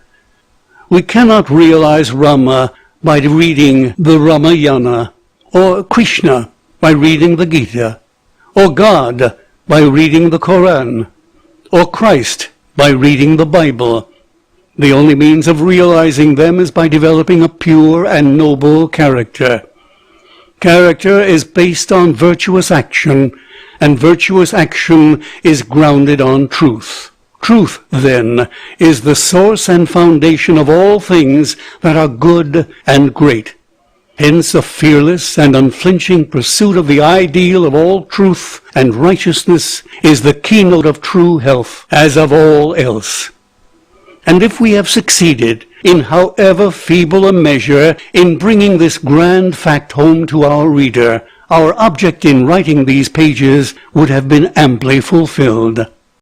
We cannot realize Rama by reading the Ramayana, or Krishna by reading the Gita, or God by reading the Koran, or Christ by reading the Bible. The only means of realizing them is by developing a pure and noble character. Character is based on virtuous action, and virtuous action is grounded on truth. Truth, then, is the source and foundation of all things that are good and great. Hence a fearless and unflinching pursuit of the ideal of all truth and righteousness is the keynote of true health, as of all else. And if we have succeeded, in however feeble a measure, in bringing this grand fact home to our reader, our object in writing these pages would have been amply fulfilled.